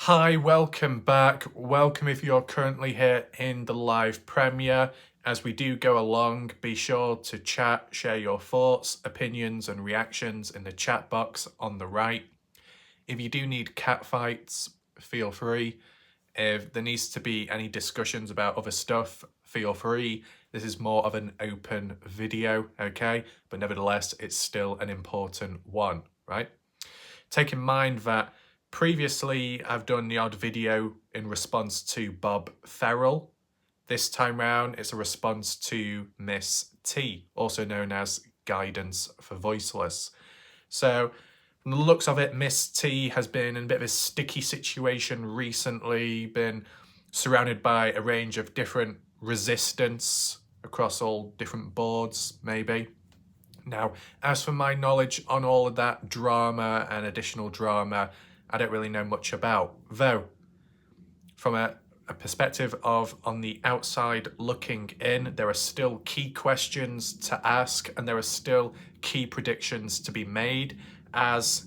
Hi, welcome back. Welcome if you're currently here in the live premiere. As we do go along, be sure to chat, share your thoughts, opinions and reactions in the chat box on the right. If you do need cat fights, feel free. If there needs to be any discussions about other stuff, feel free. This is more of an open video, okay? But nevertheless, it's still an important one, right? Take in mind that previously I've done the odd video in response to Bob Farrell. This time round, it's a response to Miss T, also known as Guidance for Voiceless. So, from the looks of it, Miss T has been in a bit of a sticky situation recently, been surrounded by a range of different resistance across all different boards, maybe. Now, as for my knowledge on all of that drama and additional drama, I don't really know much about. Though, from a perspective of on the outside looking in, there are still key questions to ask and there are still key predictions to be made, as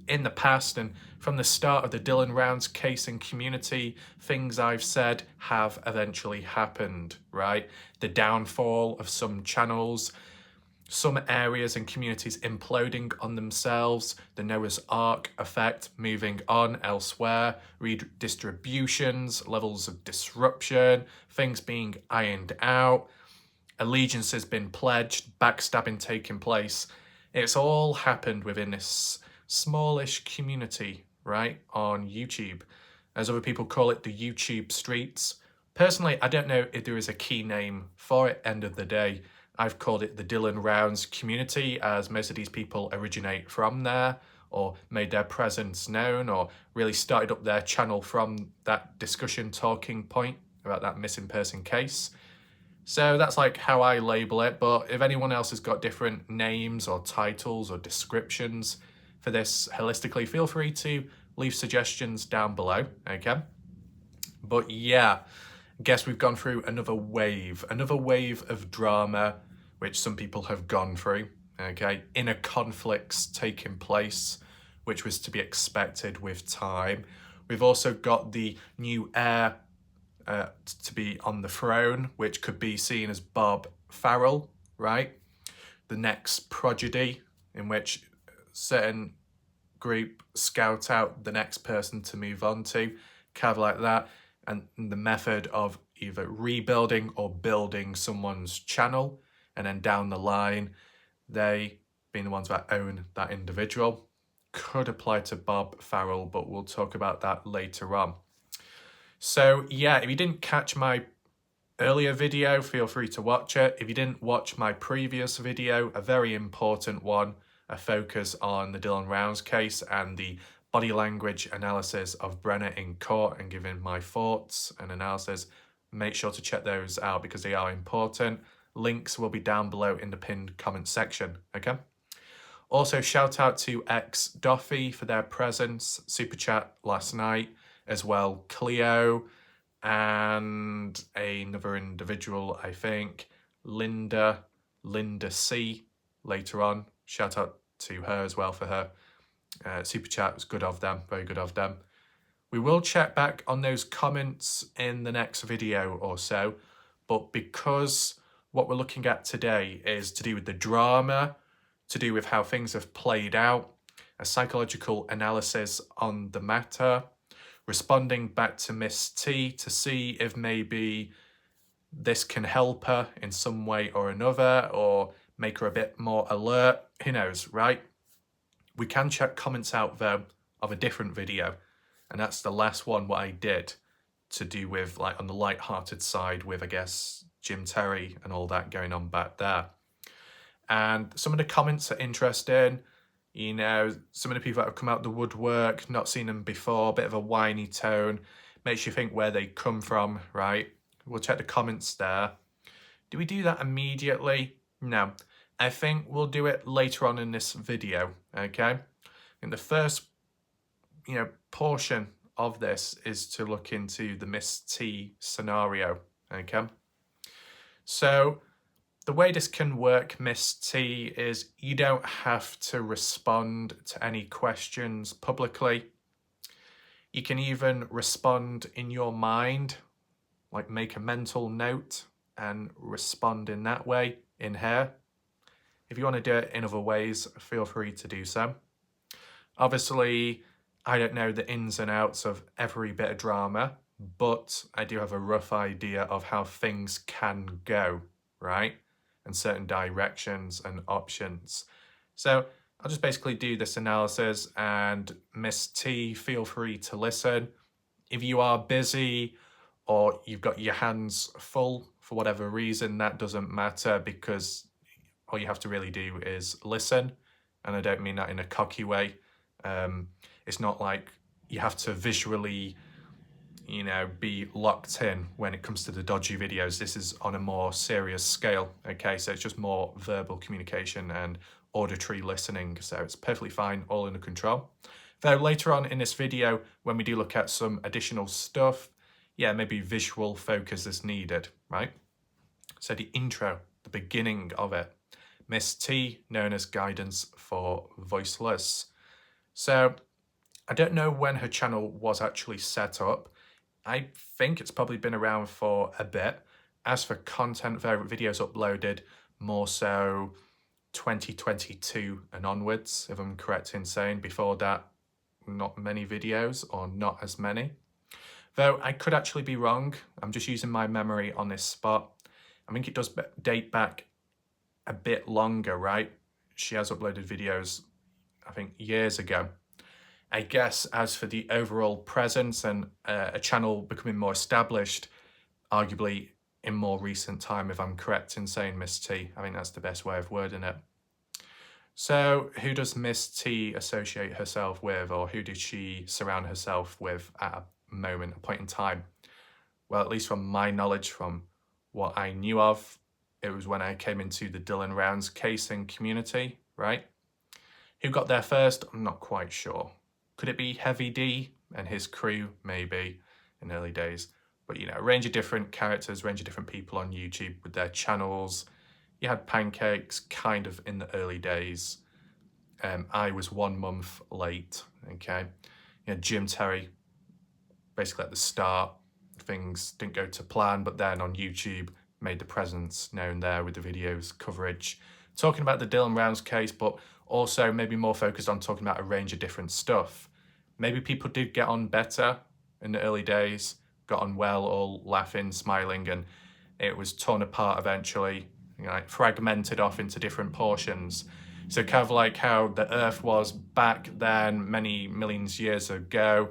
in the past and from the start of the Dylan Rounds case and community, things I've said have eventually happened, right? The downfall of some channels, some areas and communities imploding on themselves, the Noah's Ark effect moving on elsewhere, redistributions, levels of disruption, things being ironed out, allegiances been pledged, backstabbing taking place. It's all happened within this smallish community, right, on YouTube. As other people call it, the YouTube streets. Personally, I don't know if there is a key name for it, end of the day. I've called it the Dylan Rounds community, as most of these people originate from there or made their presence known or really started up their channel from that discussion talking point about that missing person case. So that's like how I label it, but if anyone else has got different names or titles or descriptions for this holistically, feel free to leave suggestions down below, okay? But yeah, I guess we've gone through another wave of drama, which some people have gone through, okay? Inner conflicts taking place, which was to be expected with time. We've also got the new heir to be on the throne, which could be seen as Bob Farrell, right? The next prodigy, in which certain group scout out the next person to move on to, kind of like that. And the method of either rebuilding or building someone's channel, and then down the line, they being the ones that own that individual. Could apply to Bob Farrell, but we'll talk about that later on. So yeah, if you didn't catch my earlier video, feel free to watch it. If you didn't watch my previous video, a very important one, a focus on the Dylan Rounds case and the body language analysis of Brenner in court and giving my thoughts and analysis, make sure to check those out because they are important. Links will be down below in the pinned comment section, okay? Also, shout out to X Duffy for their presence, super chat last night, as well Cleo and another individual, I think, Linda C, later on. Shout out to her as well for her super chat. Was good of them, very good of them. We will check back on those comments in the next video or so, but because what we're looking at today is to do with the drama, to do with how things have played out, a psychological analysis on the matter, responding back to Miss T to see if maybe this can help her in some way or another or make her a bit more alert. Who knows, right? We can check comments out though of a different video, and that's the last one what I did to do with like on the light-hearted side with, I guess, Jim Terry and all that going on back there. And some of the comments are interesting. You know, some of the people that have come out the woodwork, not seen them before, bit of a whiny tone, makes you think where they come from, right? We'll check the comments there. Do we do that immediately? No. I think we'll do it later on in this video, okay? And the first, portion of this is to look into the Miss T scenario, okay? So the way this can work, Miss T, is you don't have to respond to any questions publicly. You can even respond in your mind, like make a mental note and respond in that way in here. If you want to do it in other ways, feel free to do so. Obviously, I don't know the ins and outs of every bit of drama, but I do have a rough idea of how things can go, right? And certain directions and options. So I'll just basically do this analysis, and Miss T, feel free to listen. If you are busy or you've got your hands full for whatever reason, that doesn't matter, because all you have to really do is listen. And I don't mean that in a cocky way. It's not like you have to visually, be locked in when it comes to the dodgy videos. This is on a more serious scale, okay? So it's just more verbal communication and auditory listening. So it's perfectly fine, all under control. Though later on in this video, when we do look at some additional stuff, yeah, maybe visual focus is needed, right? So the intro, the beginning of it. Miss T, known as Guidance for Voiceless. So I don't know when her channel was actually set up. I think it's probably been around for a bit. As for content, their videos uploaded more so 2022 and onwards, if I'm correct in saying. Before that, not many videos, or not as many. Though I could actually be wrong. I'm just using my memory on this spot. I think it does date back a bit longer, right? She has uploaded videos, I think, years ago. I guess as for the overall presence and a channel becoming more established, arguably in more recent time, if I'm correct in saying, Miss T. I think that's the best way of wording it. So who does Miss T associate herself with, or who did she surround herself with at a moment, a point in time? Well, at least from my knowledge, from what I knew of, it was when I came into the Dylan Rounds case and community, right? Who got there first? I'm not quite sure. Could it be Heavy D and his crew? Maybe, in early days. But, a range of different characters, range of different people on YouTube with their channels. You had Pancakes kind of in the early days. I was 1 month late, okay? You had Jim Terry, basically at the start. Things didn't go to plan, but then on YouTube, made the presence known there with the videos, coverage, talking about the Dylan Rounds case, but also maybe more focused on talking about a range of different stuff. Maybe people did get on better in the early days, got on well, all laughing, smiling, and it was torn apart eventually, like fragmented off into different portions. So kind of like how the Earth was back then, many millions of years ago.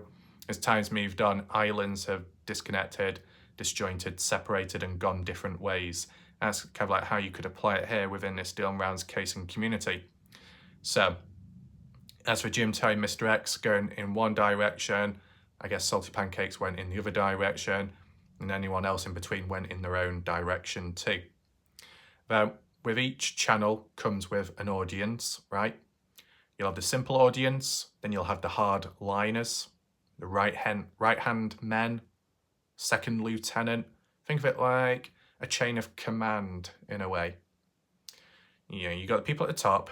As time's moved on, islands have disconnected, disjointed, separated, and gone different ways. That's kind of like how you could apply it here within this Dylan Rounds case and community. So, as for Jim Terry, Mr. X going in one direction, I guess Salty Pancakes went in the other direction, and anyone else in between went in their own direction too. Now, with each channel comes with an audience, right? You'll have the simple audience, then you'll have the hard liners, the right-hand men, second lieutenant. Think of it like a chain of command in a way. You got the people at the top,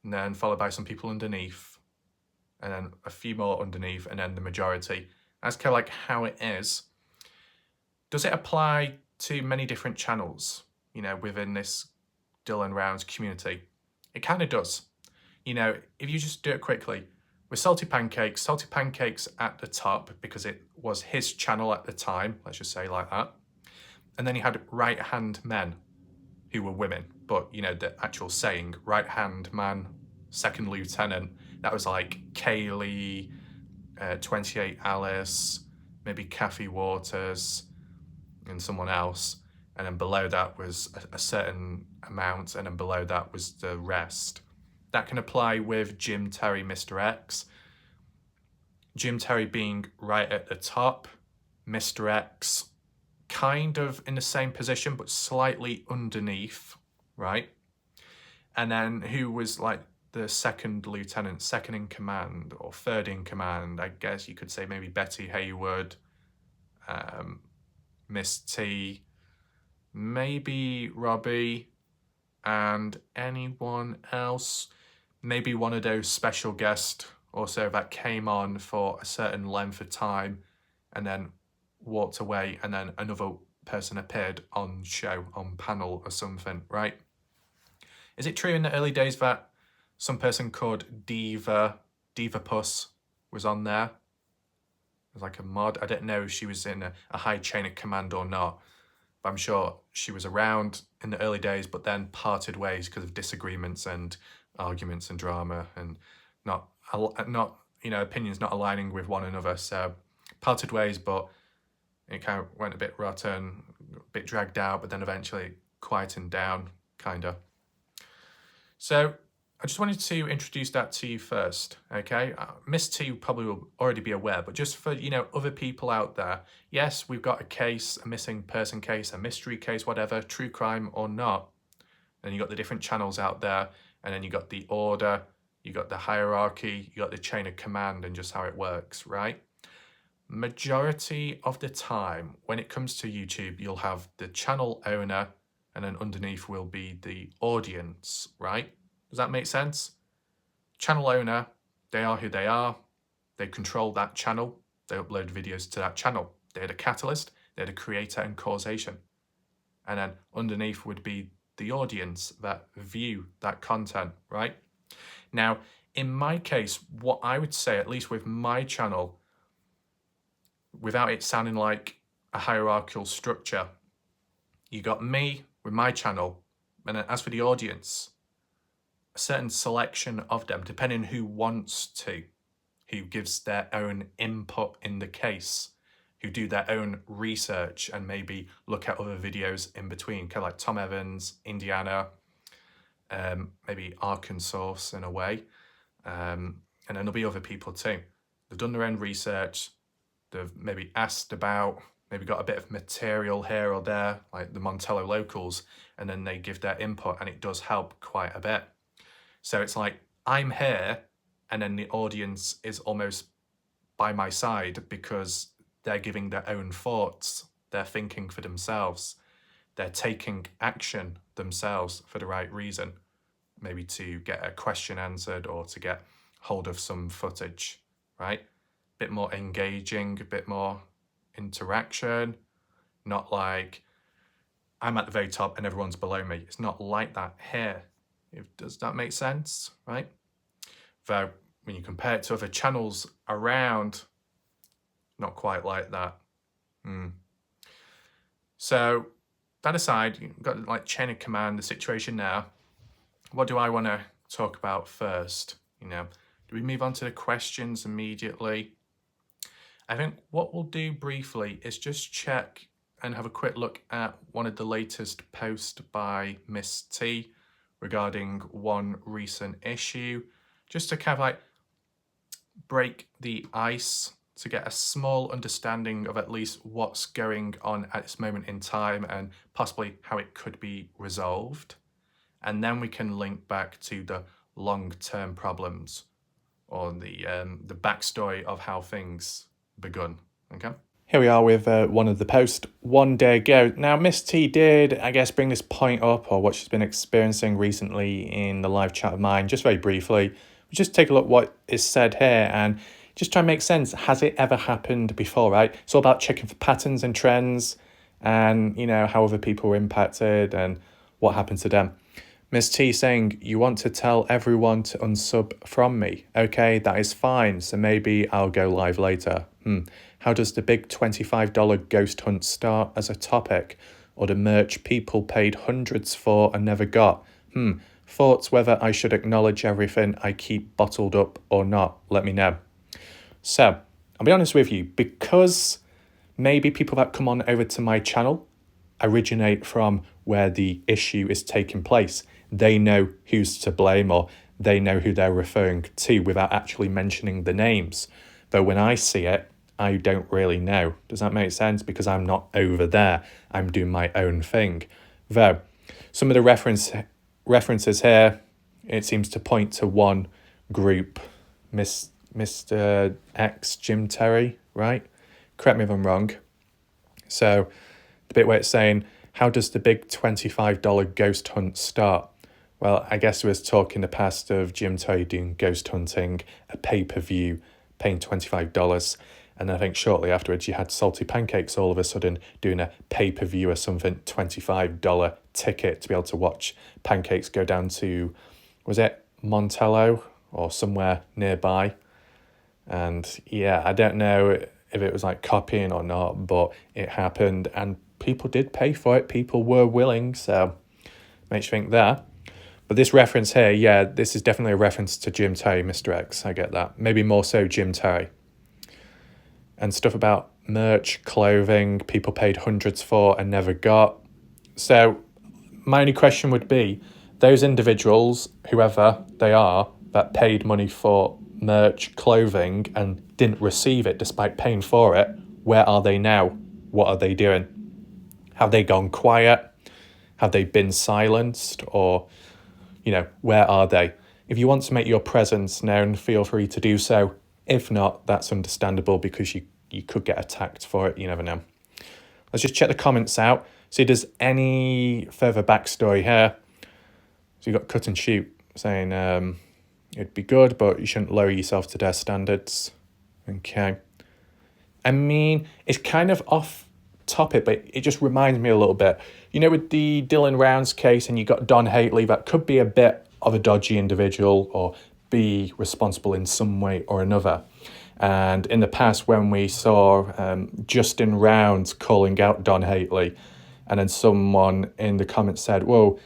and then followed by some people underneath, and then a few more underneath, and then the majority. That's kind of like how it is. Does it apply to many different channels, within this Dylan Rounds community? It kind of does. If you just do it quickly, with Salty Pancakes at the top, because it was his channel at the time, let's just say like that. And then you had right-hand men, who were women, but the actual saying, right-hand man, second lieutenant, that was like Kaylee, 28 Alice, maybe Kathy Waters, and someone else. And then below that was a certain amount, and then below that was the rest. That can apply with Jim Terry, Mr. X. Jim Terry being right at the top, Mr. X kind of in the same position, but slightly underneath, right? And then who was like the second lieutenant, second in command, or third in command? I guess you could say maybe Betty Haywood, Miss T, maybe Robbie, and anyone else. Maybe one of those special guest or so that came on for a certain length of time and then walked away, and then another person appeared on show, on panel or something, right? Is it true in the early days that some person called Diva Puss was on there? It was like a mod. I don't know if she was in a high chain of command or not, but I'm sure she was around in the early days, but then parted ways because of disagreements and arguments and drama, and not opinions not aligning with one another. So parted ways, but it kind of went a bit rotten, a bit dragged out, but then eventually quietened down, kind of. So I just wanted to introduce that to you first, okay? Miss T probably will already be aware, but just for, other people out there, yes, we've got a case, a missing person case, a mystery case, whatever, true crime or not. And you got the different channels out there, and then you got the order, you got the hierarchy, you got the chain of command and just how it works, right? Majority of the time, when it comes to YouTube, you'll have the channel owner, and then underneath will be the audience, right? Does that make sense? Channel owner, they are who they are. They control that channel. They upload videos to that channel. They're the catalyst. They're the creator and causation. And then underneath would be the audience that view that content, right? Now, in my case, what I would say, at least with my channel, without it sounding like a hierarchical structure, you got me with my channel, and then as for the audience, a certain selection of them, depending who wants to, who gives their own input in the case, who do their own research and maybe look at other videos in between, kind of like Tom Evans, Indiana, maybe Arkansas in a way, and then there'll be other people too. They've done their own research, they've maybe asked about, maybe got a bit of material here or there, like the Montello locals, and then they give their input, and it does help quite a bit. So it's like, I'm here, and then the audience is almost by my side because they're giving their own thoughts, they're thinking for themselves, they're taking action themselves for the right reason, maybe to get a question answered or to get hold of some footage, right? A bit more engaging, a bit more interaction, not like I'm at the very top and everyone's below me. It's not like that here. Does that make sense, right? Though when you compare it to other channels around, not quite like that. So that aside, you've got like chain of command, the situation now. What do I want to talk about first? Do we move on to the questions immediately? I think what we'll do briefly is just check and have a quick look at one of the latest posts by Miss T regarding one recent issue, just to kind of like break the ice, to get a small understanding of at least what's going on at this moment in time and possibly how it could be resolved. And then we can link back to the long-term problems or the backstory of how things begun, okay? Here we are with one of the posts, 1 day ago. Now, Miss T did, I guess, bring this point up, or what she's been experiencing recently in the live chat of mine, just very briefly. Just take a look what is said here and just try and make sense. Has it ever happened before, right? It's all about checking for patterns and trends and, how other people were impacted and what happened to them. Miss T saying, you want to tell everyone to unsub from me. Okay, that is fine. So maybe I'll go live later. How does the big $25 ghost hunt start as a topic, or the merch people paid hundreds for and never got? Thoughts whether I should acknowledge everything I keep bottled up or not? Let me know. So, I'll be honest with you, because maybe people that come on over to my channel originate from where the issue is taking place. They know who's to blame, or they know who they're referring to without actually mentioning the names. Though when I see it, I don't really know. Does that make sense? Because I'm not over there. I'm doing my own thing. Though, some of the references here, it seems to point to one group, Mr. X Jim Terry, right? Correct me if I'm wrong. So the bit where it's saying, how does the big $25 ghost hunt start? Well, I guess there was talk in the past of Jim Toy doing Ghost Hunting, a pay-per-view, paying $25. And I think shortly afterwards you had Salty Pancakes all of a sudden doing a pay-per-view or something, $25 ticket to be able to watch Pancakes go down to, was it Montello or somewhere nearby? And yeah, I don't know if it was like copying or not, but it happened and people did pay for it. People were willing, so makes you think there. But this reference here, yeah, this is definitely a reference to Jim Terry, Mr. X. I get that. Maybe more so Jim Terry. And stuff about merch, clothing, people paid hundreds for and never got. So my only question would be, those individuals, whoever they are, that paid money for merch, clothing, and didn't receive it despite paying for it, where are they now? What are they doing? Have they gone quiet? Have they been silenced? Or, where are they? If you want to make your presence known, feel free to do so. If not, that's understandable because you could get attacked for it. You never know. Let's just check the comments out. See if there's any further backstory here. So you got Cut and Shoot saying it'd be good, but you shouldn't lower yourself to their standards. Okay. I mean, it's kind of off topic, but it just reminds me a little bit. With the Dylan Rounds case and you got Don Hately, that could be a bit of a dodgy individual or be responsible in some way or another. And in the past, when we saw Justin Rounds calling out Don Hately, and then someone in the comments said, whoa,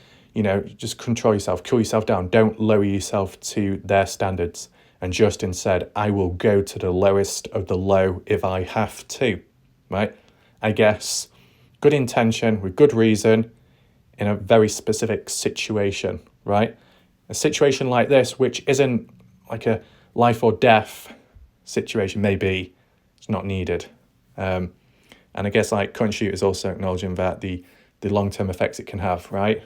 just control yourself, cool yourself down, don't lower yourself to their standards. And Justin said, I will go to the lowest of the low if I have to, right? I guess good intention with good reason in a very specific situation, right? A situation like this, which isn't like a life or death situation, maybe it's not needed. And I guess like Cut and Shoot is also acknowledging that the long-term effects it can have, right?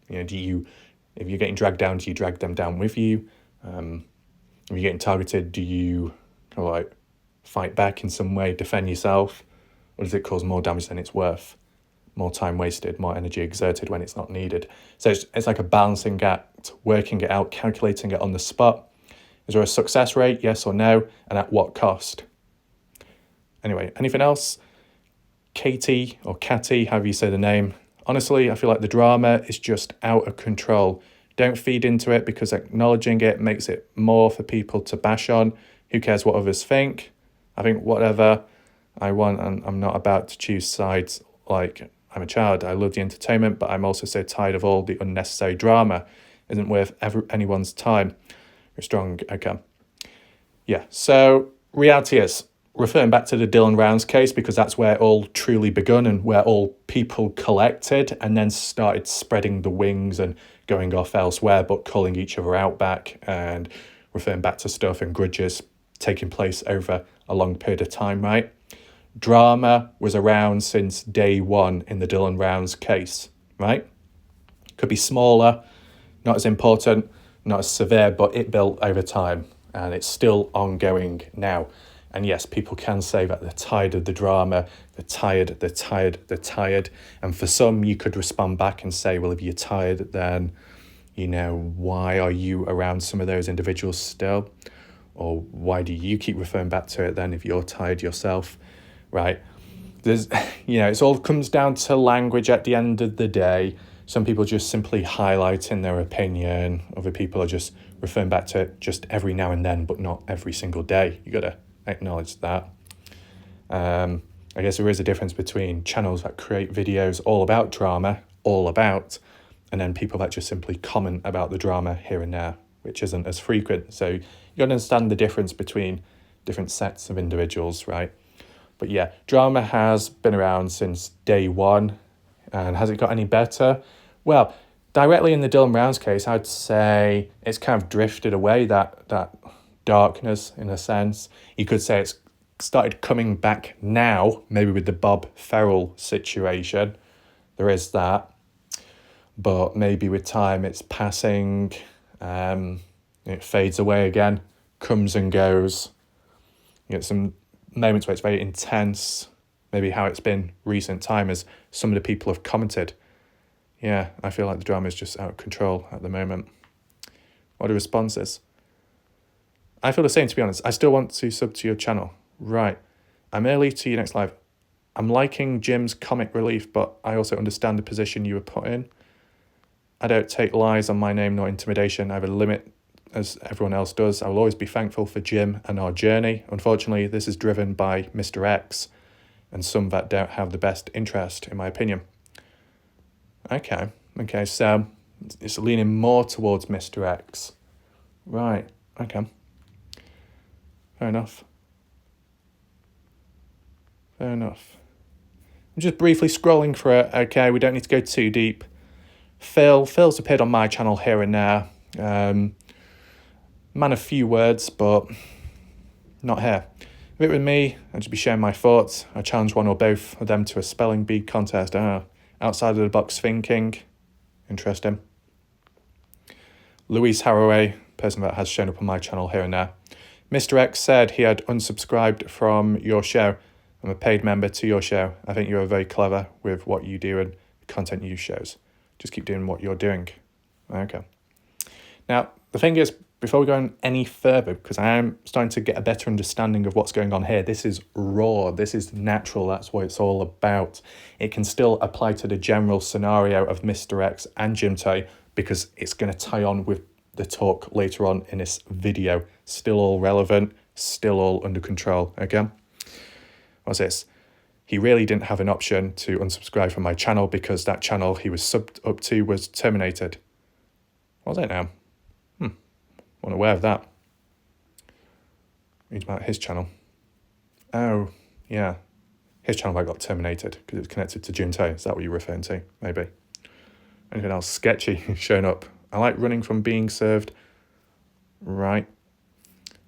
If you're getting dragged down, do you drag them down with you? If you're getting targeted, do you kind of like fight back in some way, defend yourself? Or does it cause more damage than it's worth? More time wasted, more energy exerted when it's not needed. So it's like a balancing act, working it out, calculating it on the spot. Is there a success rate, yes or no? And at what cost? Anyway, anything else? Katie, or Catty, however you say the name. Honestly, I feel like the drama is just out of control. Don't feed into it because acknowledging it makes it more for people to bash on. Who cares what others think? I think whatever I want, and I'm not about to choose sides. Like, I'm a child, I love the entertainment, but I'm also so tired of all the unnecessary drama. Isn't worth anyone's time. You're strong, okay. Yeah, so reality is, referring back to the Dylan Rounds case, because that's where it all truly begun and where all people collected and then started spreading the wings and going off elsewhere, but calling each other out back and referring back to stuff and grudges taking place over a long period of time, right? Drama was around since day one in the Dylan Rounds case, right? Could be smaller, not as important, not as severe, but it built over time and it's still ongoing now. And yes, people can say that they're tired of the drama, they're tired. And for some, you could respond back and say, well, if you're tired, then, why are you around some of those individuals still? Or why do you keep referring back to it then if you're tired yourself, right? There's, it all comes down to language at the end of the day. Some people just simply highlighting their opinion. Other people are just referring back to it just every now and then, but not every single day. You got to acknowledge that. I guess there is a difference between channels that create videos all about drama, and then people that just simply comment about the drama here and there, which isn't as frequent. So you got to understand the difference between different sets of individuals, right? But yeah, drama has been around since day one. And has it got any better? Well, directly in the Dylan Rounds case, I'd say it's kind of drifted away, that darkness in a sense. You could say it's started coming back now, maybe with the Bob Farrell situation. There is that. But maybe with time it's passing, it fades away again, comes and goes. You get some moments where it's very intense, maybe how it's been recent time as some of the people have commented. Yeah, I feel like the drama is just out of control at the moment. What are responses? I feel the same, to be honest. I still want to sub to your channel. Right. I'm early to your next live. I'm liking Jim's comic relief, but I also understand the position you were put in. I don't take lies on my name nor intimidation. I have a limit, as everyone else does. I will always be thankful for Jim and our journey. Unfortunately, this is driven by Mr. X and some that don't have the best interest, in my opinion. Okay, so it's leaning more towards Mr. X. Right, okay. Fair enough. I'm just briefly scrolling for it. Okay, we don't need to go too deep. Phil's appeared on my channel here and there. Man of few words, but not here. If it were me, I'd just be sharing my thoughts. I challenge one or both of them to a spelling bee contest. Outside of the box thinking. Interesting. Louise Haraway, person that has shown up on my channel here and there. Mr. X said he had unsubscribed from your show. I'm a paid member to your show. I think you are very clever with what you do and the content you shows. Just keep doing what you're doing. Okay. Now, the thing is, before we go on any further, because I am starting to get a better understanding of what's going on here, this is raw, this is natural, that's what it's all about. It can still apply to the general scenario of Mr. X and Jim Tay, because it's going to tie on with the talk later on in this video. Still all relevant, still all under control, okay? What's this? He really didn't have an option to unsubscribe from my channel because that channel he was subbed up to was terminated. Was it now? Wasn't aware of that. Read about his channel. Oh, yeah. His channel that got terminated because it was connected to Jim Tay. Is that what you're referring to? Maybe. Anything else sketchy showing up? I like running from being served. Right.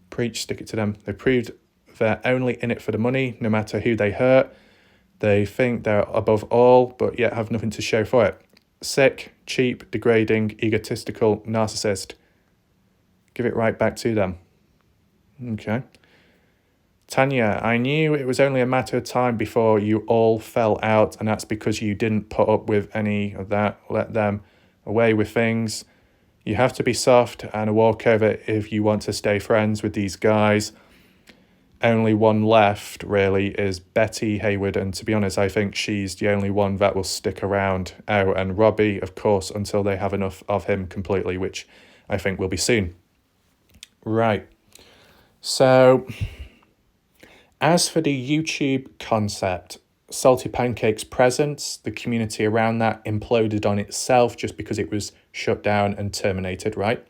Preach, stick it to them. They proved they're only in it for the money, no matter who they hurt. They think they're above all, but yet have nothing to show for it. Sick, cheap, degrading, egotistical, narcissist. Give it right back to them. Okay. Tanya, I knew it was only a matter of time before you all fell out, and that's because you didn't put up with any of that. Let them away with things. You have to be soft and a walkover if you want to stay friends with these guys. Only one left, really, is Betty Hayward, and to be honest, I think she's the only one that will stick around. Oh, and Robbie, of course, until they have enough of him completely, which I think will be soon. Right. So, as for the YouTube concept, Salty Pancake's presence, the community around that imploded on itself just because it was shut down and terminated, right?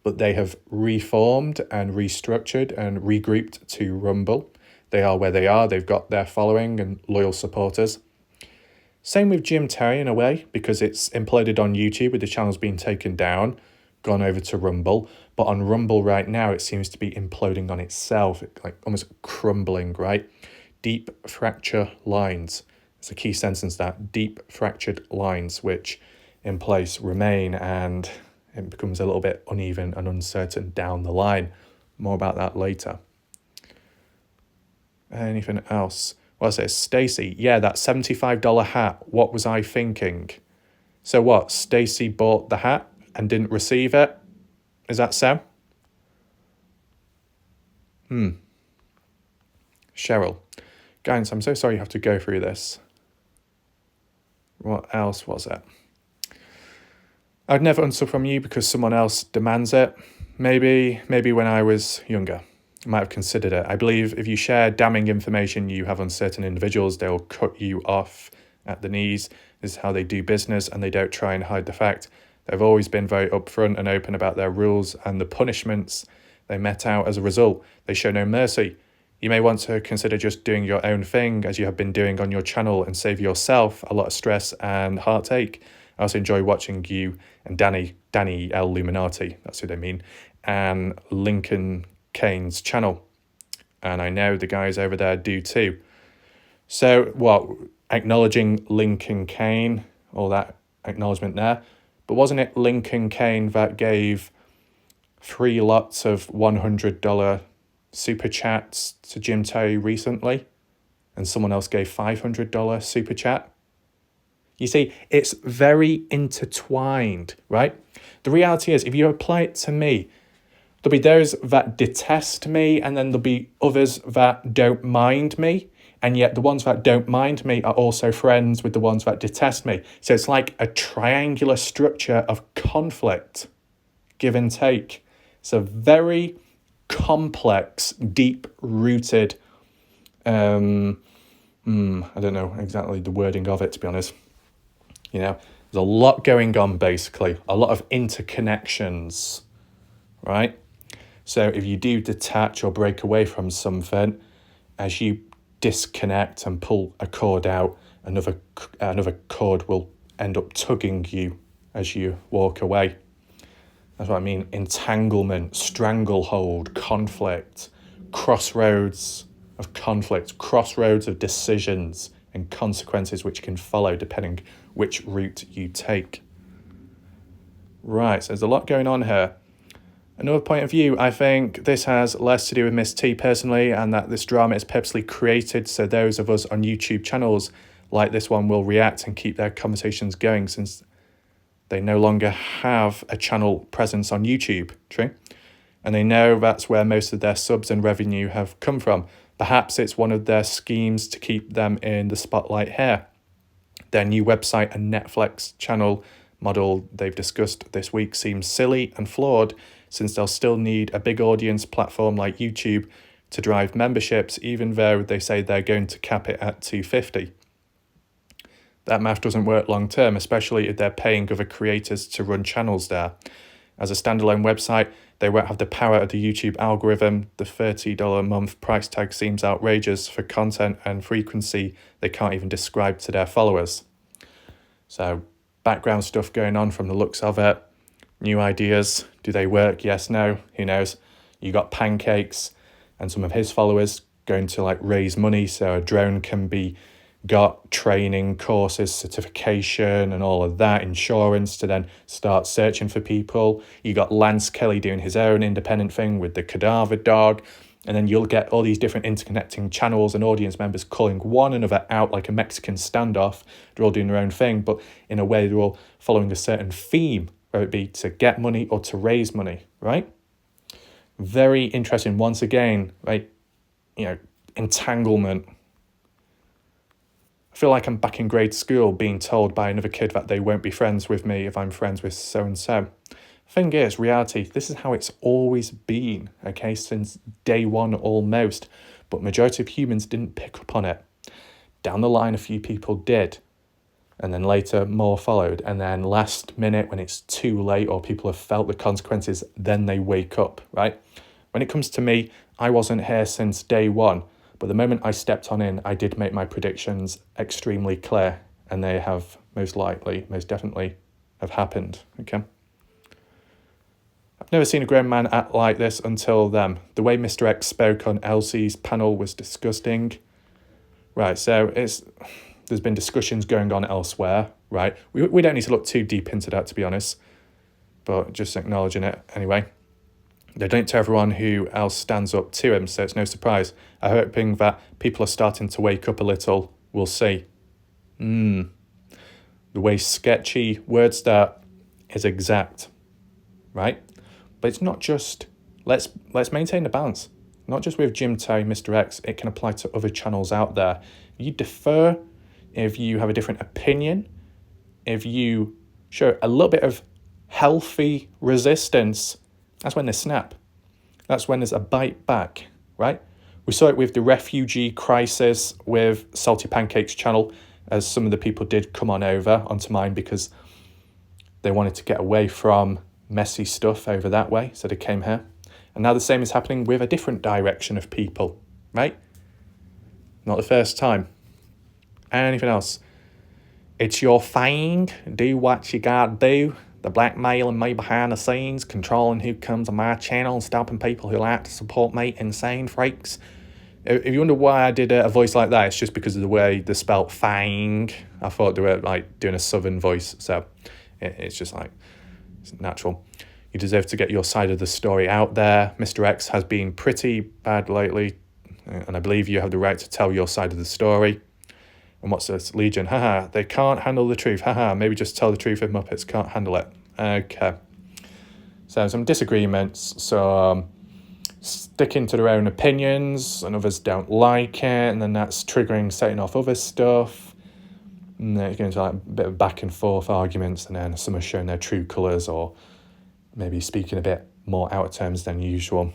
But they have reformed and restructured and regrouped to Rumble. They are where they are. They've got their following and loyal supporters. Same with Jim Terry in a way, because it's imploded on YouTube with the channels being taken down, gone over to Rumble. But on Rumble right now, it seems to be imploding on itself, like almost crumbling, right? Deep fracture lines. It's a key sentence, that deep fractured lines, which in place remain, and it becomes a little bit uneven and uncertain down the line. More about that later. Anything else? What's this? Stacy, yeah, that $75 hat. What was I thinking? So what? Stacy bought the hat and didn't receive it? Is that so? Cheryl. Guys, I'm so sorry you have to go through this. What else was it? I'd never unsub from you because someone else demands it. Maybe when I was younger, I might have considered it. I believe if you share damning information you have on certain individuals, they'll cut you off at the knees. This is how they do business, and they don't try and hide the fact. They've always been very upfront and open about their rules and the punishments they met out as a result. They show no mercy. You may want to consider just doing your own thing as you have been doing on your channel and save yourself a lot of stress and heartache. I also enjoy watching you and Danny L. Luminati, that's who they mean, and Lincoln Kane's channel. And I know the guys over there do too. So what, acknowledging Lincoln Kane, all that acknowledgement there. But wasn't it Lincoln Kane that gave 3 lots of $100 super chats to Jim Terry recently? And someone else gave $500 super chat? You see, it's very intertwined, right? The reality is, if you apply it to me, there'll be those that detest me, and then there'll be others that don't mind me. And yet the ones that don't mind me are also friends with the ones that detest me. So it's like a triangular structure of conflict, give and take. It's a very complex, deep-rooted, I don't know exactly the wording of it, to be honest. You know, there's a lot going on, basically, a lot of interconnections, right? So if you do detach or break away from something, as you disconnect and pull a cord out, another cord will end up tugging you as you walk away. That's what I mean. Entanglement, stranglehold, conflict, crossroads of conflict, crossroads of decisions and consequences which can follow depending which route you take. Right, so there's a lot going on here. Another point of view, I think this has less to do with Miss T personally, and that this drama is purposely created so those of us on YouTube channels like this one will react and keep their conversations going, since they no longer have a channel presence on YouTube, true? And they know that's where most of their subs and revenue have come from. Perhaps it's one of their schemes to keep them in the spotlight here. Their new website and Netflix channel model they've discussed this week seems silly and flawed, since they'll still need a big audience platform like YouTube to drive memberships, even though they say they're going to cap it at 250. That math doesn't work long term, especially if they're paying other creators to run channels there. As a standalone website, they won't have the power of the YouTube algorithm. The $30 a month price tag seems outrageous for content and frequency they can't even describe to their followers. So, background stuff going on from the looks of it. New ideas, do they work? Yes, no, who knows? You got Pancakes and some of his followers going to like raise money so a drone can be got, training, courses, certification and all of that, insurance to then start searching for people. You got Lance Kelly doing his own independent thing with the cadaver dog, and then you'll get all these different interconnecting channels and audience members calling one another out like a Mexican standoff. They're all doing their own thing, but in a way they're all following a certain theme, whether it be to get money or to raise money, right? Very interesting. Once again, right, entanglement. I feel like I'm back in grade school being told by another kid that they won't be friends with me if I'm friends with so-and-so. Thing is, reality, this is how it's always been, okay, since day one almost. But majority of humans didn't pick up on it. Down the line, a few people did. And then later, more followed. And then last minute, when it's too late or people have felt the consequences, then they wake up, right? When it comes to me, I wasn't here since day one. But the moment I stepped on in, I did make my predictions extremely clear. And they have most definitely have happened, okay? I've never seen a grown man act like this until then. The way Mr. X spoke on Elsie's panel was disgusting. Right, so there's been discussions going on elsewhere, right? We don't need to look too deep into that, to be honest, but just acknowledging it anyway. They don't tell everyone who else stands up to him, so it's no surprise. I'm hoping that people are starting to wake up a little. We'll see. The way sketchy words start is exact, right? But it's not just, let's maintain the balance. Not just with Jim Tay, Mr. X, it can apply to other channels out there. You defer if you have a different opinion, if you show a little bit of healthy resistance, that's when they snap. That's when there's a bite back, right? We saw it with the refugee crisis with Salty Pancakes channel, as some of the people did come on over onto mine because they wanted to get away from messy stuff over that way, so they came here. And now the same is happening with a different direction of people, right? Not the first time. Anything else? It's your thing. Do what you gotta do. The blackmailing me behind the scenes, controlling who comes on my channel and stopping people who like to support me, insane freaks. If you wonder why I did a voice like that, it's just because of the way they spelt fang. I thought they were like doing a southern voice, so it's just like, it's natural. You deserve to get your side of the story out there. Mr. X has been pretty bad lately, and I believe you have the right to tell your side of the story. And what's this? Legion. Haha, they can't handle the truth. Haha, maybe just tell the truth if Muppets can't handle it. Okay. So some disagreements. So sticking to their own opinions and others don't like it. And then that's triggering, setting off other stuff. And then it's going to like a bit of back and forth arguments. And then some are showing their true colours or maybe speaking a bit more out of terms than usual.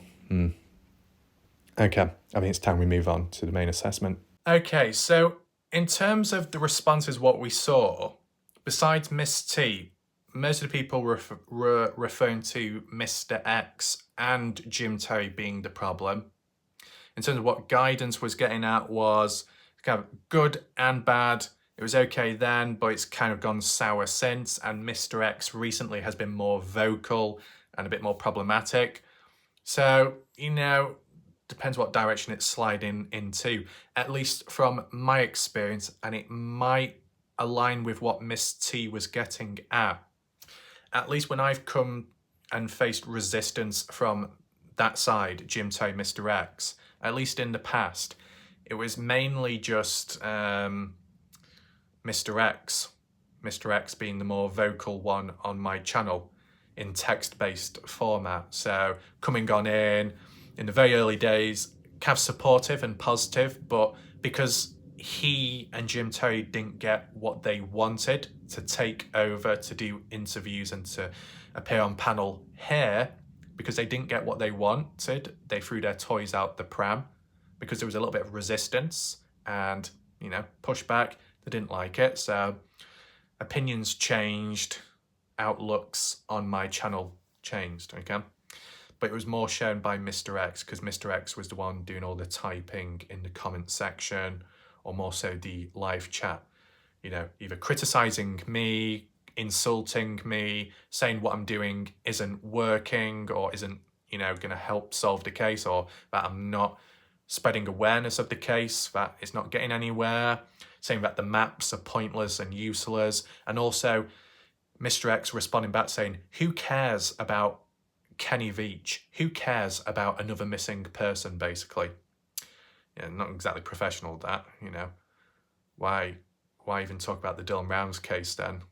Okay, I think it's time we move on to the main assessment. Okay, so in terms of the responses, what we saw, besides Miss T, most of the people were referring to Mr. X and Jim Terry being the problem. In terms of what guidance was getting at was kind of good and bad. It was okay then, but it's kind of gone sour since, and Mr. X recently has been more vocal and a bit more problematic. So, depends what direction it's sliding into, at least from my experience, and it might align with what Miss T was getting at least when I've come and faced resistance from that side, Jim Terry, Mr. X, at least in the past, it was mainly just Mr. X being the more vocal one on my channel in text-based format. So coming on in the very early days, kind of supportive and positive, but because he and Jim Terry didn't get what they wanted to take over, to do interviews and to appear on panel here, because they didn't get what they wanted, they threw their toys out the pram because there was a little bit of resistance and, pushback. They didn't like it. So opinions changed, outlooks on my channel changed, okay? But it was more shown by Mr. X because Mr. X was the one doing all the typing in the comment section, or more so the live chat, either criticizing me, insulting me, saying what I'm doing isn't working or isn't, going to help solve the case, or that I'm not spreading awareness of the case, that it's not getting anywhere, saying that the maps are pointless and useless, and also Mr. X responding back saying, who cares about Kenny Veach? Who cares about another missing person, basically? Yeah, not exactly professional, that, Why even talk about the Dylan Rounds case then,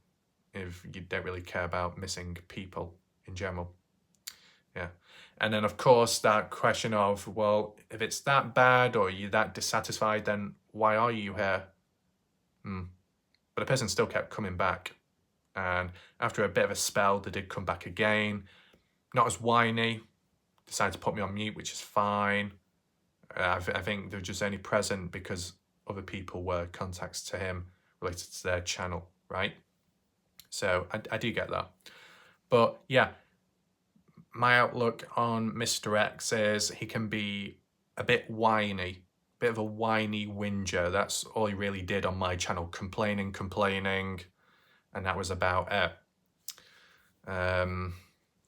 if you don't really care about missing people in general? Yeah. And then, of course, that question of, well, if it's that bad or you're that dissatisfied, then why are you here? But the person still kept coming back. And after a bit of a spell, they did come back again. Not as whiny. Decided to put me on mute, which is fine. I think they're just only present because other people were contacts to him related to their channel, right? So I do get that. But yeah, my outlook on Mr. X is he can be a bit whiny, bit of a whiny whinger. That's all he really did on my channel, complaining, and that was about it.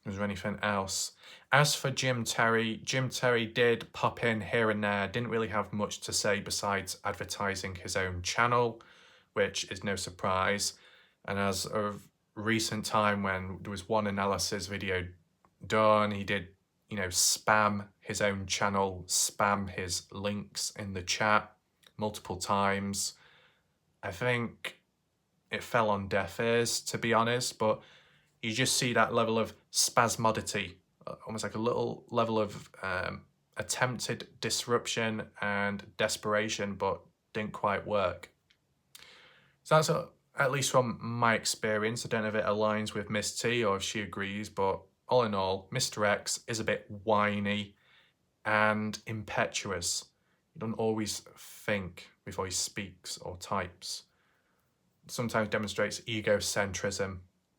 Was there anything else? As for Jim Terry did pop in here and there, didn't really have much to say besides advertising his own channel, which is no surprise. And as of recent time, when there was one analysis video done, he did, spam his own channel, spam his links in the chat multiple times. I think it fell on deaf ears, to be honest, but you just see that level of spasmodity, almost like a little level of attempted disruption and desperation, but didn't quite work. So that's at least from my experience. I don't know if it aligns with Miss T or if she agrees, but all in all, Mr. X is a bit whiny and impetuous. He doesn't always think before he speaks or types. Sometimes demonstrates egocentrism,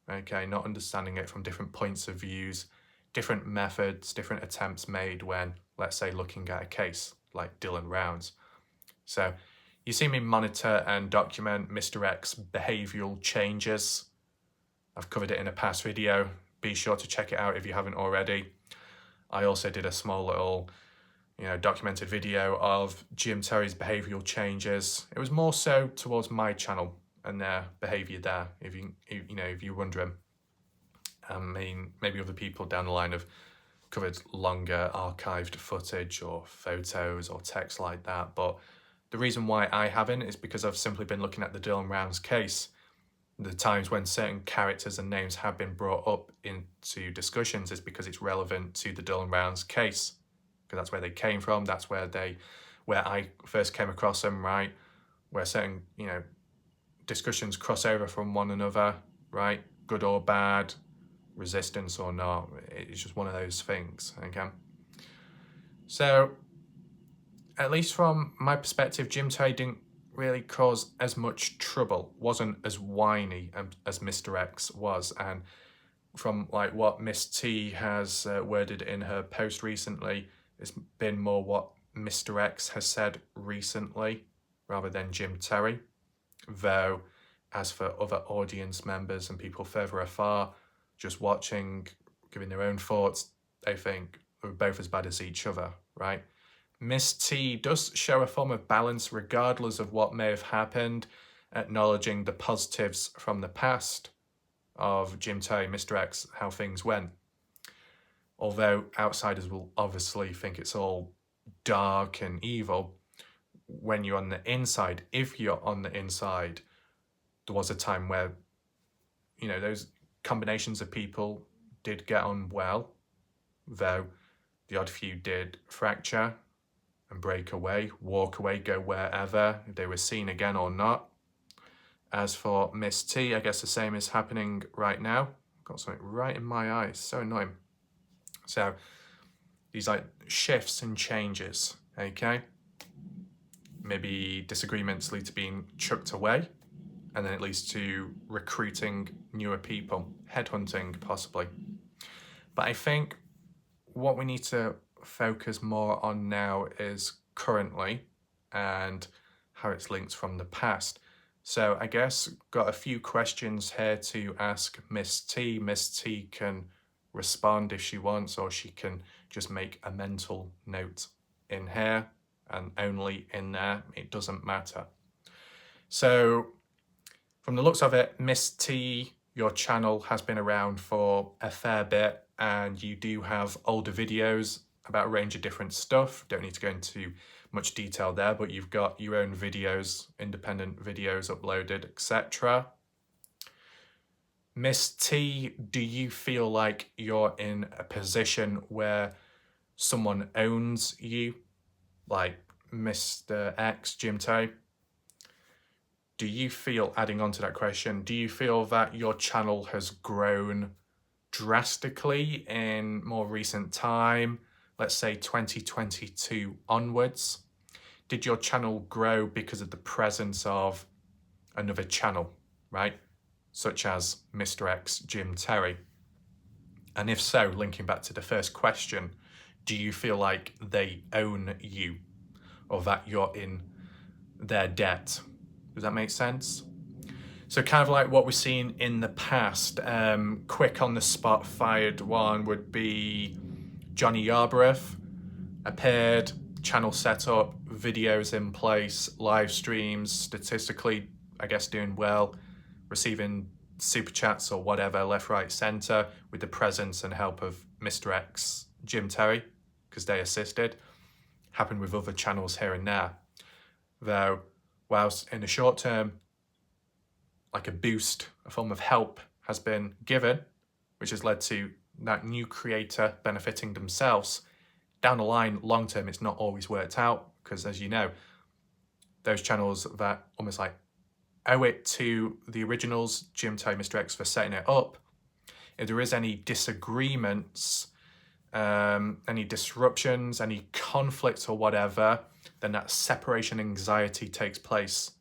okay, not understanding it from different points of views, different methods, different attempts made when, let's say, looking at a case like Dylan Rounds. So you see me monitor and document Mr. X's behavioural changes. I've covered it in a past video. Be sure to check it out if you haven't already. I also did a small little, documented video of Jim Terry's behavioural changes. It was more so towards my channel and their behaviour there, if you're wondering. I mean, maybe other people down the line have covered longer archived footage or photos or text like that, but The reason why I haven't is because I've simply been looking at the Dylan Rounds case. The times when certain characters and names have been brought up into discussions is because it's relevant to the Dylan Rounds case, because that's where they came from. That's where I first came across them, right? Where certain, discussions cross over from one another, right? Good or bad, resistance or not. It's just one of those things, okay? So, at least from my perspective, Jim Terry didn't really cause as much trouble, wasn't as whiny as Mr. X was. And from like what Miss T has worded in her post recently, it's been more what Mr. X has said recently rather than Jim Terry. Though, as for other audience members and people further afar, just watching, giving their own thoughts, they think we're both as bad as each other, right? Miss T does show a form of balance regardless of what may have happened, acknowledging the positives from the past of Jim Terry, Mr. X, how things went. Although outsiders will obviously think it's all dark and evil, when you're on the inside, if you're on the inside, there was a time where, those combinations of people did get on well, though the odd few did fracture and break away, walk away, go wherever, if they were seen again or not. As for Miss T, I guess the same is happening right now. Got something right in my eye, it's so annoying. So, these like shifts and changes, okay? Maybe disagreements lead to being chucked away, and then it leads to recruiting newer people, headhunting possibly. But I think what we need to focus more on now is currently and how it's linked from the past. So I guess got a few questions here to ask Miss T. Miss T can respond if she wants, or she can just make a mental note in here and only in there. It doesn't matter. So from the looks of it, Miss T, your channel has been around for a fair bit, and you do have older videos about a range of different stuff. Don't need to go into much detail there, but you've got your own videos, independent videos uploaded, etc. Miss T, do you feel like you're in a position where someone owns you, like Mr. X, Jim Terry? Do you feel, adding on to that question, do you feel that your channel has grown drastically in more recent time, let's say 2022 onwards? Did your channel grow because of the presence of another channel, right? Such as Mr. X, Jim Terry? And if so, linking back to the first question, do you feel like they own you, or that you're in their debt? Does that make sense? So kind of like what we've seen in the past, quick on the spot fired one would be Johnny Yarborough appeared, channel set up, videos in place, live streams, statistically, I guess doing well, receiving super chats or whatever, left, right, center, with the presence and help of Mr. X, Jim Terry, because they assisted. Happened with other channels here and there. Though, whilst in the short term, like a boost, a form of help has been given, which has led to that new creator benefiting themselves. Down the line, long term, it's not always worked out, because as you know, those channels that almost like owe it to the originals, Jim Terry, Mr. X, for setting it up, if there is any disagreements, any disruptions, any conflict or whatever, then that separation anxiety takes place.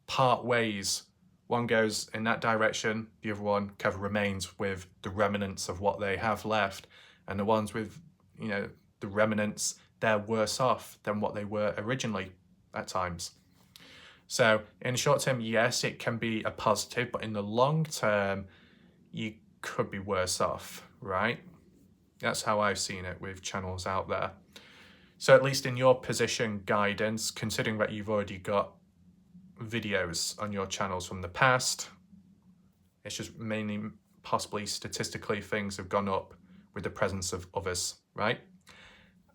Part ways. One goes in that direction, the other one kind of remains with the remnants of what they have left. And the ones with, the remnants, they're worse off than what they were originally at times. So in the short term, yes, it can be a positive, but in the long term, you could be worse off, right? That's how I've seen it with channels out there. So at least in your position guidance, considering that you've already got videos on your channels from the past, it's just mainly possibly statistically things have gone up with the presence of others, right?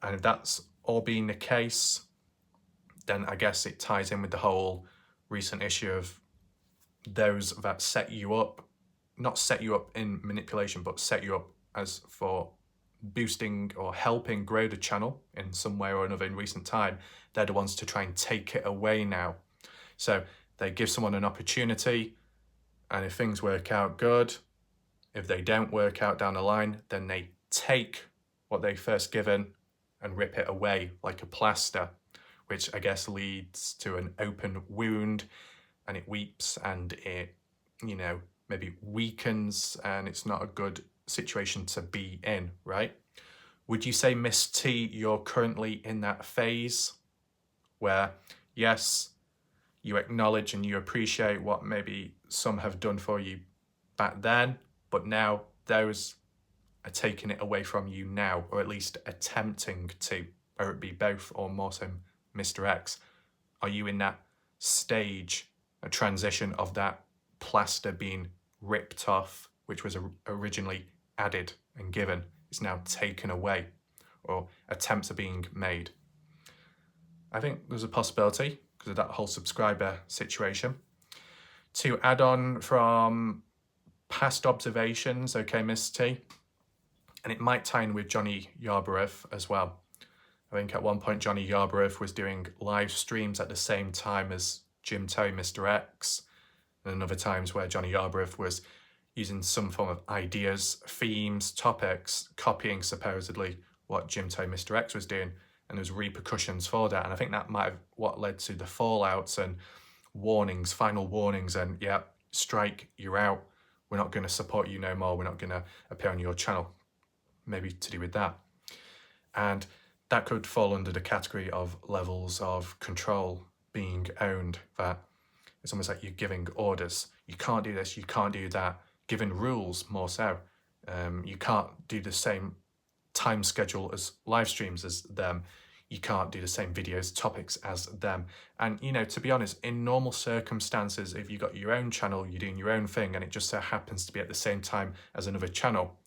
And if that's all being the case, then I guess it ties in with the whole recent issue of those that set you up, not set you up in manipulation, but set you up as for boosting or helping grow the channel in some way or another in recent time. They're the ones to try and take it away now. So they give someone an opportunity, and if things work out, good. If they don't work out down the line, then they take what they first given and rip it away like a plaster, which I guess leads to an open wound, and it weeps and it, maybe weakens, and it's not a good situation to be in, right? Would you say, Miss T, you're currently in that phase where, yes, you acknowledge and you appreciate what maybe some have done for you back then, but now those are taking it away from you now, or at least attempting to, or it be both or more so Mr. X? Are you in that stage, a transition of that plaster being ripped off, which was originally added and given, is now taken away, or attempts are being made? I think there's a possibility because of that whole subscriber situation. To add on from past observations, okay, Miss T, and it might tie in with Johnny Yarborough as well. I think at one point Johnny Yarborough was doing live streams at the same time as Jim Terry, Mr. X, and other times where Johnny Yarborough was using some form of ideas, themes, topics, copying supposedly what Jim Terry, Mr. X was doing, and there's repercussions for that. And I think that might have what led to the fallouts and warnings, final warnings, and yeah, strike, you're out. We're not going to support you no more. We're not going to appear on your channel. Maybe to do with that. And that could fall under the category of levels of control being owned, that it's almost like you're giving orders. You can't do this, you can't do that. Giving rules more so. You can't do the same time schedule as live streams as them. You can't do the same videos, topics as them. And, to be honest, in normal circumstances, if you've got your own channel, you're doing your own thing, and it just so happens to be at the same time as another channel,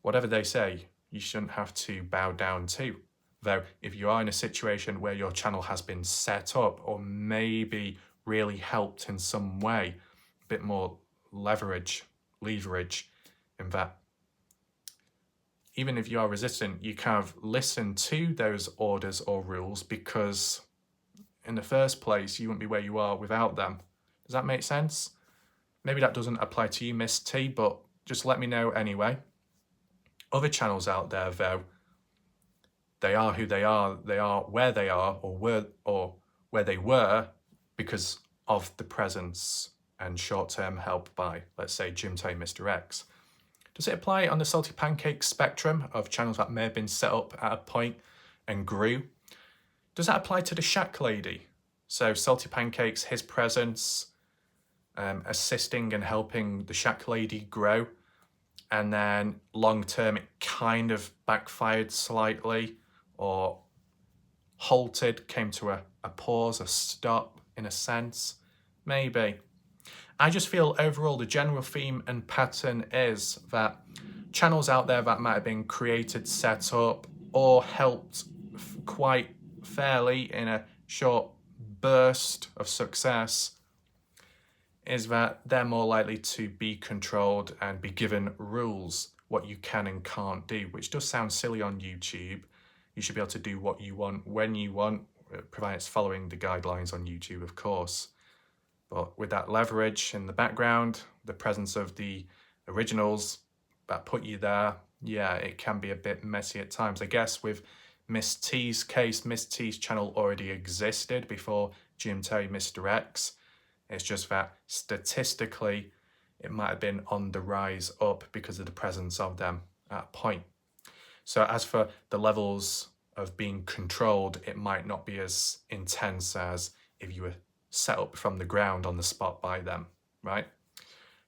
whatever they say, you shouldn't have to bow down to. Though, if you are in a situation where your channel has been set up or maybe really helped in some way, a bit more leverage in that, even if you are resistant, you kind of listen to those orders or rules, because in the first place, you wouldn't be where you are without them. Does that make sense? Maybe that doesn't apply to you, Miss T, but just let me know anyway. Other channels out there, though, they are who they are where they are, or where they were because of the presence and short-term help by, let's say, Jim Tay, Mr. X. Does it apply on the Salty Pancake spectrum of channels that may have been set up at a point and grew? Does that apply to the Shack Lady? So Salty Pancakes, his presence, assisting and helping the Shack Lady grow, and then long term it kind of backfired slightly, or halted, came to a pause, a stop in a sense, maybe. I just feel overall the general theme and pattern is that channels out there that might have been created, set up, or helped quite fairly in a short burst of success, is that they're more likely to be controlled and be given rules, what you can and can't do, which does sound silly on YouTube. You should be able to do what you want, when you want, provided it's following the guidelines on YouTube, of course. But with that leverage in the background, the presence of the originals that put you there, yeah, it can be a bit messy at times. I guess with Miss T's case, Miss T's channel already existed before Jim Terry, Mr. X. It's just that statistically, it might have been on the rise up because of the presence of them at a point. So as for the levels of being controlled, it might not be as intense as if you were set up from the ground on the spot by them, right?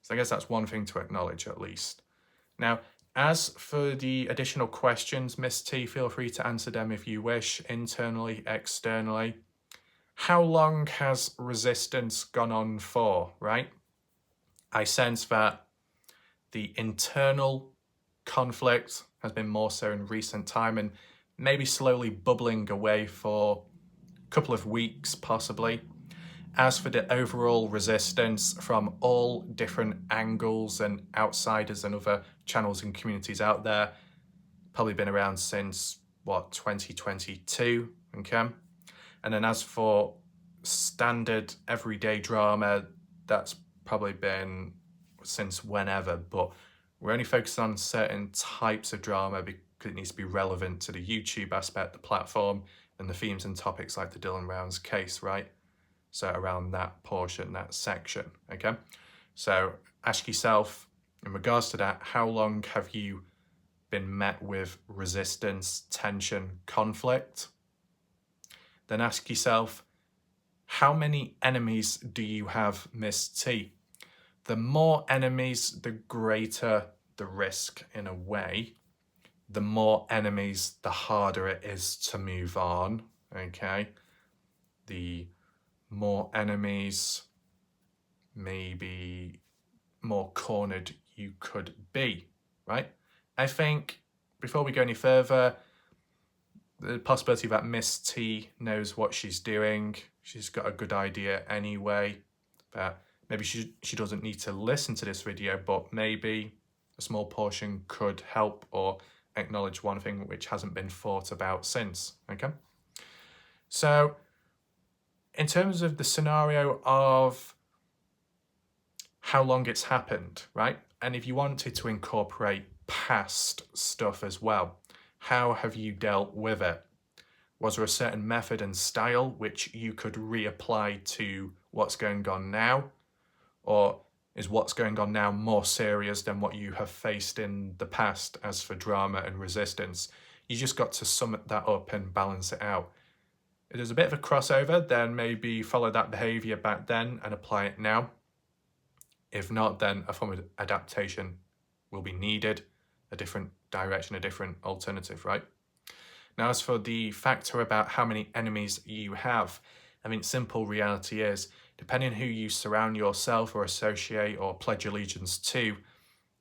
So I guess that's one thing to acknowledge at least. Now, as for the additional questions, Miss T, feel free to answer them if you wish, internally, externally. How long has resistance gone on for, right? I sense that the internal conflict has been more so in recent time and maybe slowly bubbling away for couple of weeks possibly. As for the overall resistance from all different angles and outsiders and other channels and communities out there, probably been around since, what, 2022, okay? And then as for standard everyday drama, that's probably been since whenever, but we're only focused on certain types of drama because it needs to be relevant to the YouTube aspect, the platform, and the themes and topics like the Dylan Rounds case, right? So around that portion, that section, okay? So ask yourself, in regards to that, how long have you been met with resistance, tension, conflict? Then ask yourself, how many enemies do you have, Miss T? The more enemies, the greater the risk in a way. The more enemies, the harder it is to move on, okay? The more enemies, maybe more cornered you could be, right? I think before we go any further, the possibility that Miss T knows what she's doing, she's got a good idea anyway, that maybe she doesn't need to listen to this video, but maybe a small portion could help or acknowledge one thing which hasn't been thought about since, okay? So in terms of the scenario of how long it's happened, right? And if you wanted to incorporate past stuff as well, how have you dealt with it? Was there a certain method and style which you could reapply to what's going on now? Or is what's going on now more serious than what you have faced in the past as for drama and resistance? You just got to sum that up and balance it out. If there's a bit of a crossover, then maybe follow that behavior back then and apply it now. If not, then a form of adaptation will be needed, a different direction, a different alternative, right? Now, as for the factor about how many enemies you have, I mean, simple reality is, depending on who you surround yourself or associate or pledge allegiance to,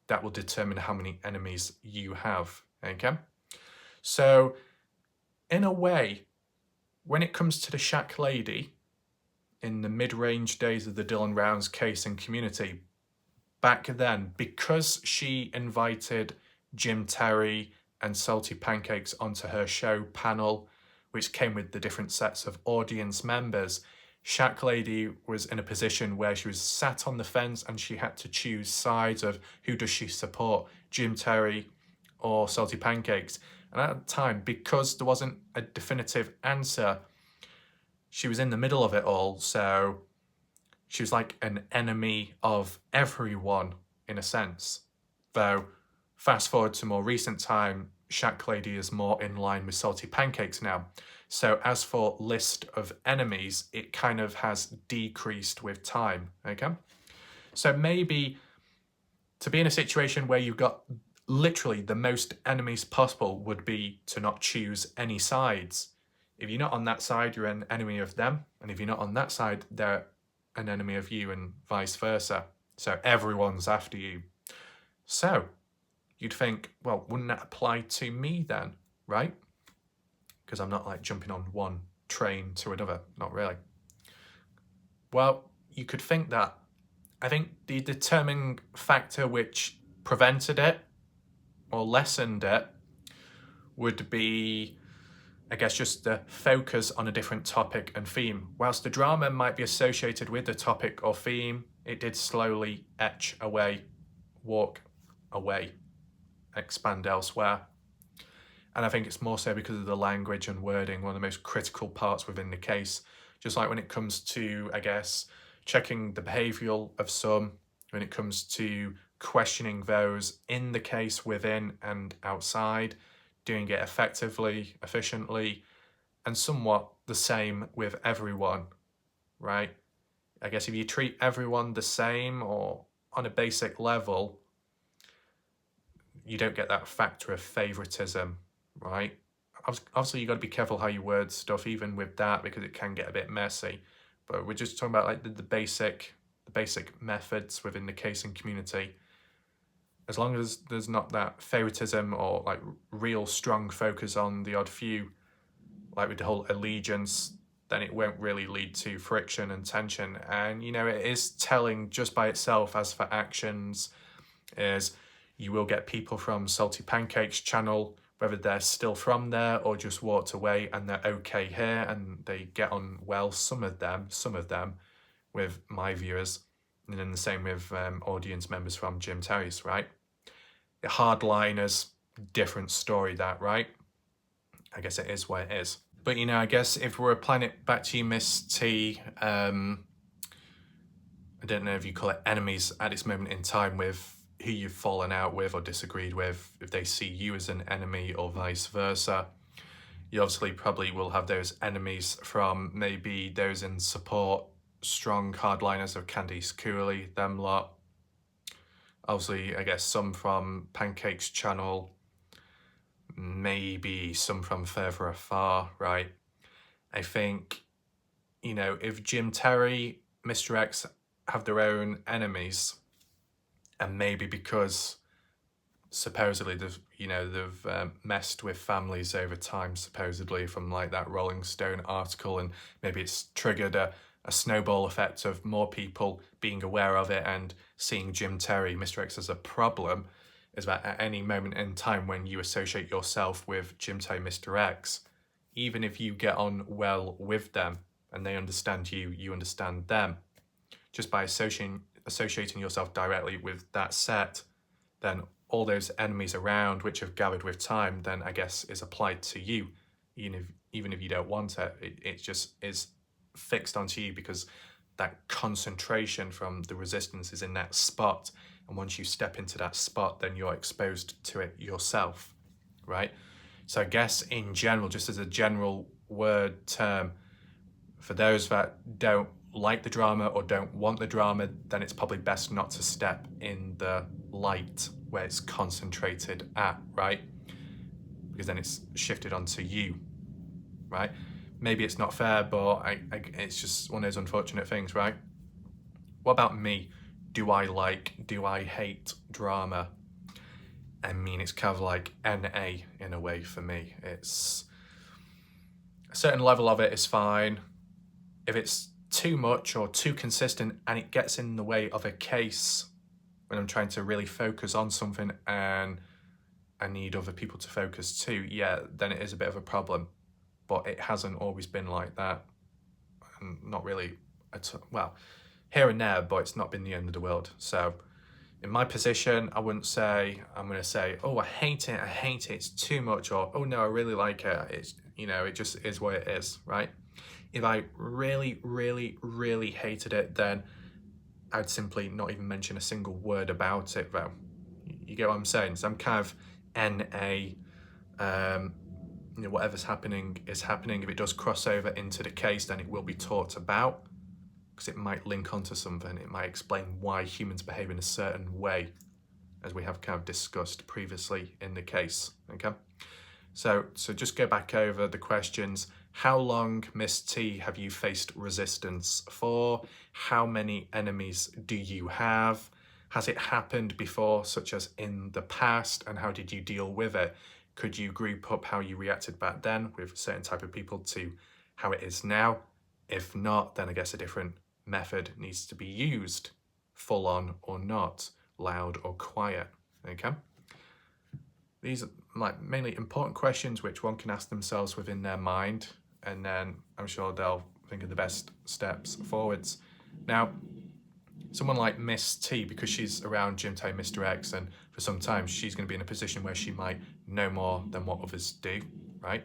that will determine how many enemies you have, okay? So, in a way, when it comes to the Shack Lady, in the mid-range days of the Dylan Rounds case and community, back then, because she invited Jim Terry and Salty Pancakes onto her show panel, which came with the different sets of audience members, Shack Lady was in a position where she was sat on the fence and she had to choose sides of who does she support, Jim Terry or Salty Pancakes. And at the time, because there wasn't a definitive answer, she was in the middle of it all, so she was like an enemy of everyone in a sense. Though, fast forward to more recent time, Shack Lady is more in line with Salty Pancakes now. So as for list of enemies, it kind of has decreased with time, okay? So maybe to be in a situation where you've got literally the most enemies possible would be to not choose any sides. If you're not on that side, you're an enemy of them. And if you're not on that side, they're an enemy of you and vice versa. So everyone's after you. So you'd think, well, wouldn't that apply to me then, right? Because I'm not like jumping on one train to another, not really. Well, you could think that. I think the determining factor which prevented it or lessened it would be, I guess, just the focus on a different topic and theme. Whilst the drama might be associated with the topic or theme, it did slowly etch away, walk away, expand elsewhere. And I think it's more so because of the language and wording, one of the most critical parts within the case. Just like when it comes to, I guess, checking the behavioural of some, when it comes to questioning those in the case within and outside, doing it effectively, efficiently, and somewhat the same with everyone, right? I guess if you treat everyone the same or on a basic level, you don't get that factor of favoritism, right? Obviously, you got to be careful how you word stuff, even with that, because it can get a bit messy. But we're just talking about like the basic methods within the case and community. As long as there's not that favoritism or like real strong focus on the odd few, like with the whole allegiance, then it won't really lead to friction and tension. And, you know, it is telling just by itself. As for actions, is you will get people from Salty Pancakes channel, whether they're still from there or just walked away and they're okay here and they get on well, some of them, with my viewers, and then the same with audience members from Jim Terry's, right? The hardliners, different story that, right? I guess it is what it is. But, you know, I guess if we're applying it back to you, Miss T, I don't know if you call it enemies at this moment in time with who you've fallen out with or disagreed with, if they see you as an enemy or vice versa. You obviously probably will have those enemies from maybe those in support, strong hardliners of Candice Cooley, them lot. Obviously, I guess some from Pancakes channel, maybe some from further afar, right? I think, you know, if Jim Terry, Mr. X have their own enemies, and maybe because supposedly they've messed with families over time, supposedly from like that Rolling Stone article, and maybe it's triggered a snowball effect of more people being aware of it and seeing Jim Terry, Mr. X, as a problem, is that at any moment in time when you associate yourself with Jim Terry, Mr. X, even if you get on well with them and they understand you, you understand them, just by associating yourself directly with that set, then all those enemies around which have gathered with time then I guess is applied to you, even if you don't want it. It just is fixed onto you because that concentration from the resistance is in that spot, and once you step into that spot then you're exposed to it yourself, right? So I guess in general, just as a general word term, for those that don't like the drama or don't want the drama, then it's probably best not to step in the light where it's concentrated at, right? Because then it's shifted onto you, right? Maybe it's not fair, but it's just one of those unfortunate things, right? What about me? Do I hate drama? I mean, it's kind of like NA in a way for me. It's a certain level of it is fine. If it's too much or too consistent and it gets in the way of a case when I'm trying to really focus on something and I need other people to focus too, yeah, then it is a bit of a problem. But it hasn't always been like that. And not really, well, here and there, but it's not been the end of the world. So in my position, I'm going to say, oh, I hate it, it's too much, or oh no, I really like it. It's, you know, it just is what it is, right? If I really, really, really hated it, then I'd simply not even mention a single word about it, though. You get what I'm saying? So I'm kind of NA, you know, whatever's happening is happening. If it does cross over into the case, then it will be talked about, because it might link onto something. It might explain why humans behave in a certain way, as we have kind of discussed previously in the case, okay? So just go back over the questions. How long, Miss T, have you faced resistance for? How many enemies do you have? Has it happened before, such as in the past, and how did you deal with it? Could you group up how you reacted back then with a certain type of people to how it is now? If not, then I guess a different method needs to be used, full on or not, loud or quiet, okay? These are like mainly important questions which one can ask themselves within their mind, and then I'm sure they'll think of the best steps forwards. Now, someone like Miss T, because she's around Jim Tay, Mr. X, and for some time she's going to be in a position where she might know more than what others do, right?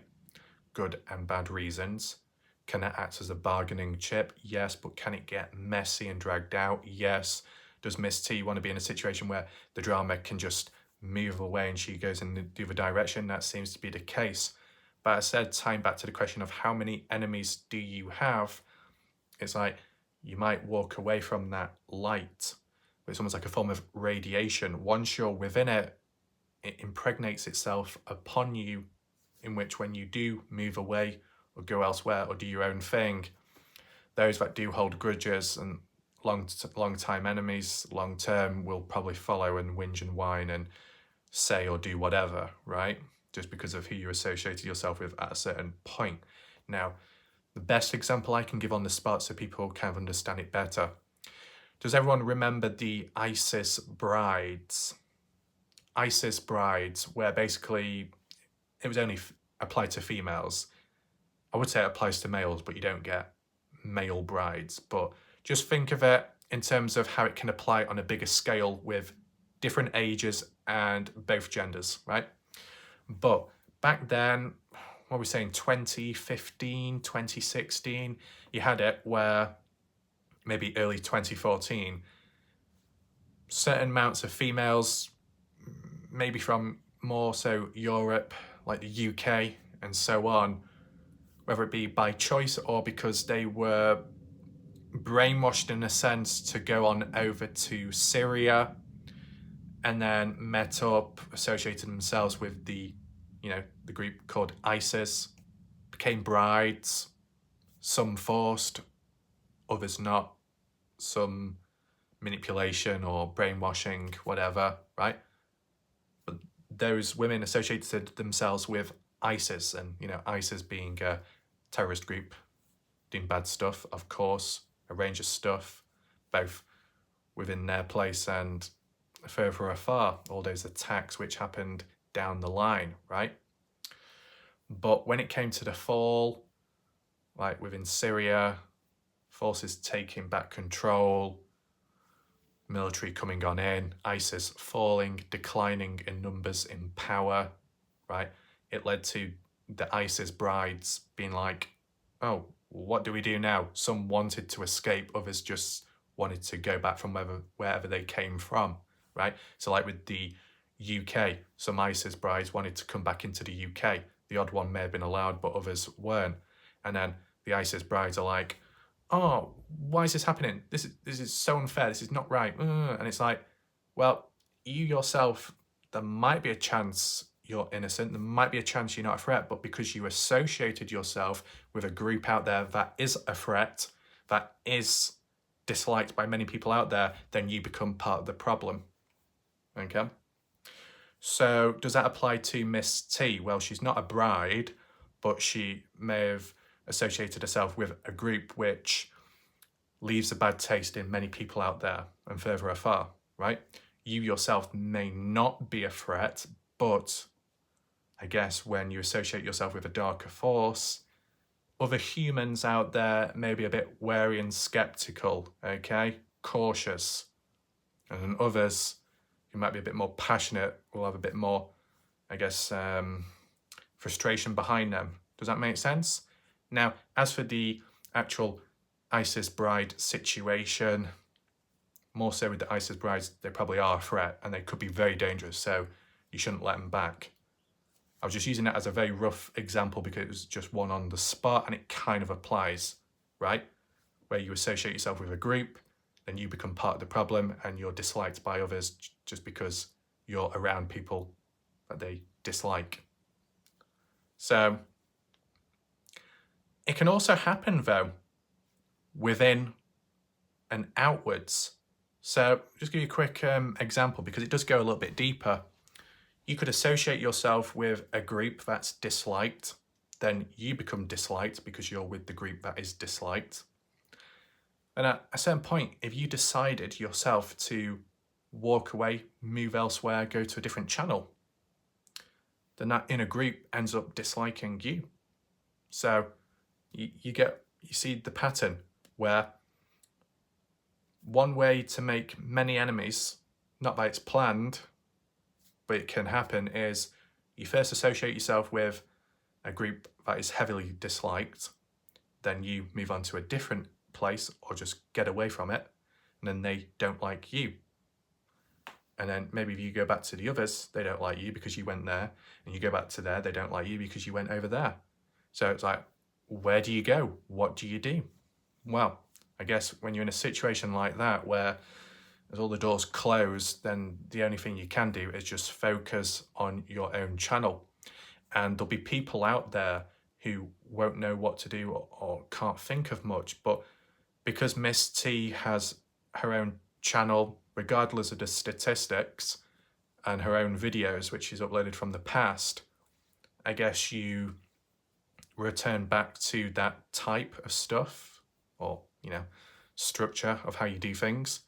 Good and bad reasons. Can it act as a bargaining chip? Yes, but can it get messy and dragged out? Yes. Does Miss T want to be in a situation where the drama can just move away and she goes in the other direction? That seems to be the case. But I said, tying back to the question of how many enemies do you have, it's like you might walk away from that light. It's almost like a form of radiation. Once you're within it, it impregnates itself upon you, in which when you do move away or go elsewhere or do your own thing, those that do hold grudges and long time enemies long term will probably follow and whinge and whine and say or do whatever, right? Just because of who you associated yourself with at a certain point. Now, The best example I can give on the spot so people kind of understand it better. Does everyone remember the ISIS brides? ISIS brides, where basically it was only applied to females. I would say it applies to males, but you don't get male brides. But just think of it in terms of how it can apply on a bigger scale with different ages and both genders, right? But back then, what are we saying, 2015, 2016, you had it where maybe early 2014, certain amounts of females, maybe from more so Europe, like the UK and so on, whether it be by choice or because they were brainwashed in a sense to go on over to Syria and then met up, associated themselves with the group called ISIS, became brides, some forced, others not, some manipulation or brainwashing, whatever, right? But those women associated themselves with ISIS, and ISIS being a terrorist group doing bad stuff, of course, a range of stuff, both within their place and further afar, all those attacks which happened down the line, right? But when it came to the fall, like within Syria, forces taking back control, military coming on in, ISIS falling, declining in numbers, in power, right? It led to the ISIS brides being like, oh, what do we do now? Some wanted to escape, others just wanted to go back from wherever they came from, right? So like with the UK, some ISIS brides wanted to come back into the UK. The odd one may have been allowed, but others weren't. And then the ISIS brides are like, oh, why is this happening? This is so unfair. This is not right. And it's like, well, you yourself, there might be a chance you're innocent. There might be a chance you're not a threat, but because you associated yourself with a group out there that is a threat, that is disliked by many people out there, then you become part of the problem. Okay? So does that apply to Miss T? Well, she's not a bride, but she may have associated herself with a group which leaves a bad taste in many people out there and further afar, right? You yourself may not be a threat, but I guess when you associate yourself with a darker force, other humans out there may be a bit wary and skeptical, okay? Cautious. And then others who might be a bit more passionate will have a bit more, I guess, frustration behind them. Does that make sense? Now, as for the actual ISIS bride situation, more so with the ISIS brides, they probably are a threat and they could be very dangerous, so you shouldn't let them back. I was just using that as a very rough example because it was just one on the spot and it kind of applies, right? Where you associate yourself with a group, then you become part of the problem and you're disliked by others just because you're around people that they dislike. So it can also happen though, within and outwards. So just give you a quick example because it does go a little bit deeper. You could associate yourself with a group that's disliked, then you become disliked because you're with the group that is disliked. And at a certain point, if you decided yourself to walk away, move elsewhere, go to a different channel, then that inner group ends up disliking you. So you see the pattern where one way to make many enemies, not that it's planned, but it can happen, is you first associate yourself with a group that is heavily disliked, then you move on to a different place or just get away from it, and then they don't like you. And then maybe if you go back to the others, they don't like you because you went there, and you go back to there, they don't like you because you went over there. So it's like, where do you go? What do you do? Well, I guess when you're in a situation like that where as all the doors close, then the only thing you can do is just focus on your own channel. And there'll be people out there who won't know what to do or can't think of much. But because Miss T has her own channel, regardless of the statistics, and her own videos, which she's uploaded from the past, I guess you return back to that type of stuff, or, structure of how you do things.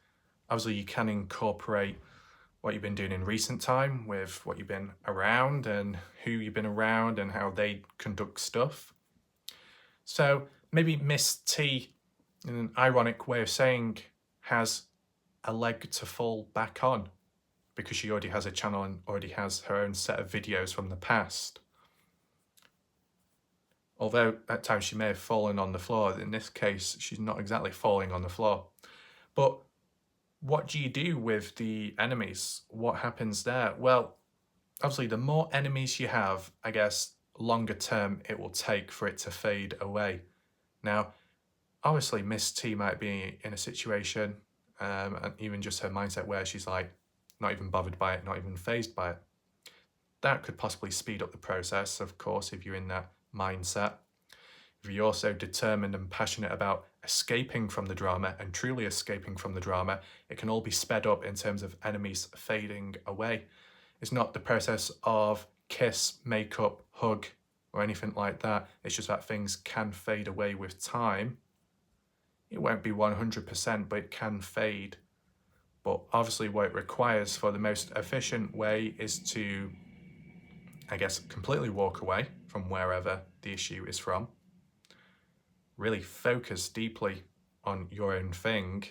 Obviously, you can incorporate what you've been doing in recent time with what you've been around and who you've been around and how they conduct stuff. So maybe Miss T, in an ironic way of saying, has a leg to fall back on because she already has a channel and already has her own set of videos from the past. Although at times she may have fallen on the floor, in this case, she's not exactly falling on the floor. But what do you do with the enemies? What happens there? Well, obviously, the more enemies you have, I guess, longer term it will take for it to fade away. Now, obviously, Miss T might be in a situation, and even just her mindset where she's like, not even bothered by it, not even fazed by it. That could possibly speed up the process, of course, if you're in that mindset. If you're also determined and passionate about escaping from the drama and truly escaping from the drama, it can all be sped up in terms of enemies fading away. It's not the process of kiss, makeup, hug, or anything like that. It's just that things can fade away with time. It won't be 100%, but it can fade. But obviously what it requires for the most efficient way is to, I guess, completely walk away from wherever the issue is from. Really focus deeply on your own thing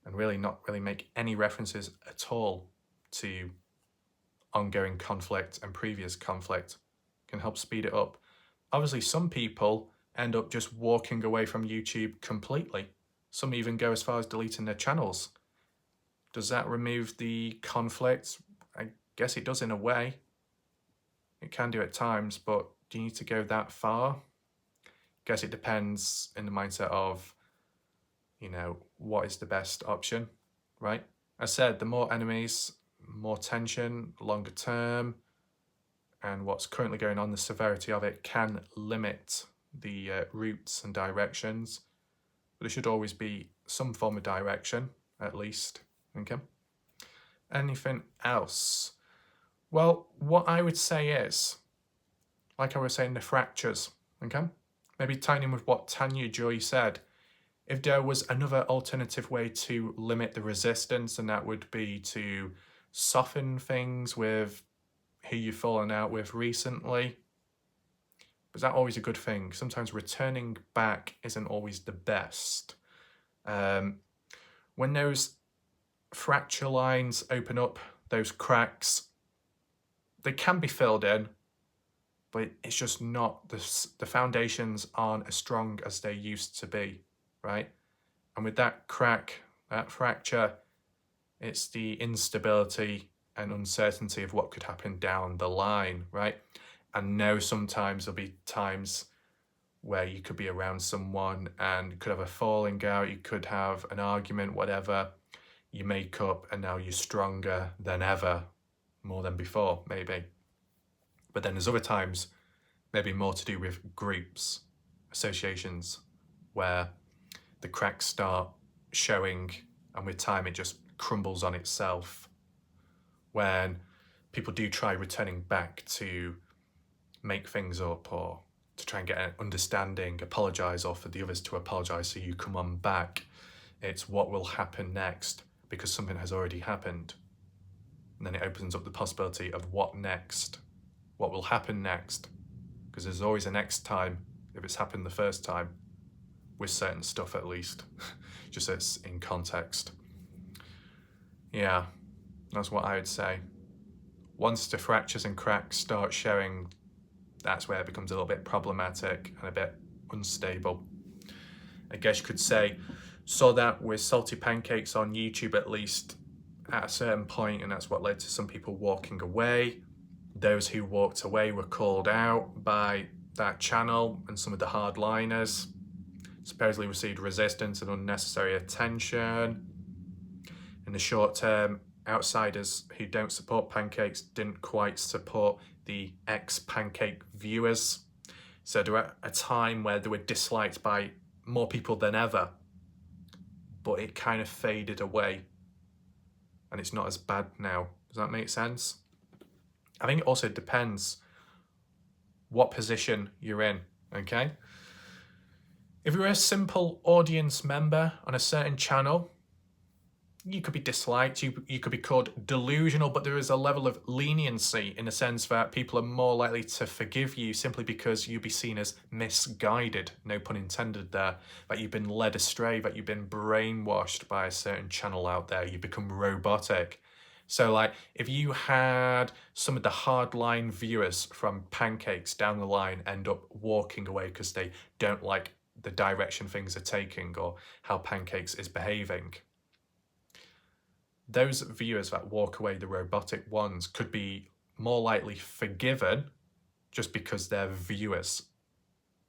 and really not really make any references at all to ongoing conflict and previous conflict. Can help speed it up. Obviously, some people end up just walking away from YouTube completely. Some even go as far as deleting their channels. Does that remove the conflict? I guess it does in a way. It can do at times, but do you need to go that far? Guess it depends in the mindset of, what is the best option, right? As said, the more enemies, more tension, longer term, and what's currently going on, the severity of it can limit the routes and directions. But there should always be some form of direction, at least. Okay. Anything else? Well, what I would say is, like I was saying, the fractures. Okay. Maybe tying in with what Tanya Joy said. If there was another alternative way to limit the resistance, and that would be to soften things with who you've fallen out with recently. But is that always a good thing? Sometimes returning back isn't always the best. When those fracture lines open up, those cracks, they can be filled in, but it's just not, the foundations aren't as strong as they used to be, right? And with that crack, that fracture, it's the instability and uncertainty of what could happen down the line, right? And no, sometimes there'll be times where you could be around someone and you could have a falling out, you could have an argument, whatever, you make up and now you're stronger than ever, more than before, maybe. But then there's other times, maybe more to do with groups, associations, where the cracks start showing and with time it just crumbles on itself. When people do try returning back to make things up or to try and get an understanding, apologise, or for the others to apologise so you come on back, it's what will happen next because something has already happened. And then it opens up the possibility of what next, what will happen next, because there's always a next time if it's happened the first time, with certain stuff at least, just so it's in context. Yeah, that's what I would say. Once the fractures and cracks start showing, that's where it becomes a little bit problematic and a bit unstable. I guess you could say, saw that with salty pancakes on YouTube at least at a certain point, and that's what led to some people walking away. Those who walked away were called out by that channel, and some of the hardliners supposedly received resistance and unnecessary attention. In the short term, outsiders who don't support pancakes didn't quite support the ex-pancake viewers. So they were at a time where they were disliked by more people than ever, but it kind of faded away and it's not as bad now. Does that make sense? I think it also depends what position you're in, okay? If you're a simple audience member on a certain channel, you could be disliked, you could be called delusional, but there is a level of leniency in the sense that people are more likely to forgive you simply because you'll be seen as misguided, no pun intended there, that you've been led astray, that you've been brainwashed by a certain channel out there, you become robotic. So like if you had some of the hardline viewers from Pancakes down the line end up walking away because they don't like the direction things are taking or how Pancakes is behaving, those viewers that walk away, the robotic ones, could be more likely forgiven just because they're viewers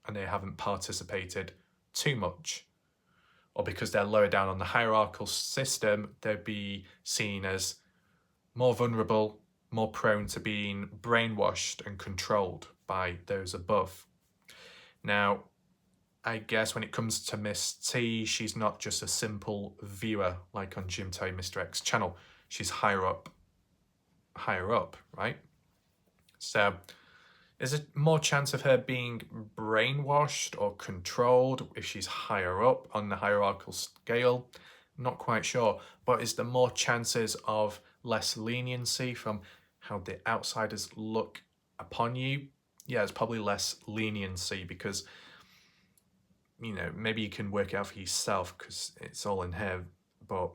and they haven't participated too much. Or because they're lower down on the hierarchical system, they'd be seen as more vulnerable, more prone to being brainwashed and controlled by those above. Now, I guess when it comes to Miss T, she's not just a simple viewer like on Jim Terry Mr. X channel. She's higher up, right? So is there more chance of her being brainwashed or controlled if she's higher up on the hierarchical scale? Not quite sure. But is there more chances of less leniency from how the outsiders look upon you? Yeah, it's probably less leniency because, you know, maybe you can work it out for yourself because it's all in here. But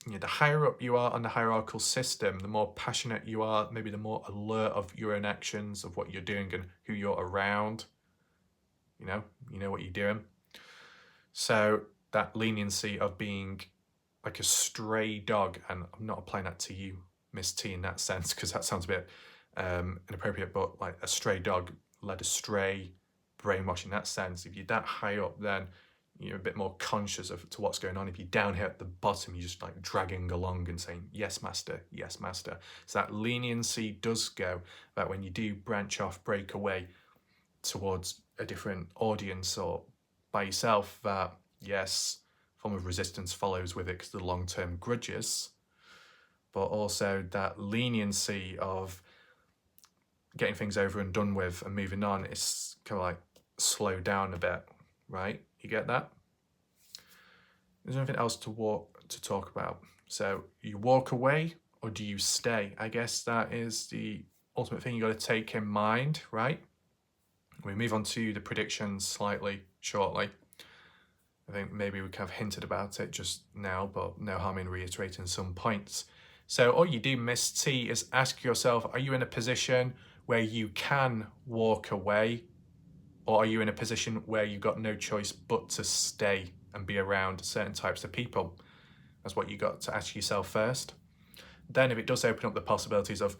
you know, the higher up you are on the hierarchical system, the more passionate you are, maybe the more alert of your own actions, of what you're doing and who you're around. You know what you're doing. So that leniency of being like a stray dog, and I'm not applying that to you, Miss T, in that sense, because that sounds a bit inappropriate, but like a stray dog led astray, brainwashed in that sense. If you're that high up, then you're a bit more conscious of to what's going on. If you're down here at the bottom, you're just like dragging along and saying, yes, master, yes, master. So that leniency does go, that when you do branch off, break away towards a different audience or by yourself, that yes, form of resistance follows with it because the long-term grudges, but also that leniency of getting things over and done with and moving on is kind of like slow down a bit, right? You get that? There's nothing else to talk about. So you walk away or do you stay? I guess that is the ultimate thing you got to take in mind, right? We move on to the predictions slightly shortly. I think maybe we kind of hinted about it just now, but no harm in reiterating some points. So all you do, Miss T, is ask yourself, are you in a position where you can walk away? Or are you in a position where you've got no choice but to stay and be around certain types of people? That's what you got to ask yourself first. Then if it does open up the possibilities of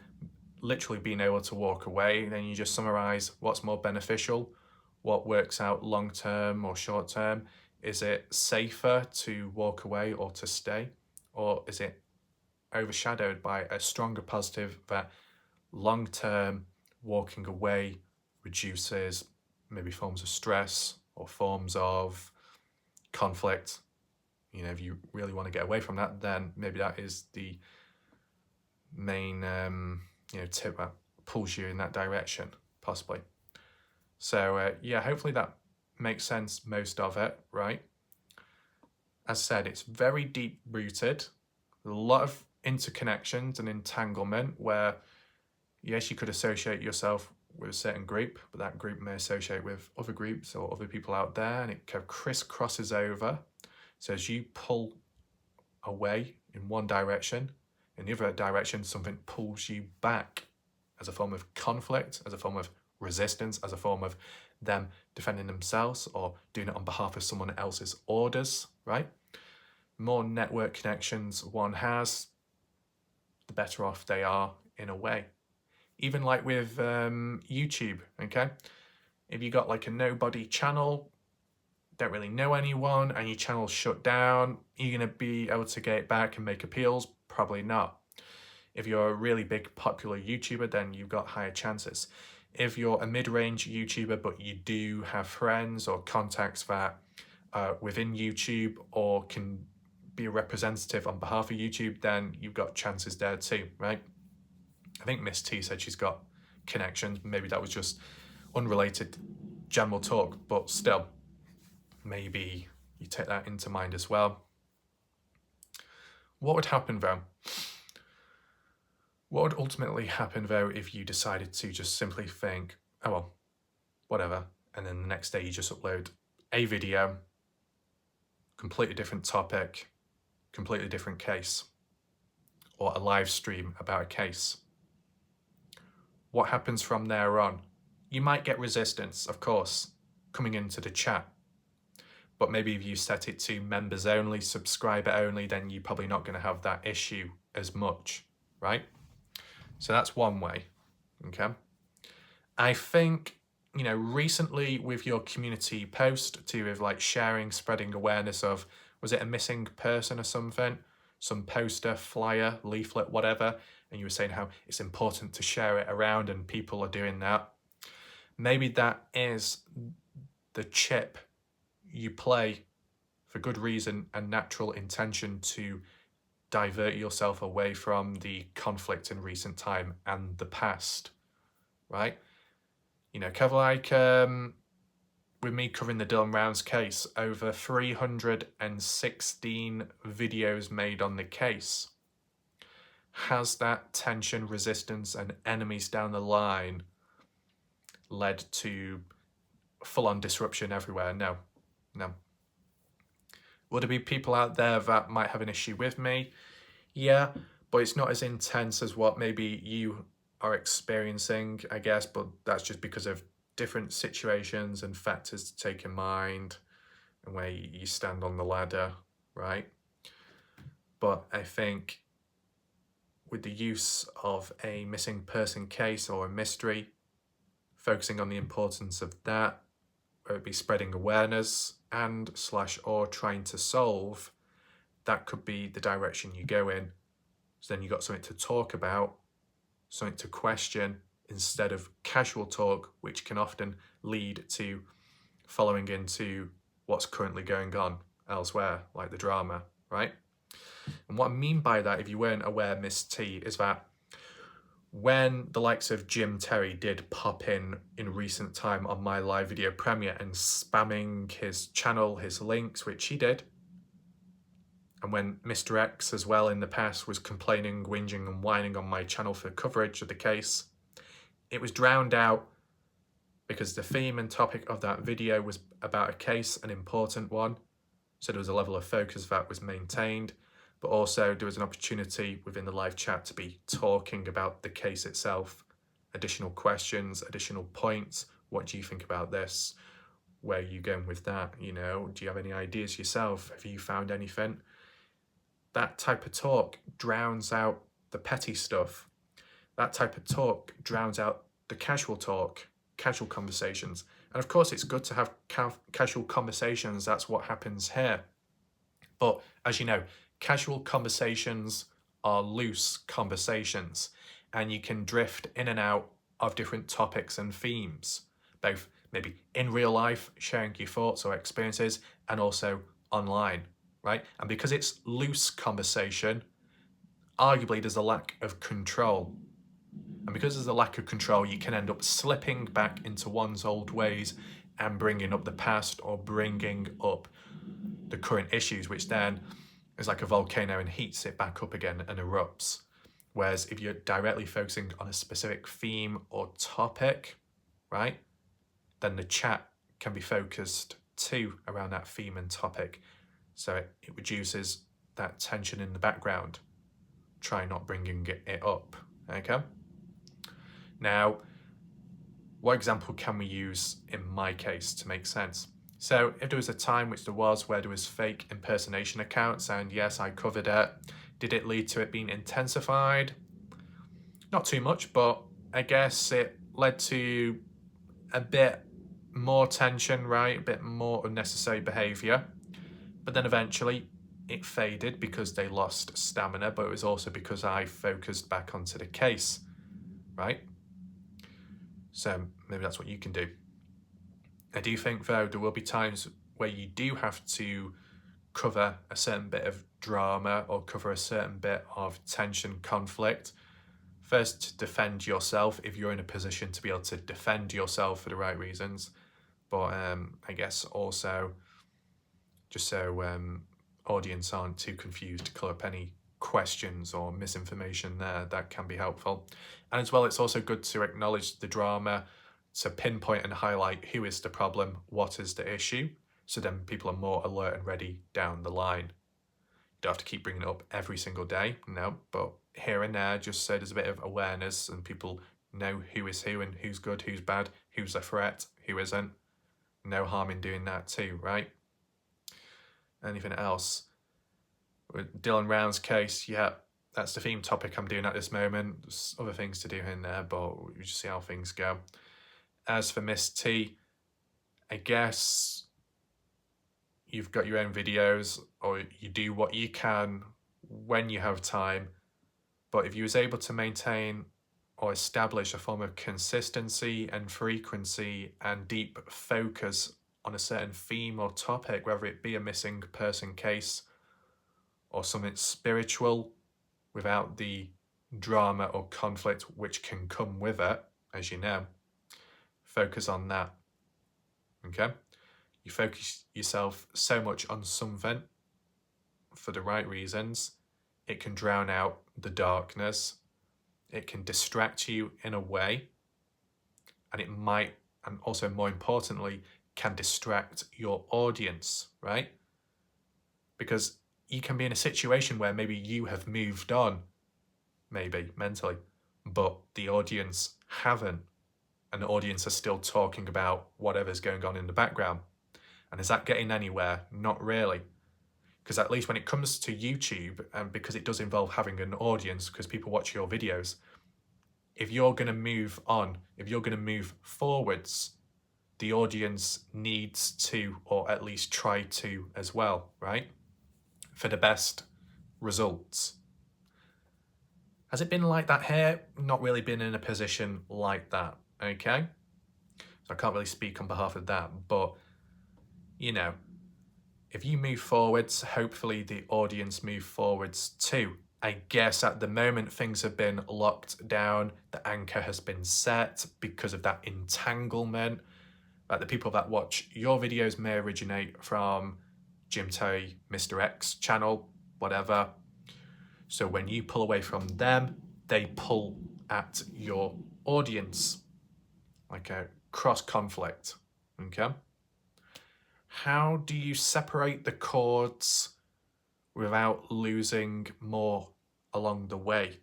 literally being able to walk away, then you just summarize what's more beneficial, what works out long-term or short-term. Is it safer to walk away or to stay? Or is it overshadowed by a stronger positive that long-term walking away reduces maybe forms of stress or forms of conflict? You know, if you really want to get away from that, then maybe that is the main tip that pulls you in that direction, possibly. So yeah, hopefully that makes sense, most of it, right? As said, it's very deep rooted, a lot of interconnections and entanglement where yes, you could associate yourself with a certain group, but that group may associate with other groups or other people out there, and it kind of crisscrosses over. So as you pull away in one direction, in the other direction, something pulls you back as a form of conflict, as a form of resistance, as a form of them defending themselves or doing it on behalf of someone else's orders, right? More network connections one has, the better off they are in a way. Even like with YouTube, okay? If you got like a nobody channel, don't really know anyone, and your channel's shut down, you're gonna be able to get it back and make appeals? Probably not. If you're a really big popular YouTuber, then you've got higher chances. If you're a mid-range YouTuber, but you do have friends or contacts that are within YouTube or can be a representative on behalf of YouTube, then you've got chances there too, right? I think Miss T said she's got connections. Maybe that was just unrelated general talk, but still, maybe you take that into mind as well. What would happen though? What would ultimately happen though if you decided to just simply think, oh well, whatever, and then the next day you just upload a video, completely different topic, completely different case, or a live stream about a case? What happens from there on? You might get resistance, of course, coming into the chat. But maybe if you set it to members only, subscriber only, then you're probably not going to have that issue as much, right? So that's one way, okay? I think, you know, recently with your community post to with like sharing, spreading awareness of, was it a missing person or something? Some poster, flyer, leaflet, whatever, and you were saying how it's important to share it around and people are doing that. Maybe that is the chip you play for good reason and natural intention to divert yourself away from the conflict in recent time and the past, right? You know, kind of like with me covering the Dylan Rounds case, over 316 videos made on the case. Has that tension, resistance, and enemies down the line led to full-on disruption everywhere? No. Will there be people out there that might have an issue with me? Yeah, but it's not as intense as what maybe you are experiencing, I guess, but that's just because of different situations and factors to take in mind and where you stand on the ladder, right? But I think with the use of a missing person case or a mystery, focusing on the importance of that, whether it be spreading awareness and / or trying to solve, that could be the direction you go in. So then you got something to talk about, something to question, instead of casual talk, which can often lead to following into what's currently going on elsewhere, like the drama, right? And what I mean by that, if you weren't aware, Miss T, is that when the likes of Jim Terry did pop in recent time on my live video premiere and spamming his channel, his links, which he did, and when Mr. X as well in the past was complaining, whinging and whining on my channel for coverage of the case, it was drowned out because the theme and topic of that video was about a case, an important one. So there was a level of focus that was maintained, but also there was an opportunity within the live chat to be talking about the case itself, additional questions, additional points. What do you think about this? Where are you going with that? You know, do you have any ideas yourself? Have you found anything? That type of talk drowns out the petty stuff. That type of talk drowns out the casual talk, casual conversations. And of course, it's good to have casual conversations. That's what happens here. But as you know, casual conversations are loose conversations, and you can drift in and out of different topics and themes, both maybe in real life, sharing your thoughts or experiences, and also online, right? And because it's loose conversation, arguably there's a lack of control. And because there's a lack of control, you can end up slipping back into one's old ways and bringing up the past or bringing up the current issues, which then is like a volcano and heats it back up again and erupts. Whereas if you're directly focusing on a specific theme or topic, right, then the chat can be focused too around that theme and topic. So it reduces that tension in the background. Try not bringing it up, okay? Now, what example can we use in my case to make sense? So if there was a time, which there was, where there was fake impersonation accounts, and yes, I covered it, did it lead to it being intensified? Not too much, but I guess it led to a bit more tension, right? A bit more unnecessary behavior. But then eventually it faded because they lost stamina, but it was also because I focused back onto the case, right? So maybe that's what you can do. I do think, though, there will be times where you do have to cover a certain bit of drama or cover a certain bit of tension, conflict First, defend yourself if you're in a position to be able to defend yourself for the right reasons. But I guess also, just so audience aren't too confused, to clear up any questions or misinformation there, that can be helpful. And as well, it's also good to acknowledge the drama, to pinpoint and highlight who is the problem, what is the issue, so then people are more alert and ready down the line. You don't have to keep bringing it up every single day, no, but here and there, just so there's a bit of awareness and people know who is who and who's good, who's bad, who's a threat, who isn't. No harm in doing that too, right? Anything else? With Dylan Round's case, yeah, that's the theme topic I'm doing at this moment. There's other things to do in there, but we'll just see how things go. As for Miss T, I guess you've got your own videos, or you do what you can when you have time. But if you was able to maintain or establish a form of consistency and frequency and deep focus on a certain theme or topic, whether it be a missing person case or something spiritual, without the drama or conflict which can come with it, as you know, focus on that, okay? You focus yourself so much on something for the right reasons, it can drown out the darkness, it can distract you in a way, and it might, and also more importantly, can distract your audience, right? Because you can be in a situation where maybe you have moved on, maybe mentally, but the audience haven't, and the audience are still talking about whatever's going on in the background. And is that getting anywhere? Not really. Because at least when it comes to YouTube, and because it does involve having an audience, because people watch your videos, if you're going to move on, if you're going to move forwards, the audience needs to, or at least try to as well, right? For the best results. Has it been like that here? Not really been in a position like that, okay? So I can't really speak on behalf of that, but, you know, if you move forwards, hopefully the audience move forwards too. I guess at the moment things have been locked down, the anchor has been set because of that entanglement. Like the people that watch your videos may originate from Jim Terry, Mr. X channel, whatever. So when you pull away from them, they pull at your audience, like a cross conflict, okay? How do you separate the chords without losing more along the way?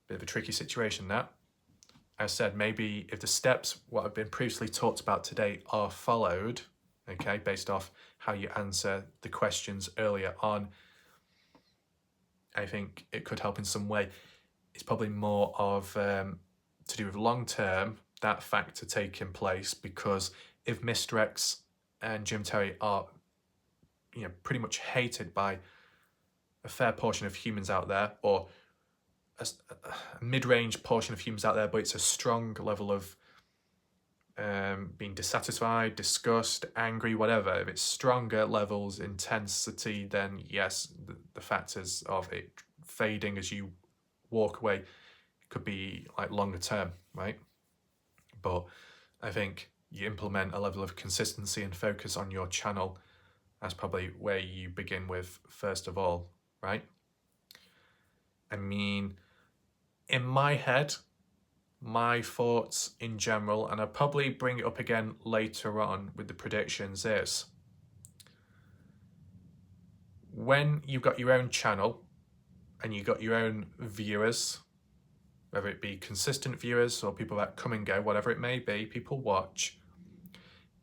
Bit of a tricky situation that. I said maybe if the steps, what have been previously talked about today, are followed, okay, based off how you answer the questions earlier on, I think it could help in some way. It's probably more of to do with long term, that factor taking place, because if Mr. X and Jim Terry are, you know, pretty much hated by a fair portion of humans out there, or a mid-range portion of humans out there, but it's a strong level of being dissatisfied, disgust, angry, whatever. If it's stronger levels, intensity, then yes, the factors of it fading as you walk away could be like longer term, right? But I think you implement a level of consistency and focus on your channel. That's probably where you begin with first of all, right? I mean, in my head, my thoughts in general, and I'll probably bring it up again later on with the predictions, is when you've got your own channel and you've got your own viewers, whether it be consistent viewers or people that come and go, whatever it may be, people watch,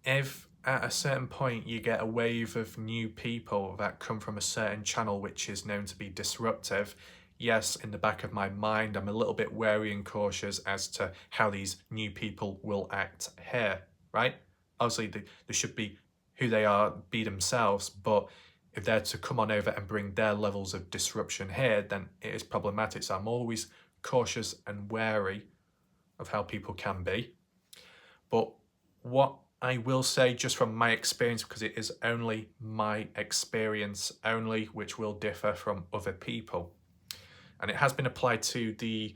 if at a certain point you get a wave of new people that come from a certain channel which is known to be disruptive, yes, in the back of my mind, I'm a little bit wary and cautious as to how these new people will act here, right? Obviously, they should be who they are, be themselves, but if they're to come on over and bring their levels of disruption here, then it is problematic. So I'm always cautious and wary of how people can be. But what I will say, just from my experience, because it is only my experience only, which will differ from other people, And it has been applied to the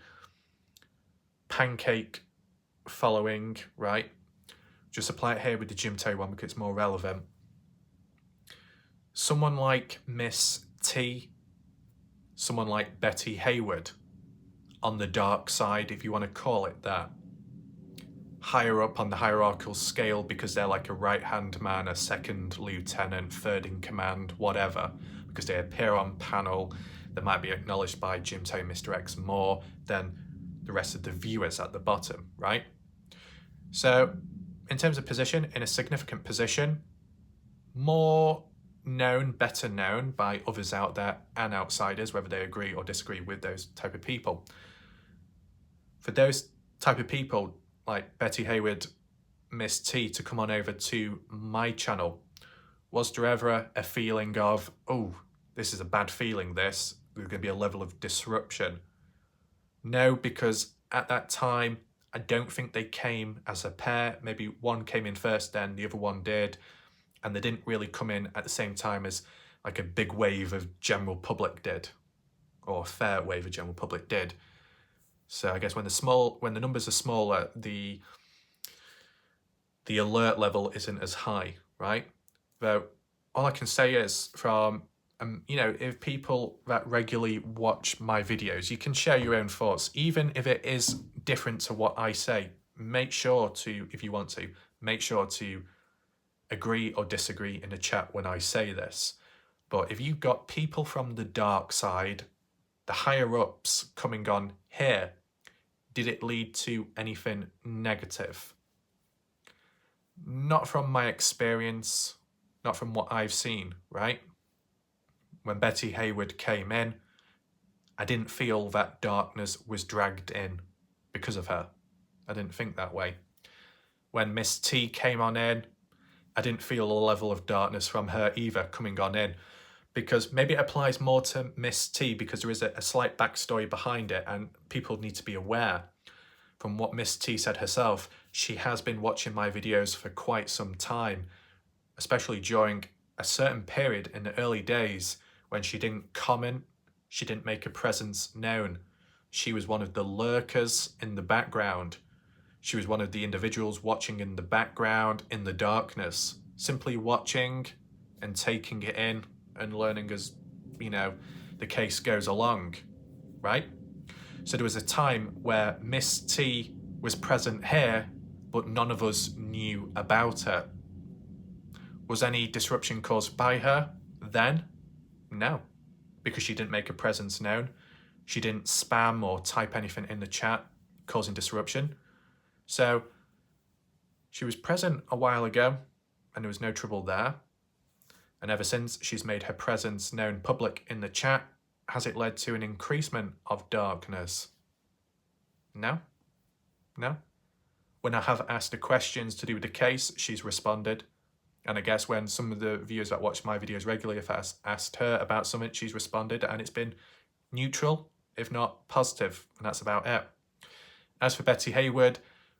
pancake following, right? Just apply it here with the gym toe one because it's more relevant. Someone like Miss T, someone like Betty Hayward, on the dark side, if you want to call it that, higher up on the hierarchical scale because they're like a right-hand man, a second lieutenant, third in command, whatever, because they appear on panel, they might be acknowledged by Jim Toe, Mr. X more than the rest of the viewers at the bottom, right? So in terms of position, in a significant position, more known, better known by others out there and outsiders, whether they agree or disagree with those type of people. For those type of people, like Betty Hayward, Miss T, to come on over to my channel, was there ever a feeling of, oh, this is a bad feeling, there's going to be a level of disruption? No, because at that time, I don't think they came as a pair. Maybe one came in first, then the other one did, and they didn't really come in at the same time as like a big wave of general public did, or a fair wave of general public did. So I guess when the numbers are smaller, the alert level isn't as high, right? Though all I can say is from, you know, if people that regularly watch my videos, you can share your own thoughts, even if it is different to what I say. Make sure to, if you want to, make sure to agree or disagree in the chat when I say this. But if you've got people from the dark side, the higher ups coming on here, did it lead to anything negative? Not from my experience, not from what I've seen, right? When Betty Hayward came in, I didn't feel that darkness was dragged in because of her. I didn't think that way. When Miss T came on in, I didn't feel a level of darkness from her either coming on in, because maybe it applies more to Miss T because there is a slight backstory behind it and people need to be aware. From what Miss T said herself, she has been watching my videos for quite some time, especially during a certain period in the early days when she didn't comment, she didn't make a presence known. She was one of the lurkers in the background. She was one of the individuals watching in the background, in the darkness, simply watching and taking it in and learning as, you know, the case goes along, right? So there was a time where Miss T was present here, but none of us knew about it. Was any disruption caused by her then? No, because she didn't make a presence known. She didn't spam or type anything in the chat causing disruption. So she was present a while ago and there was no trouble there. And ever since she's made her presence known public in the chat, has it led to an increasement of darkness? No. No. When I have asked her questions to do with the case, she's responded. And I guess when some of the viewers that watch my videos regularly have asked her about something, she's responded, and it's been neutral, if not positive, and that's about it. As for Betty Hayward,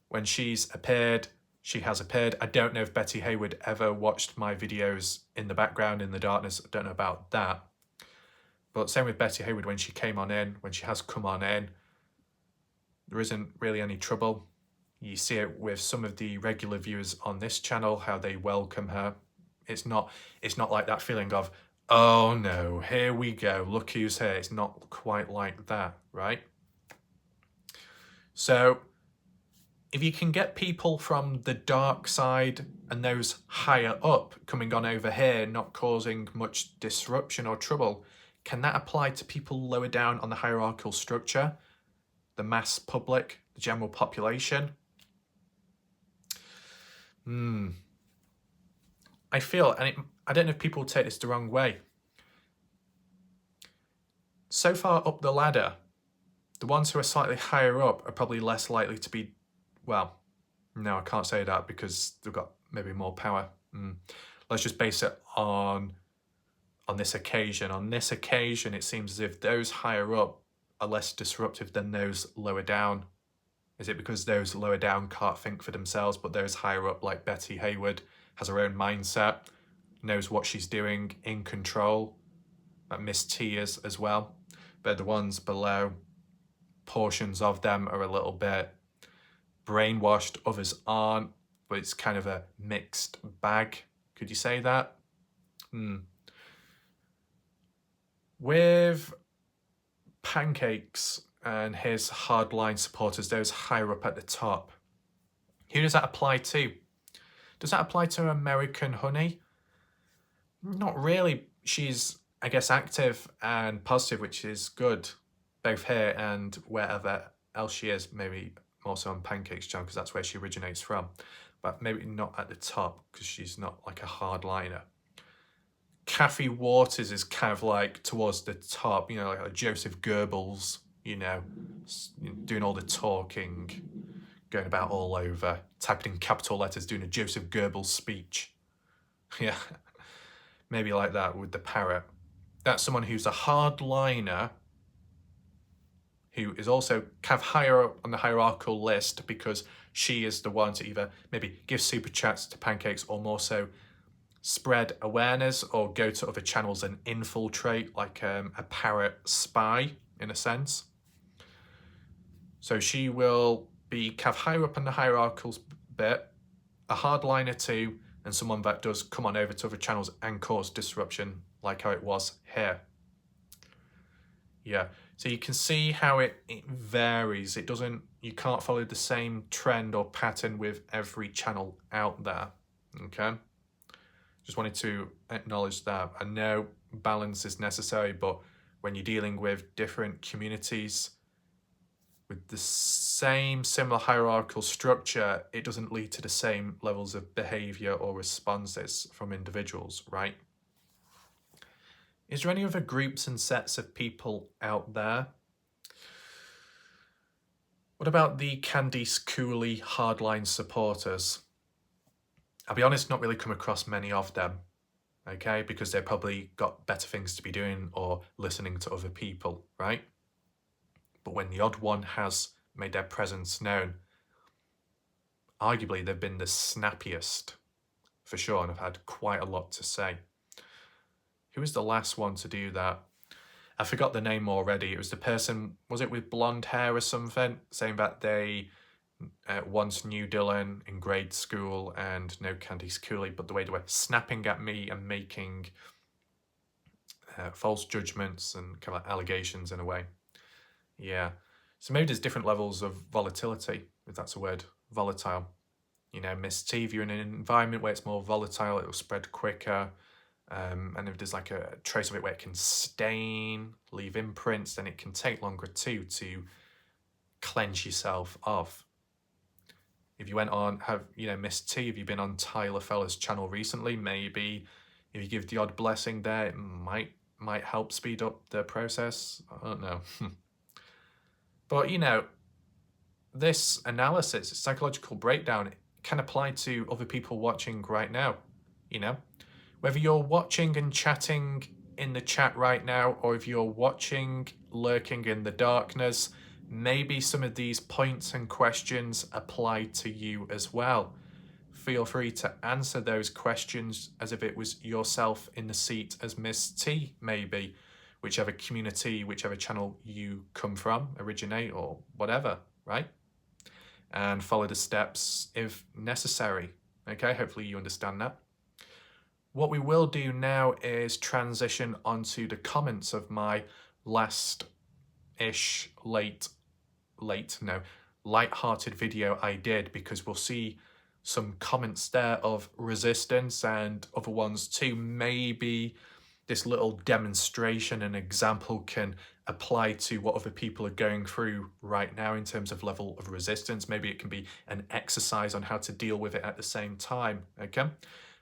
when she's appeared, she has appeared. I don't know if Betty Hayward ever watched my videos in the background, in the darkness. I don't know about that. But same with Betty Hayward, when she came on in, when she has come on in, there isn't really any trouble. You see it with some of the regular viewers on this channel, how they welcome her. It's not like that feeling of, oh no, here we go, look who's here. It's not quite like that, right? So if you can get people from the dark side and those higher up coming on over here, not causing much disruption or trouble, can that apply to people lower down on the hierarchical structure? The mass public, the general population? I feel, and I don't know if people take this the wrong way. So far up the ladder, the ones who are slightly higher up are probably less likely to be, well, no, I can't say that because they've got maybe more power. Let's just base it on this occasion. On this occasion, it seems as if those higher up are less disruptive than those lower down. Is it because those lower down can't think for themselves, but those higher up, like Betty Hayward, has her own mindset, knows what she's doing, in control, like Miss T is as well? but the ones below, portions of them are a little bit brainwashed, others aren't, but it's kind of a mixed bag. Could you say that? With Pancakes and his hardline supporters, those higher up at the top, who does that apply to? Does that apply to American Honey? Not really. She's, I guess, active and positive, which is good, both here and wherever else she is, maybe more so on Pancakes channel, because that's where she originates from, but maybe not at the top, because she's not like a hardliner. Kathy Waters is kind of like towards the top, you know, like Joseph Goebbels, you know, doing all the talking, going about all over, typing in capital letters, doing a Joseph Goebbels speech. Yeah, maybe like that with the parrot. That's someone who's a hardliner, who is also kind of higher up on the hierarchical list, because she is the one to either maybe give super chats to Pancakes, or more so spread awareness or go to other channels and infiltrate, like a parrot spy in a sense. So she will be kind of higher up in the hierarchical bit, a hardliner too, and someone that does come on over to other channels and cause disruption, like how it was here. Yeah, so you can see how it varies. It doesn't, you can't follow the same trend or pattern with every channel out there, okay? Just wanted to acknowledge that. I know balance is necessary, but when you're dealing with different communities with the same similar hierarchical structure, it doesn't lead to the same levels of behavior or responses from individuals, right? Is there any other groups and sets of people out there? What about the Candice Cooley hardline supporters? I'll be honest, not really come across many of them, okay? Because they've probably got better things to be doing or listening to other people, right? But when the odd one has made their presence known, arguably they've been the snappiest, for sure, and have had quite a lot to say. Who was the last one to do that? I forgot the name already. It was the person, was it with blonde hair or something, saying that they once knew Dylan in grade school and know Candice Cooley, but the way they were snapping at me and making false judgments and kind of like allegations in a way. Yeah. So maybe there's different levels of volatility, if that's a word, volatile. You know, Miss T, if you're in an environment where it's more volatile, it will spread quicker. And if there's like a trace of it where it can stain, leave imprints, then it can take longer too to cleanse yourself of. If you went on, Miss T, have you been on Tyler Feller's channel recently? Maybe if you give the odd blessing there, it might help speed up the process. I don't know. But, you know, this analysis, psychological breakdown, it can apply to other people watching right now, you know? Whether you're watching and chatting in the chat right now, or if you're watching, lurking in the darkness, maybe some of these points and questions apply to you as well. Feel free to answer those questions as if it was yourself in the seat as Miss T, maybe, whichever community, whichever channel you come from, originate, or whatever, right? And follow the steps if necessary. Okay, hopefully you understand that. What we will do now is transition onto the comments of my last-ish light-hearted video I did, because we'll see some comments there of resistance and other ones too. Maybe this little demonstration and example can apply to what other people are going through right now in terms of level of resistance. Maybe it can be an exercise on how to deal with it at the same time, okay?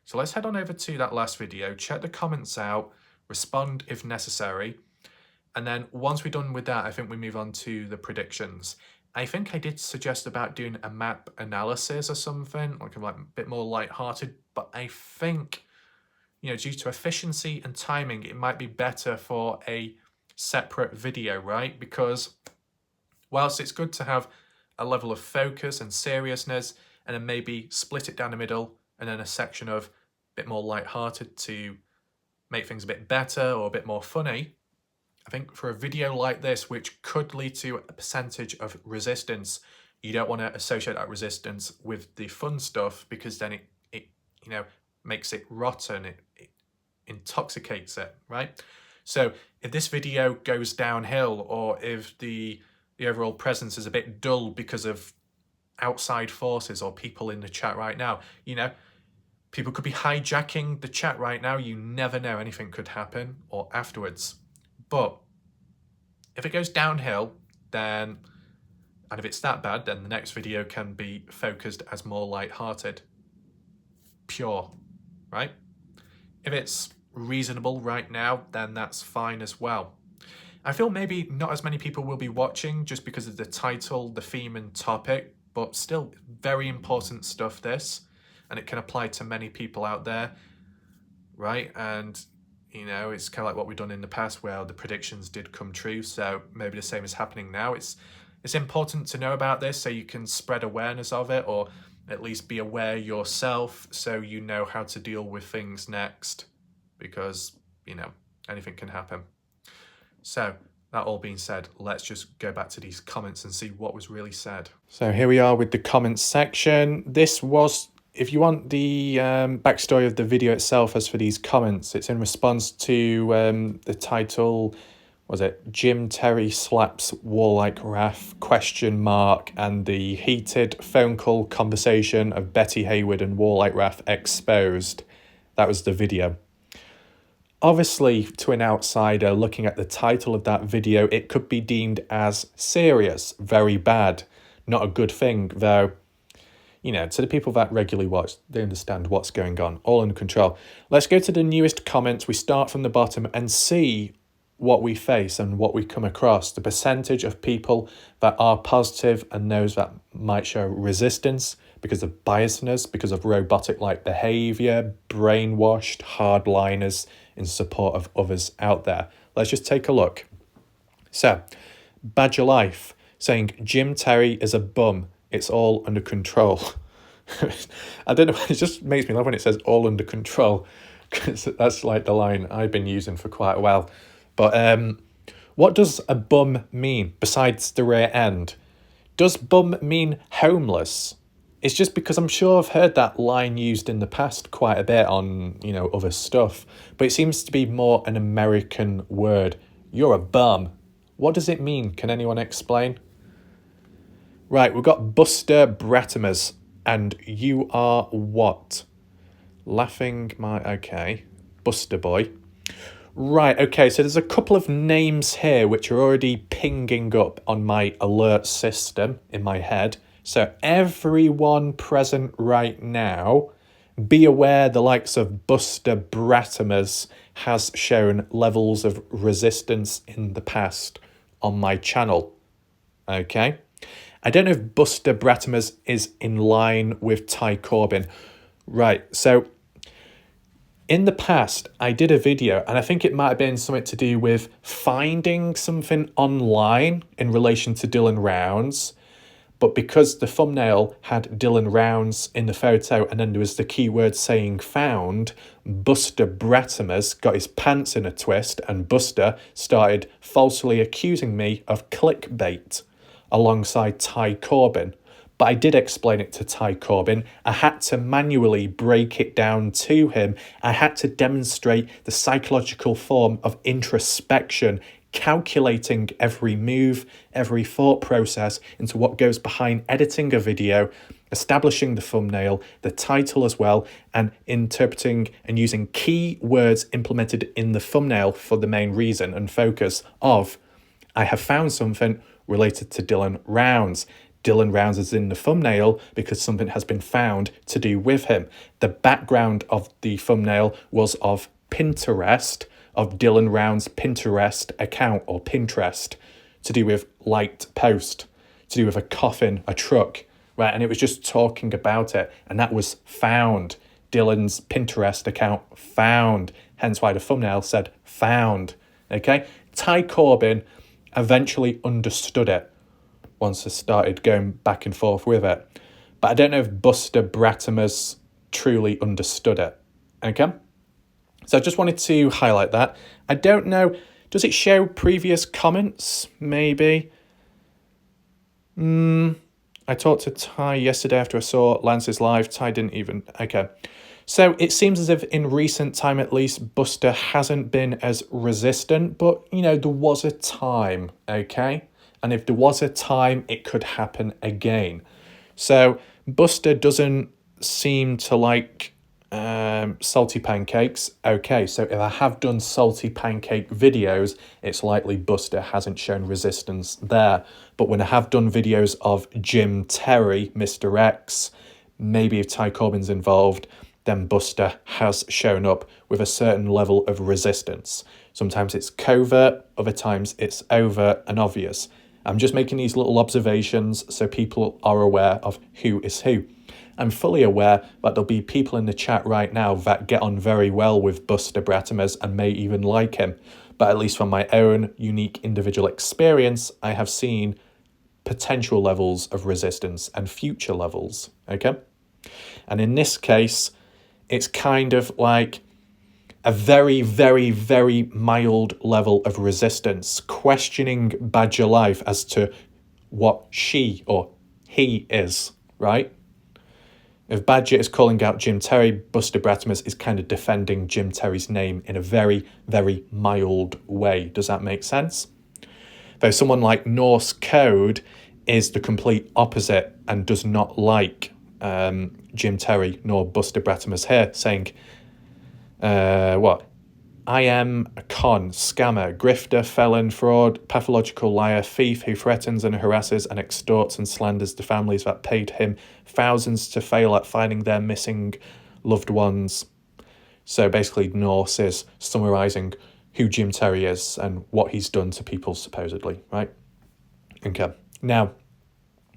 So let's head on over to that last video, check the comments out, respond if necessary. And then once we're done with that, I think we move on to the predictions. I think I did suggest about doing a map analysis or something, like a bit more lighthearted, but I think, you know, due to efficiency and timing, it might be better for a separate video, right? Because whilst it's good to have a level of focus and seriousness, and then maybe split it down the middle, and then a section of a bit more lighthearted to make things a bit better or a bit more funny, I think for a video like this, which could lead to a percentage of resistance, you don't want to associate that resistance with the fun stuff, because then it you know, makes it rotten, it intoxicates it, right? So if this video goes downhill, or if the overall presence is a bit dull because of outside forces or people in the chat right now, you know, people could be hijacking the chat right now. You never know, anything could happen, or afterwards. But if it goes downhill, then, and if it's that bad, then the next video can be focused as more light-hearted, pure, right? If it's reasonable right now, then that's fine as well. I feel maybe not as many people will be watching just because of the title, the theme and topic, but still very important stuff this, and it can apply to many people out there, right? And you know, it's kind of like what we've done in the past where the predictions did come true, so maybe the same is happening now. It's important to know about this so you can spread awareness of it, or at least be aware yourself so you know how to deal with things next, because, you know, anything can happen. So that all being said, let's just go back to these comments and see what was really said. So here we are with the comments section. This was, if you want the backstory of the video itself as for these comments, it's in response to the title, was it Jim Terry slaps Warlike Raf ? And the heated phone call conversation of Betty Hayward and Warlike Raf exposed. That was the video. Obviously, to an outsider looking at the title of that video, it could be deemed as serious, very bad, not a good thing, though, you know, to the people that regularly watch, they understand what's going on, all under control. Let's go to the newest comments. We start from the bottom and see what we face and what we come across, the percentage of people that are positive and those that might show resistance because of biasness, because of robotic-like behavior, brainwashed hardliners in support of others out there. Let's just take a look. So, Badger Life saying Jim Terry is a bum. It's all under control. I don't know, it just makes me laugh when it says all under control, because that's like the line I've been using for quite a while. But what does a bum mean besides the rear end? Does bum mean homeless? It's just because I'm sure I've heard that line used in the past quite a bit on, you know, other stuff. But it seems to be more an American word. You're a bum. What does it mean? Can anyone explain? Right, we've got Buster Bratimus. And you are what? Laughing my... Okay. Buster Boy. Right, okay, so there's a couple of names here which are already pinging up on my alert system in my head. So everyone present right now, be aware the likes of Buster Bratimus has shown levels of resistance in the past on my channel. Okay? I don't know if Buster Bratimus is in line with Ty Corbin. Right, so in the past, I did a video, and I think it might have been something to do with finding something online in relation to Dylan Rounds. But because the thumbnail had Dylan Rounds in the photo and then there was the keyword saying found, Buster Bratimus got his pants in a twist and Buster started falsely accusing me of clickbait alongside Ty Corbin. But I did explain it to Ty Corbin. I had to manually break it down to him. I had to demonstrate the psychological form of introspection, calculating every move, every thought process into what goes behind editing a video, establishing the thumbnail, the title as well, and interpreting and using key words implemented in the thumbnail for the main reason and focus of, I have found something related to Dylan Rounds. Dylan Rounds is in the thumbnail because something has been found to do with him. The background of the thumbnail was of Pinterest, of Dylan Rounds' Pinterest account or Pinterest, to do with liked post, to do with a coffin, a truck, right? And it was just talking about it, and that was found. Dylan's Pinterest account found, hence why the thumbnail said found, okay? Ty Corbin eventually understood it once I started going back and forth with it. But I don't know if Buster Bratimus truly understood it, okay? So I just wanted to highlight that. I don't know, Does it show previous comments? Maybe. I talked to Ty yesterday after I saw Lance's live. Ty didn't even... Okay. So it seems as if in recent time, at least, Buster hasn't been as resistant. But, you know, there was a time, okay? And if there was a time, it could happen again. So Buster doesn't seem to like salty pancakes. Okay, so if I have done salty pancake videos, it's likely Buster hasn't shown resistance there. But when I have done videos of Jim Terry, Mr. X, maybe if Ty Corbin's involved, then Buster has shown up with a certain level of resistance. Sometimes it's covert, other times it's overt and obvious. I'm just making these little observations so people are aware of who is who. I'm fully aware that there'll be people in the chat right now that get on very well with Buster Bratimus and may even like him. But at least from my own unique individual experience, I have seen potential levels of resistance and future levels, okay? And in this case, it's kind of like a very, very, very mild level of resistance, questioning Badger Life as to what she or he is, right? If Badger is calling out Jim Terry, Buster Bratimus is kind of defending Jim Terry's name in a very, very mild way. Does that make sense? Though someone like Norse Code is the complete opposite and does not like Jim Terry nor Buster Bratimus here, saying, what? I am a con, scammer, grifter, felon, fraud, pathological liar, thief who threatens and harasses and extorts and slanders the families that paid him thousands to fail at finding their missing loved ones. So basically Norse is summarising who Jim Terry is and what he's done to people supposedly, right? Okay. Now,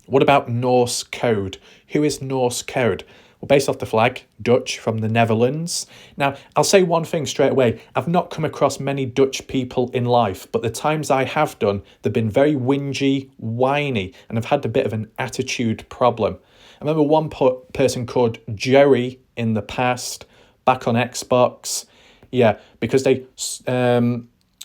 what about Norse Code? Who is Norse Code? Well, based off the flag, Dutch from the Netherlands. Now, I'll say one thing straight away. I've not come across many Dutch people in life, but the times I have done, they've been very whingy, whiny, and I've had a bit of an attitude problem. I remember one person called Joey in the past, back on Xbox. Yeah, because they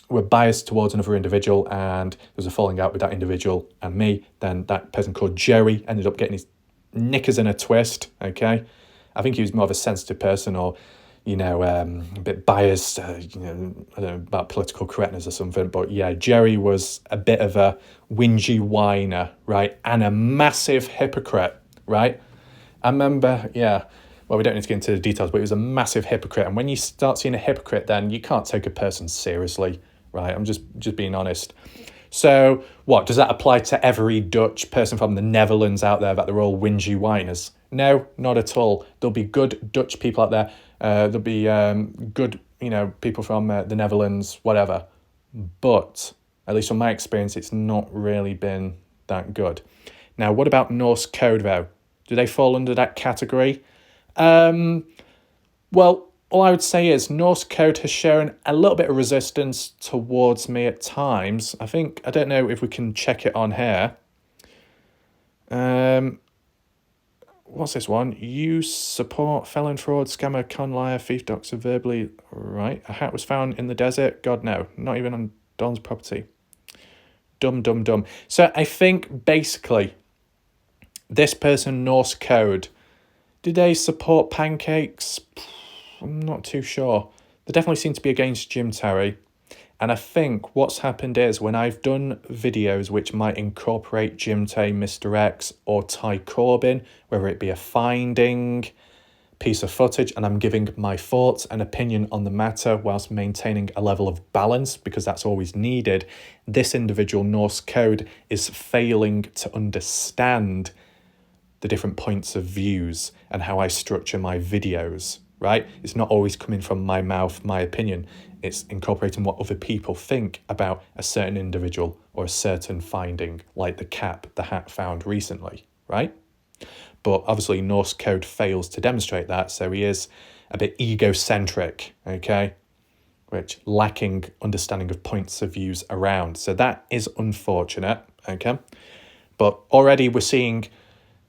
were biased towards another individual and there was a falling out with that individual and me, then that person called Joey ended up getting his knickers in a twist, okay? I think he was more of a sensitive person or, you know, a bit biased, you know, I don't know, about political correctness or something. But yeah, Jerry was a bit of a whingy whiner, right? And a massive hypocrite, right? I remember, yeah, well, we don't need to get into the details, but he was a massive hypocrite. And when you start seeing a hypocrite, then you can't take a person seriously, right? I'm just being honest. So what, does that apply to every Dutch person from the Netherlands out there that they're all whingy whiners? No, not at all. There'll be good Dutch people out there. There'll be good, you know, people from the Netherlands, whatever. But at least from my experience, it's not really been that good. Now, what about Norse Code though? Do they fall under that category? Well, all I would say is Norse Code has shown a little bit of resistance towards me at times. I don't know if we can check it on here. What's this one? You support felon, fraud, scammer, con, liar, thief, doxer, verbally. Right. A hat was found in the desert. God, no. Not even on Don's property. Dumb. So I think basically this person, Norse Code, do they support pancakes? I'm not too sure. They definitely seem to be against Jim Terry. And I think what's happened is when I've done videos which might incorporate Jim Terry, Mr. X, or Ty Corbin, whether it be a finding, piece of footage, and I'm giving my thoughts and opinion on the matter whilst maintaining a level of balance, because that's always needed, this individual Norse Code is failing to understand the different points of views and how I structure my videos. Right? It's not always coming from my mouth, my opinion. It's incorporating what other people think about a certain individual or a certain finding, like the hat found recently, right? But obviously Norse Code fails to demonstrate that, so he is a bit egocentric, okay? Which lacking understanding of points of views around. So that is unfortunate, okay? But already we're seeing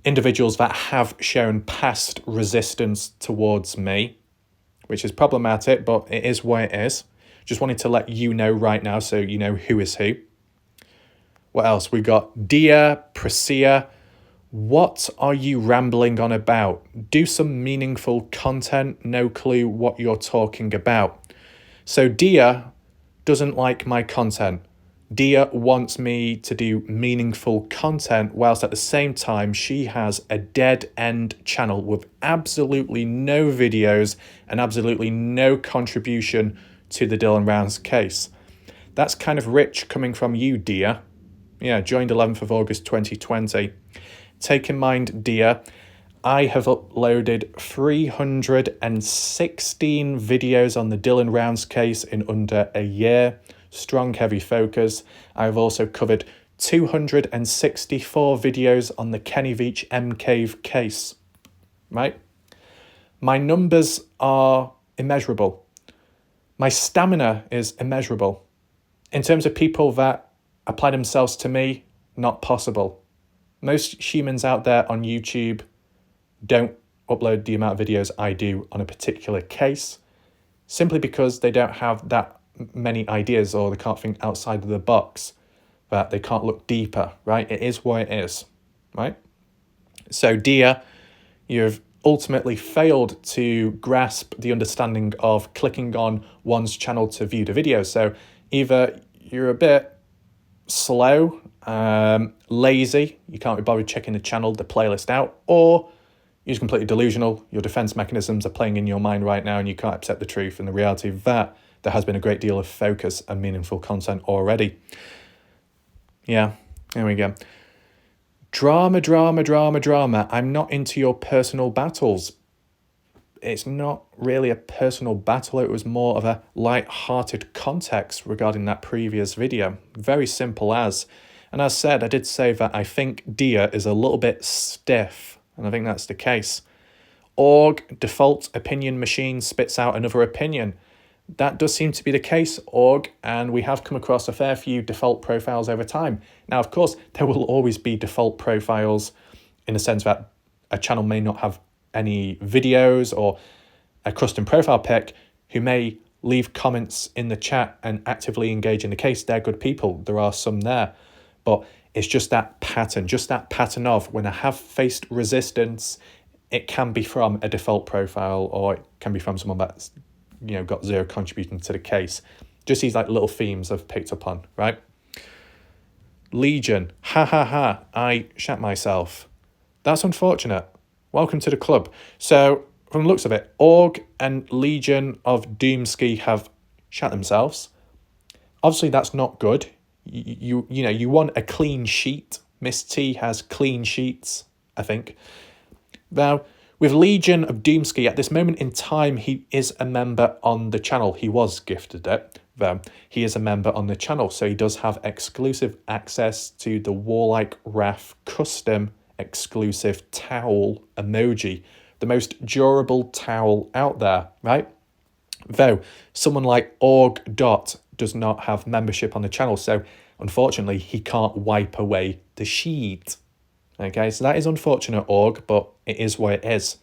individuals that have shown past resistance towards me, which is problematic, but it is what it is. Just wanted to let you know right now so you know who is who. What else? We got Dia, Priscilla. What are you rambling on about? Do some meaningful content. No clue what you're talking about. So Dia doesn't like my content. Dia wants me to do meaningful content, whilst at the same time she has a dead end channel with absolutely no videos and absolutely no contribution to the Dylan Rounds case. That's kind of rich coming from you, Dia. Yeah, joined 11th of August 2020. Take in mind, Dia, I have uploaded 316 videos on the Dylan Rounds case in under a year. Strong, heavy focus. I've also covered 264 videos on the Kenny Veach M Cave case, right? My numbers are immeasurable. My stamina is immeasurable. In terms of people that apply themselves to me, not possible. Most humans out there on YouTube don't upload the amount of videos I do on a particular case, simply because they don't have that many ideas or they can't think outside of the box, that they can't look deeper, right? It is what it is, right? So, Dia, you've ultimately failed to grasp the understanding of clicking on one's channel to view the video. So either you're a bit slow, lazy, you can't be bothered checking the channel, the playlist out, or you're just completely delusional. Your defense mechanisms are playing in your mind right now and you can't accept the truth and the reality of that. There has been a great deal of focus and meaningful content already. Yeah, there we go. Drama, drama, drama, drama. I'm not into your personal battles. It's not really a personal battle. It was more of a light-hearted context regarding that previous video. Very simple as. And as said, I did say that I think Dia is a little bit stiff. And I think that's the case. Org, default opinion machine, spits out another opinion. That does seem to be the case, Org, and we have come across a fair few default profiles over time. Now, of course, there will always be default profiles in the sense that a channel may not have any videos or a custom profile pic who may leave comments in the chat and actively engage in the case. They're good people. There are some there. But it's just that pattern of when I have faced resistance, it can be from a default profile or it can be from someone that's got zero contributing to the case. Just these like little themes I've picked up on, right? Legion, ha ha ha, I shat myself. That's unfortunate. Welcome to the club. So from the looks of it, Org and Legion of Doomski have shat themselves. Obviously that's not good. You want a clean sheet. Miss T has clean sheets, I think. Now, with Legion of Doomski, at this moment in time, he is a member on the channel. He was gifted it, though. He is a member on the channel, so he does have exclusive access to the Warlike Wrath custom exclusive towel emoji. The most durable towel out there, right? Though, someone like Org Dot does not have membership on the channel, so unfortunately, he can't wipe away the sheet. Okay, so that is unfortunate, Org, but it is what it is.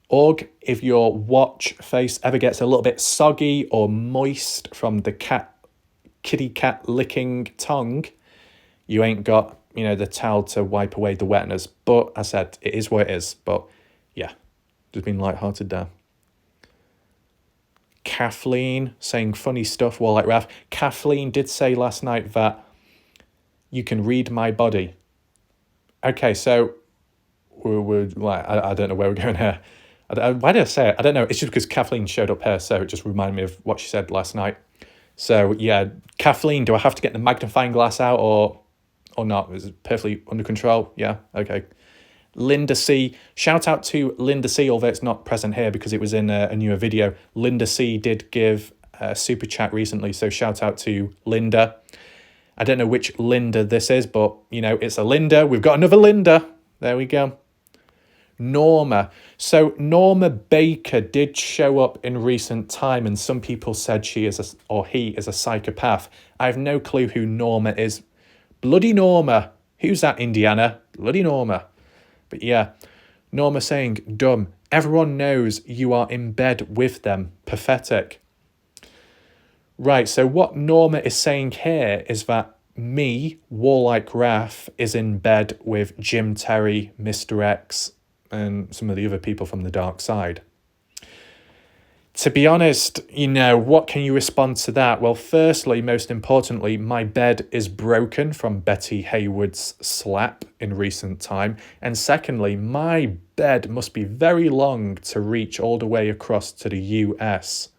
Org, if your watch face ever gets a little bit soggy or moist from the kitty cat licking tongue, you ain't got, the towel to wipe away the wetness. But I said, it is what it is. But yeah, just being lighthearted there. Kathleen saying funny stuff while like Raf. Kathleen did say last night that you can read my body. Okay, so we're like, I don't know where we're going here. Why did I say it? I don't know. It's just because Kathleen showed up here, so it just reminded me of what she said last night. So yeah, Kathleen, do I have to get the magnifying glass out or not? Is it perfectly under control? Yeah, okay. Linda C. Shout out to Linda C, although it's not present here because it was in a newer video. Linda C did give a super chat recently, so shout out to Linda. I don't know which Linda this is, but, it's a Linda. We've got another Linda. There we go. Norma. So Norma Baker did show up in recent time, and some people said he is a psychopath. I have no clue who Norma is. Bloody Norma. Who's that, Indiana? Bloody Norma. But yeah, Norma saying, dumb. Everyone knows you are in bed with them. Pathetic. Right, so what Norma is saying here is that me, Warlike Wrath, is in bed with Jim Terry, Mr. X, and some of the other people from the dark side. To be honest, what can you respond to that? Well, firstly, most importantly, my bed is broken from Betty Haywood's slap in recent time. And secondly, my bed must be very long to reach all the way across to the US.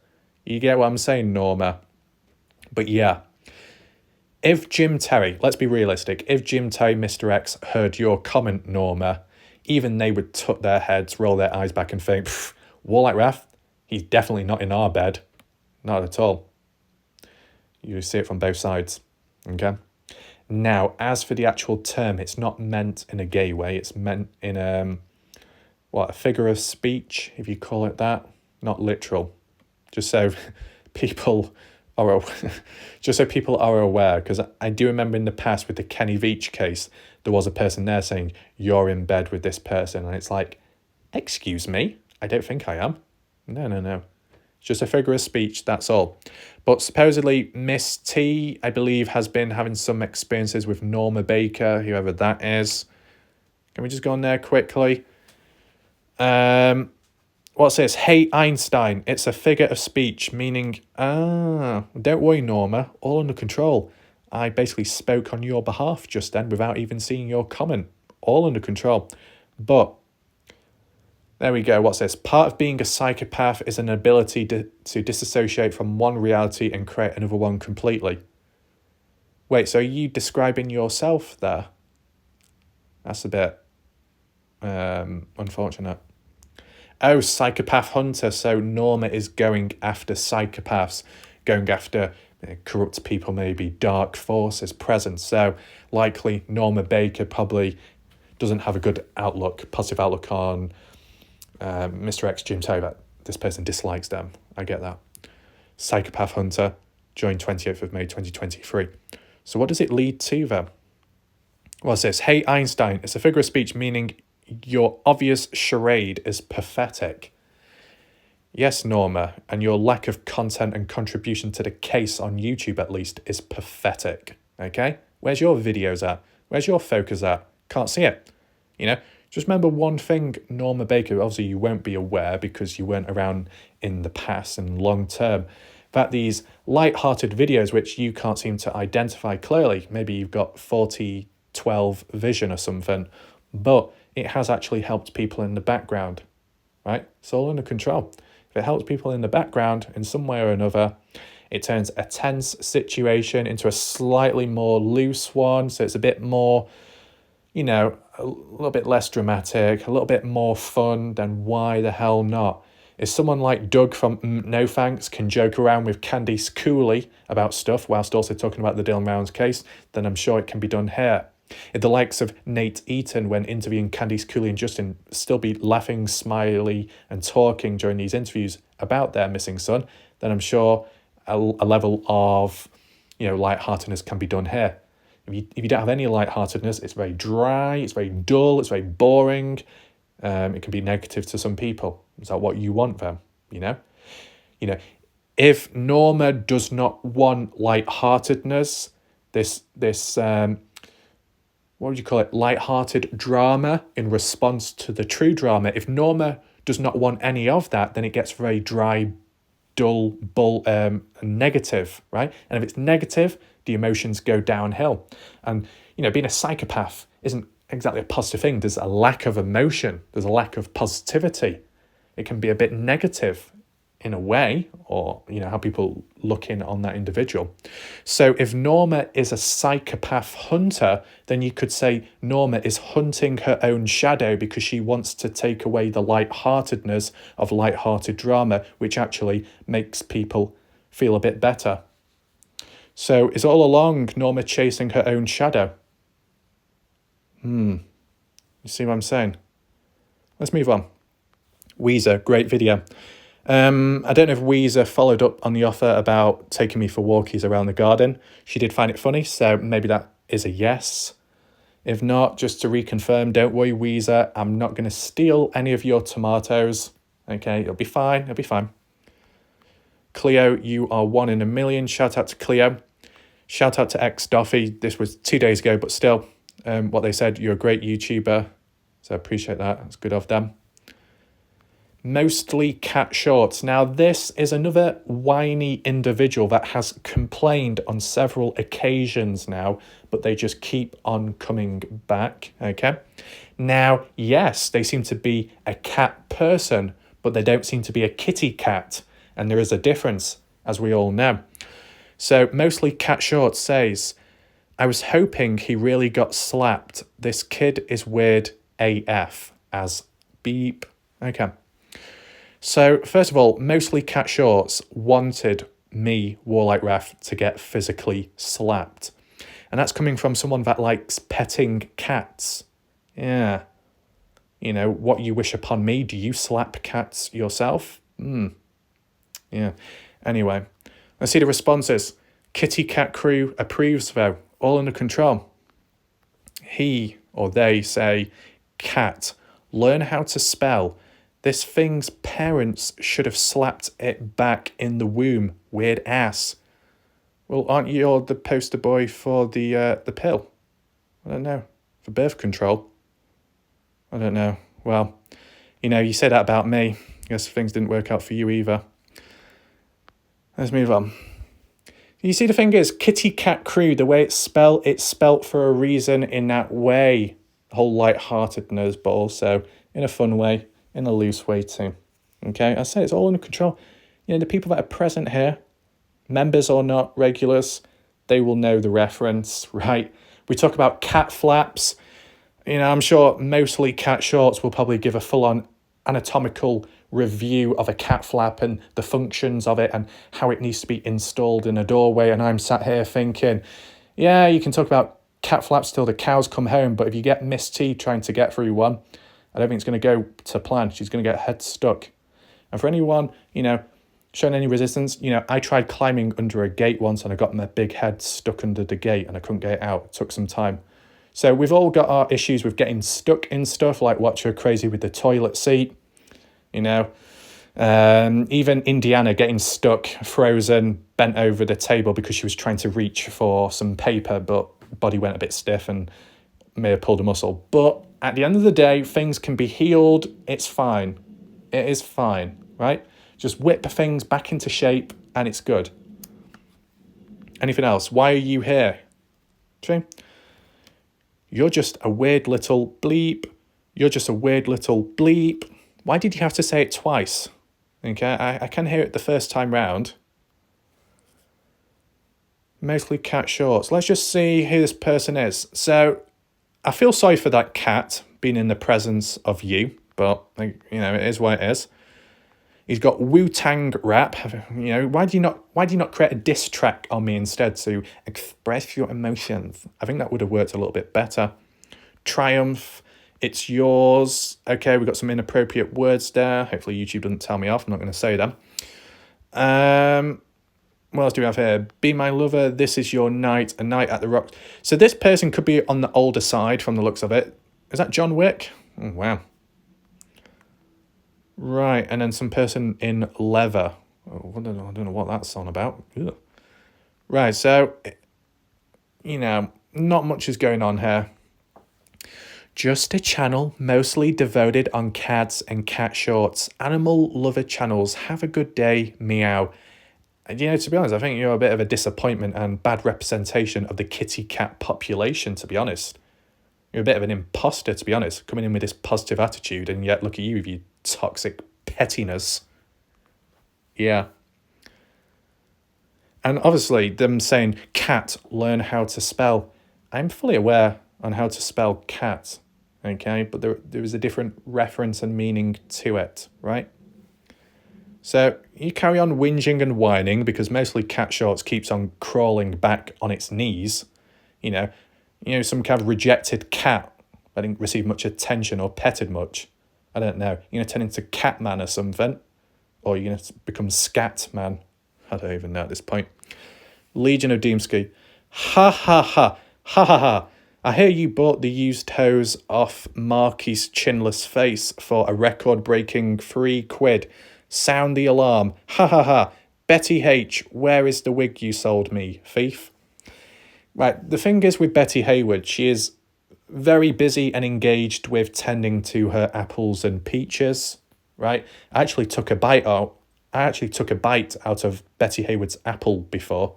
You get what I'm saying, Norma? But yeah, if Jim Terry, let's be realistic, if Jim Terry, Mr. X, heard your comment, Norma, even they would tuck their heads, roll their eyes back and think, Warlike Wrath, he's definitely not in our bed. Not at all. You see it from both sides. Okay? Now, as for the actual term, it's not meant in a gay way. It's meant in a figure of speech, if you call it that. Not literal. Just so people are aware, because I do remember in the past with the Kenny Veach case, there was a person there saying, you're in bed with this person. And it's like, excuse me? I don't think I am. No. It's just a figure of speech, that's all. But supposedly Miss T, I believe, has been having some experiences with Norma Baker, whoever that is. Can we just go on there quickly? What's this? Hey, Einstein, it's a figure of speech, meaning, don't worry, Norma, all under control. I basically spoke on your behalf just then without even seeing your comment. All under control. But there we go. What's this? Part of being a psychopath is an ability to disassociate from one reality and create another one completely. Wait, so are you describing yourself there? That's a bit unfortunate. Oh, psychopath hunter. So Norma is going after psychopaths, going after corrupt people, maybe dark forces present. So likely Norma Baker probably doesn't have a good outlook, positive outlook on Mr. X, Jim Terry. This person dislikes them. I get that. Psychopath hunter, joined 28th of May 2023. So what does it lead to then? What's this? Hey, Einstein, it's a figure of speech meaning your obvious charade is pathetic. Yes, Norma, and your lack of content and contribution to the case on YouTube at least is pathetic. Okay? Where's your videos at? Where's your focus at? Can't see it. Just remember one thing, Norma Baker, obviously you won't be aware because you weren't around in the past and long term, that these light-hearted videos which you can't seem to identify clearly, maybe you've got 40/12 vision or something, but it has actually helped people in the background, right? It's all under control. If it helps people in the background in some way or another, it turns a tense situation into a slightly more loose one, so it's a bit more, a little bit less dramatic, a little bit more fun, then why the hell not? If someone like Doug from No Thanks can joke around with Candice Cooley about stuff whilst also talking about the Dylan Rounds case, then I'm sure it can be done here. If the likes of Nate Eaton, when interviewing Candice Cooley and Justin, still be laughing, smiley and talking during these interviews about their missing son, then I'm sure a level of, lightheartedness can be done here. If you don't have any lightheartedness, it's very dry, it's very dull, it's very boring. It can be negative to some people. Is that what you want then? If Norma does not want lightheartedness, this what would you call it? Lighthearted drama in response to the true drama. If Norma does not want any of that, then it gets very dry, dull, negative, right? And if it's negative, the emotions go downhill. And, being a psychopath isn't exactly a positive thing. There's a lack of emotion. There's a lack of positivity. It can be a bit negative in a way, or, how people look in on that individual. So if Norma is a psychopath hunter, then you could say Norma is hunting her own shadow because she wants to take away the lightheartedness of lighthearted drama, which actually makes people feel a bit better. So is all along Norma chasing her own shadow? You see what I'm saying? Let's move on. Weezer, great video. I don't know if Weezer followed up on the offer about taking me for walkies around the garden. She did find it funny, so maybe that is a yes. If not, just to reconfirm, don't worry, Weezer, I'm not going to steal any of your tomatoes. Okay, it'll be fine, it'll be fine. Cleo, you are 1 in a million. Shout out to Cleo. Shout out to X Doffy. This was 2 days ago, but still, what they said, you're a great YouTuber. So I appreciate that. It's good of them. Mostly cat shorts. Now, this is another whiny individual that has complained on several occasions now, but they just keep on coming back, okay? Now, yes, they seem to be a cat person, but they don't seem to be a kitty cat, and there is a difference, as we all know. So, mostly cat shorts says, I was hoping he really got slapped. This kid is weird AF, as beep. Okay. So, first of all, mostly cat shorts wanted me, Warlike Ref, to get physically slapped. And that's coming from someone that likes petting cats. Yeah. You know, what you wish upon me. Do you slap cats yourself? Yeah. Anyway, let's see the responses. Kitty Cat Crew approves, though. All under control. He or they say, cat, learn how to spell. This thing's parents should have slapped it back in the womb. Weird ass. Well, aren't you the poster boy for the pill? I don't know. For birth control? I don't know. Well, you know, you say that about me. I guess things didn't work out for you either. Let's move on. You see, the thing is, Kitty Cat Crew, the way it's spelt for a reason in that way. The whole light-heartedness, but also in a fun way. In a loose way too. Okay, I say it's all under control. You know, the people that are present here, members or not, regulars, they will know the reference, right? We talk about cat flaps. You know, I'm sure mostly cat shorts will probably give a full-on anatomical review of a cat flap and the functions of it and how it needs to be installed in a doorway. And I'm sat here thinking, yeah, you can talk about cat flaps till the cows come home, but if you get Miss T trying to get through one, I don't think it's going to go to plan. She's going to get her head stuck. And for anyone, you know, showing any resistance, you know, I tried climbing under a gate once and I got my big head stuck under the gate and I couldn't get it out. It took some time. So we've all got our issues with getting stuck in stuff, like Watch Her Crazy with the toilet seat, you know. Even Indiana getting stuck, frozen, bent over the table because she was trying to reach for some paper, but body went a bit stiff and may have pulled a muscle. But at the end of the day, things can be healed. It's fine. It is fine, right? Just whip things back into shape and it's good. Anything else? Why are you here? True. You're just a weird little bleep. You're just a weird little bleep. Why did you have to say it twice? Okay, I can hear it the first time round. Mostly cat shorts. Let's just see who this person is. So, I feel sorry for that cat being in the presence of you, but, you know, it is what it is. He's got Wu-Tang rap. You know, why do you not create a diss track on me instead to express your emotions? I think that would have worked a little bit better. Triumph, it's yours. Okay, we've got some inappropriate words there. Hopefully YouTube doesn't tell me off. I'm not going to say them. What else do we have here? Be my lover, this is your night, a night at the Rocks. So this person could be on the older side from the looks of it. Is that John Wick? Oh, wow. Right, and then some person in leather. Oh, I don't know what that's on about. Ugh. Right, so, you know, not much is going on here. Just a channel mostly devoted on cats and cat shorts. Animal lover channels. Have a good day, meow. And, you know, to be honest, I think you're a bit of a disappointment and bad representation of the kitty cat population, to be honest. You're a bit of an imposter, to be honest, coming in with this positive attitude, and yet look at you with your toxic pettiness. Yeah. And obviously, them saying, cat, learn how to spell. I'm fully aware on how to spell cat, okay? But there is a different reference and meaning to it, right? So you carry on whinging and whining because mostly cat shorts keeps on crawling back on its knees. You know, some kind of rejected cat that didn't receive much attention or petted much. I don't know. You're going to turn into Catman or something? Or you're going to become Scatman? I don't even know at this point. Legion of Doomski. Ha ha ha. Ha ha ha. I hear you bought the used hose off Marky's chinless face for a record-breaking £3. Sound the alarm. Ha ha ha. Betty H, where is the wig you sold me, thief? Right, the thing is with Betty Haywood, she is very busy and engaged with tending to her apples and peaches, right? I actually took a bite out of Betty Haywood's apple before.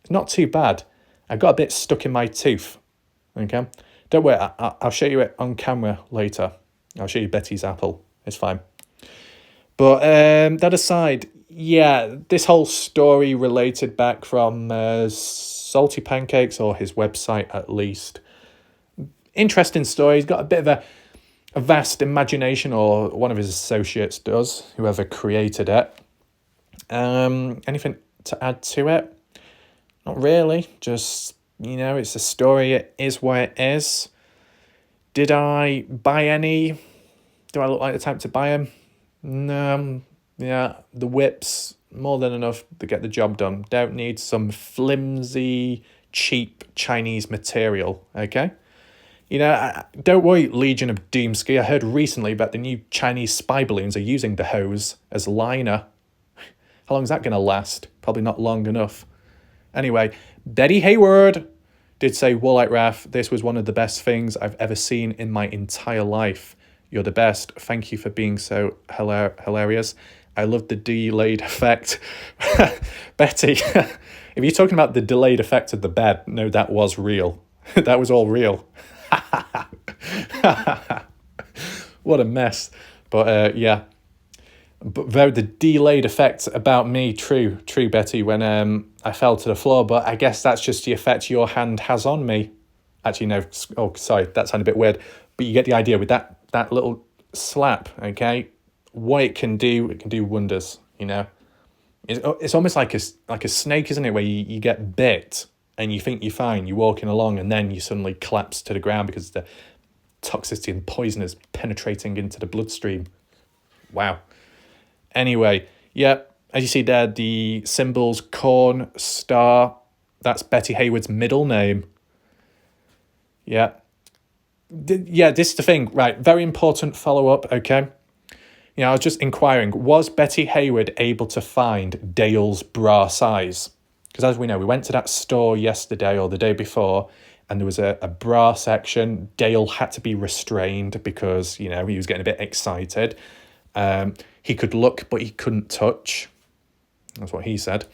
It's not too bad. I got a bit stuck in my tooth, okay? Don't worry, I'll show you it on camera later. I'll show you Betty's apple. It's fine. But that aside, yeah, this whole story related back from Salty Pancakes, or his website at least. Interesting story. He's got a bit of a vast imagination, or one of his associates does, whoever created it. Anything to add to it? Not really. Just, it's a story. It is what it is. Did I buy any? Do I look like the type to buy them? No. Yeah, the whip's more than enough to get the job done. Don't need some flimsy, cheap Chinese material, okay? Don't worry, Legion of Doomski. I heard recently about the new Chinese spy balloons are using the hose as liner. How long is that going to last? Probably not long enough. Anyway, Betty Haywood did say, Warlight Raff, this was one of the best things I've ever seen in my entire life. You're the best. Thank you for being so hilarious. I love the delayed effect. Betty, if you're talking about the delayed effect of the bed, no, that was real. That was all real. What a mess. But yeah. But the delayed effect about me, true, Betty, when I fell to the floor. But I guess that's just the effect your hand has on me. Actually, no. Oh, sorry, that sounded a bit weird. But you get the idea with that little slap, okay? What it can do wonders, It's almost like a snake, isn't it? Where you get bit and you think you're fine. You're walking along and then you suddenly collapse to the ground because the toxicity and poison is penetrating into the bloodstream. Wow. Anyway, yeah, as you see there, the symbols, corn, star, that's Betty Haywood's middle name. Yeah. Yeah, this is the thing, right? Very important follow-up, okay? I was just inquiring, was Betty Haywood able to find Dale's bra size? Because as we know, we went to that store yesterday or the day before, and there was a bra section. Dale had to be restrained because, he was getting a bit excited. He could look, but he couldn't touch. That's what he said.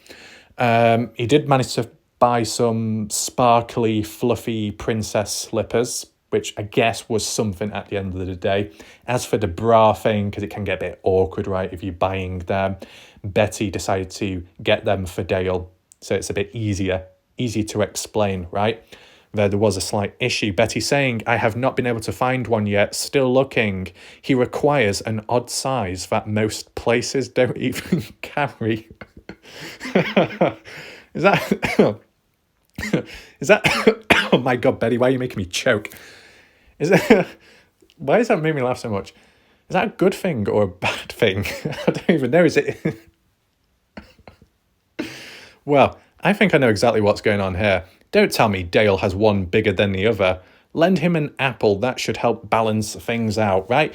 He did manage to buy some sparkly, fluffy princess slippers, which I guess was something at the end of the day. As for the bra thing, because it can get a bit awkward, right, if you're buying them, Betty decided to get them for Dale. So it's a bit easy to explain, right? There was a slight issue. Betty saying, I have not been able to find one yet, still looking. He requires an odd size that most places don't even carry. Is that... Oh my God, Betty, why are you making me choke? Why does that make me laugh so much? Is that a good thing or a bad thing? I don't even know. Is it? Well, I think I know exactly what's going on here. Don't tell me Dale has one bigger than the other. Lend him an apple. That should help balance things out, right?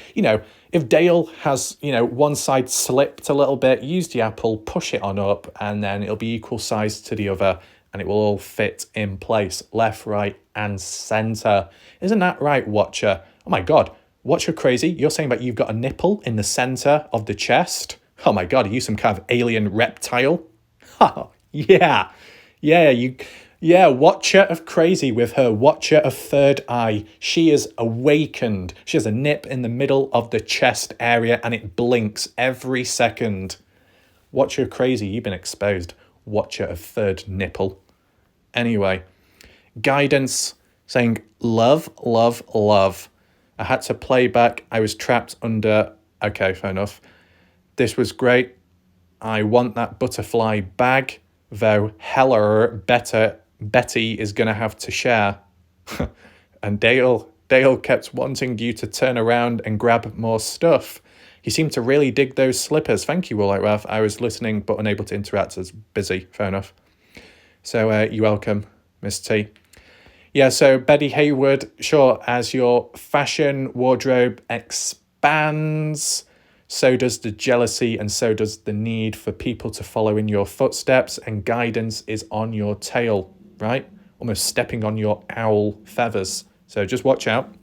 If Dale has, one side slipped a little bit, use the apple, push it on up, and then it'll be equal size to the other, and it will all fit in place, left, right, and centre. Isn't that right, Watcher? Oh my God, Watcher crazy? You're saying that you've got a nipple in the centre of the chest? Oh my God, are you some kind of alien reptile? Oh, yeah. Yeah, Watcher of crazy with her Watcher of third eye. She is awakened. She has a nip in the middle of the chest area and it blinks every second. Watcher of crazy, you've been exposed. Watcher of third nipple. Anyway, guidance saying love, love, love. I had to play back. I was trapped under... Okay, fair enough. This was great. I want that butterfly bag, though hella Betty is going to have to share. And Dale kept wanting you to turn around and grab more stuff. He seemed to really dig those slippers. Thank you, Warlight Raff. I was listening but unable to interact as busy. Fair enough. So you're welcome, Miss T. Yeah, so Betty Haywood, sure, as your fashion wardrobe expands, so does the jealousy, and so does the need for people to follow in your footsteps, and guidance is on your tail, right? Almost stepping on your owl feathers. So just watch out.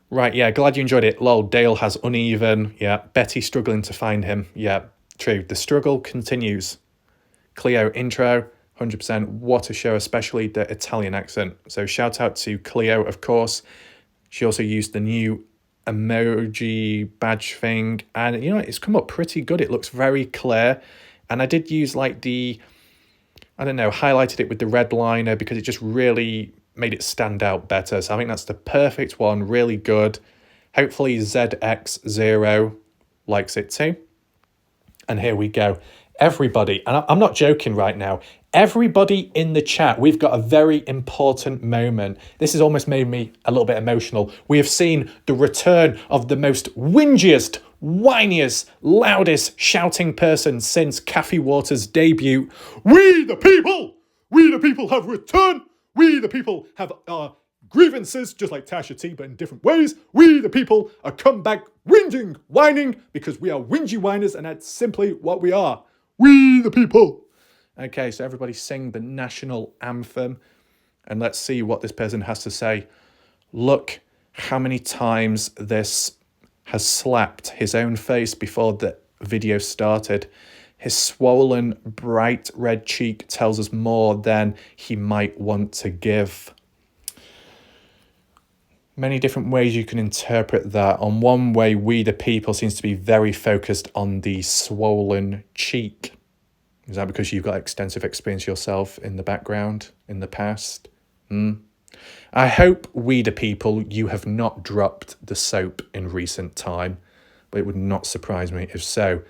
Right, yeah, glad you enjoyed it. Lol, Dale has uneven. Yeah, Betty struggling to find him. Yeah, true. The struggle continues. Cleo intro, 100%. What a show, especially the Italian accent. So shout out to Cleo, of course. She also used the new emoji badge thing. And, you know, it's come up pretty good. It looks very clear. And I did use like highlighted it with the red liner because it just really made it stand out better. So I think that's the perfect one, really good. Hopefully ZX0 likes it too. And here we go. Everybody, and I'm not joking right now, everybody in the chat, we've got a very important moment. This has almost made me a little bit emotional. We have seen the return of the most whingiest, whiniest, loudest shouting person since Kathy Waters' debut. We the people have returned. We the people have our grievances, just like Tasha T, but in different ways. We the people are come back whinging, whining, because we are whingy whiners, and that's simply what we are. We the people. Okay, so everybody sing the national anthem, and let's see what this person has to say. Look how many times this has slapped his own face before the video started. His swollen, bright red cheek tells us more than he might want to give. Many different ways you can interpret that. On one way, we the people seems to be very focused on the swollen cheek. Is that because you've got extensive experience yourself in the background, in the past? I hope, we the people, you have not dropped the soap in recent time, but it would not surprise me if so.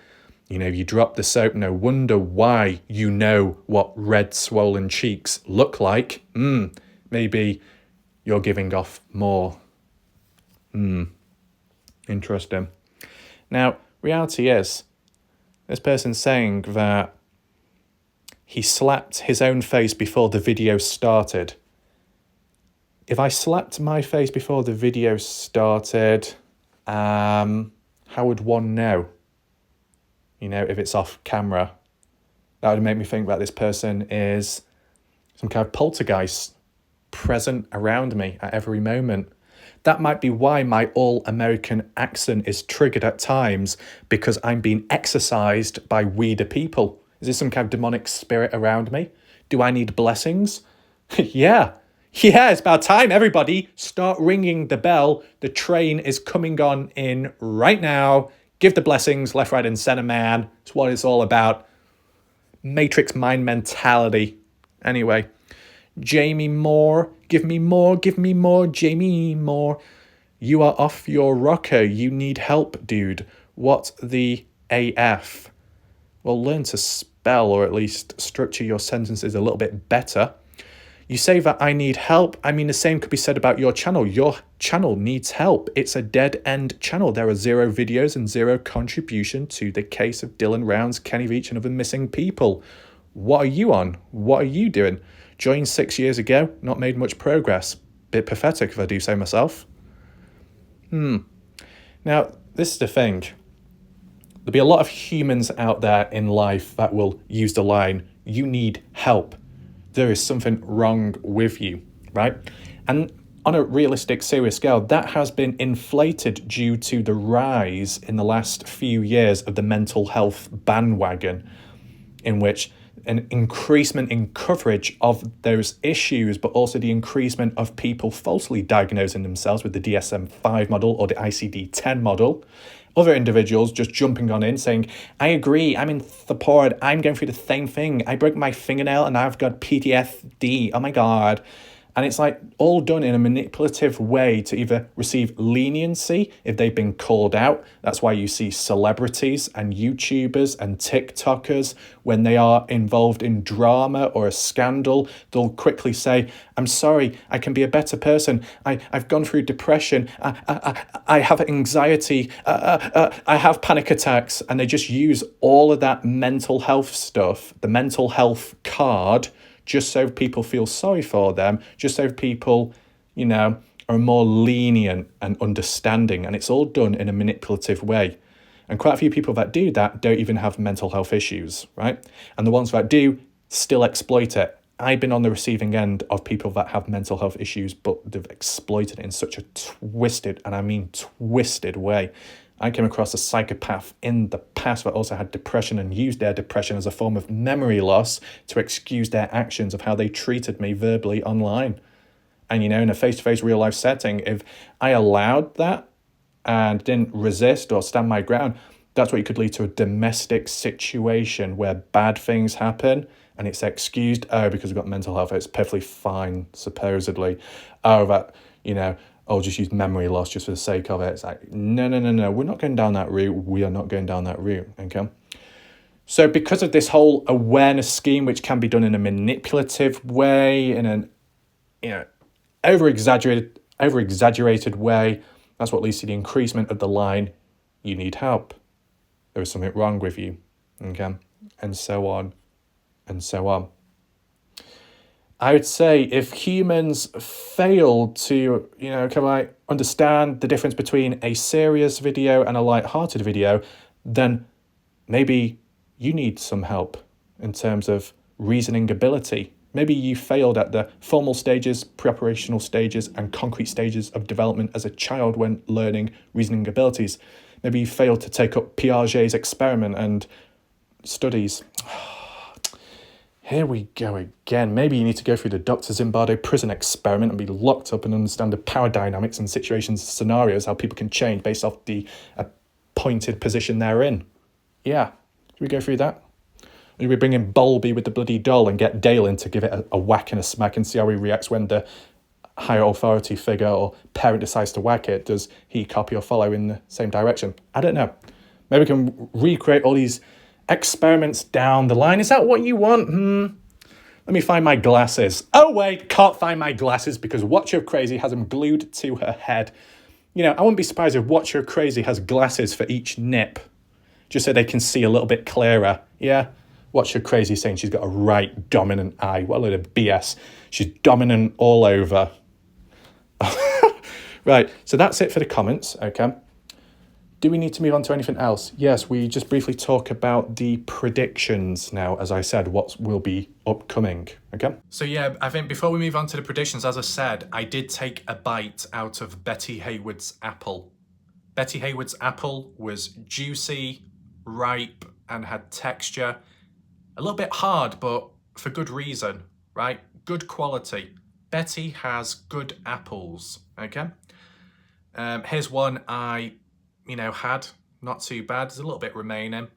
You know, you drop the soap, no wonder why you know what red swollen cheeks look like. Maybe you're giving off more. Interesting. Now, reality is, this person's saying that he slapped his own face before the video started. If I slapped my face before the video started, how would one know? You know, if it's off camera, that would make me think that this person is some kind of poltergeist present around me at every moment. That might be why my all-American accent is triggered at times, because I'm being exercised by we the people. Is there some kind of demonic spirit around me? Do I need blessings? Yeah, it's about time, everybody. Start ringing the bell. The train is coming on in right now. Give the blessings left, right, and centre, man. It's what it's all about. Matrix mind mentality. Anyway, Jamie Moore. Give me more, Jamie Moore. You are off your rocker. You need help, dude. What the AF? Well, learn to spell, or at least structure your sentences a little bit better. You say that I need help. I mean, the same could be said about your channel. Your channel needs help. It's a dead-end channel. There are 0 videos and 0 contribution to the case of Dylan Rounds, Kenny Veach, and other missing people. What are you on? What are you doing? Joined 6 years ago, not made much progress. Bit pathetic, if I do say myself. Now, this is the thing. There'll be a lot of humans out there in life that will use the line, you need help. There is something wrong with you, right? And on a realistic, serious scale, that has been inflated due to the rise in the last few years of the mental health bandwagon, in which an increasement in coverage of those issues, but also the increasement of people falsely diagnosing themselves with the DSM-5 model or the ICD-10 model. Other individuals just jumping on in saying, I agree, I'm in support, I'm going through the same thing. I broke my fingernail and I've got PTSD, oh my God. And it's like all done in a manipulative way to either receive leniency if they've been called out. That's why you see celebrities and YouTubers and TikTokers, when they are involved in drama or a scandal, they'll quickly say, I'm sorry, I can be a better person. I've gone through depression. I have anxiety. I have panic attacks. And they just use all of that mental health stuff, the mental health card, just so people feel sorry for them, just so people, are more lenient and understanding, and it's all done in a manipulative way. And quite a few people that do that don't even have mental health issues, right? And the ones that do still exploit it. I've been on the receiving end of people that have mental health issues, but they've exploited it in such a twisted, and I mean twisted way. I came across a psychopath in the past that also had depression and used their depression as a form of memory loss to excuse their actions of how they treated me verbally online. And, you know, in a face-to-face real life setting, if I allowed that and didn't resist or stand my ground, that's what could lead to a domestic situation where bad things happen and it's excused. Oh, because we've got mental health, it's perfectly fine, supposedly. Oh, that, you know, oh, just use memory loss just for the sake of it. It's like, no, we're not going down that route. We are not going down that route, okay? So because of this whole awareness scheme, which can be done in a manipulative way, in an, you know, over-exaggerated way, that's what leads to the increasement of the line, you need help. There is something wrong with you, okay? And so on, and so on. I would say if humans fail to, you know, kind of like understand the difference between a serious video and a light-hearted video, then maybe you need some help in terms of reasoning ability. Maybe you failed at the formal stages, pre-operational stages, and concrete stages of development as a child when learning reasoning abilities. Maybe you failed to take up Piaget's experiment and studies. Here we go again. Maybe you need to go through the Dr. Zimbardo prison experiment and be locked up and understand the power dynamics and situations, scenarios, how people can change based off the appointed position they're in. Yeah. Should we go through that? Should we bring in Bowlby with the bloody doll and get Dale in to give it a whack and a smack and see how he reacts when the higher authority figure or parent decides to whack it? Does he copy or follow in the same direction? I don't know. Maybe we can recreate all these experiments down the line. Is that what you want? Let me find my glasses. Oh, wait, can't find my glasses because Watch Your Crazy has them glued to her head. You know, I wouldn't be surprised if Watch Your Crazy has glasses for each nip, just so they can see a little bit clearer. Yeah? Watch Your Crazy saying she's got a right dominant eye. What a load of BS. She's dominant all over. Right, so that's it for the comments, okay? Do we need to move on to anything else? Yes, we just briefly talk about the predictions now, as I said, what will be upcoming, okay? So yeah, I think before we move on to the predictions, as I said, I did take a bite out of Betty Haywood's apple. Betty Haywood's apple was juicy, ripe, and had texture. A little bit hard, but for good reason, right? Good quality. Betty has good apples, okay? Here's one I, had. Not too bad. There's a little bit remaining.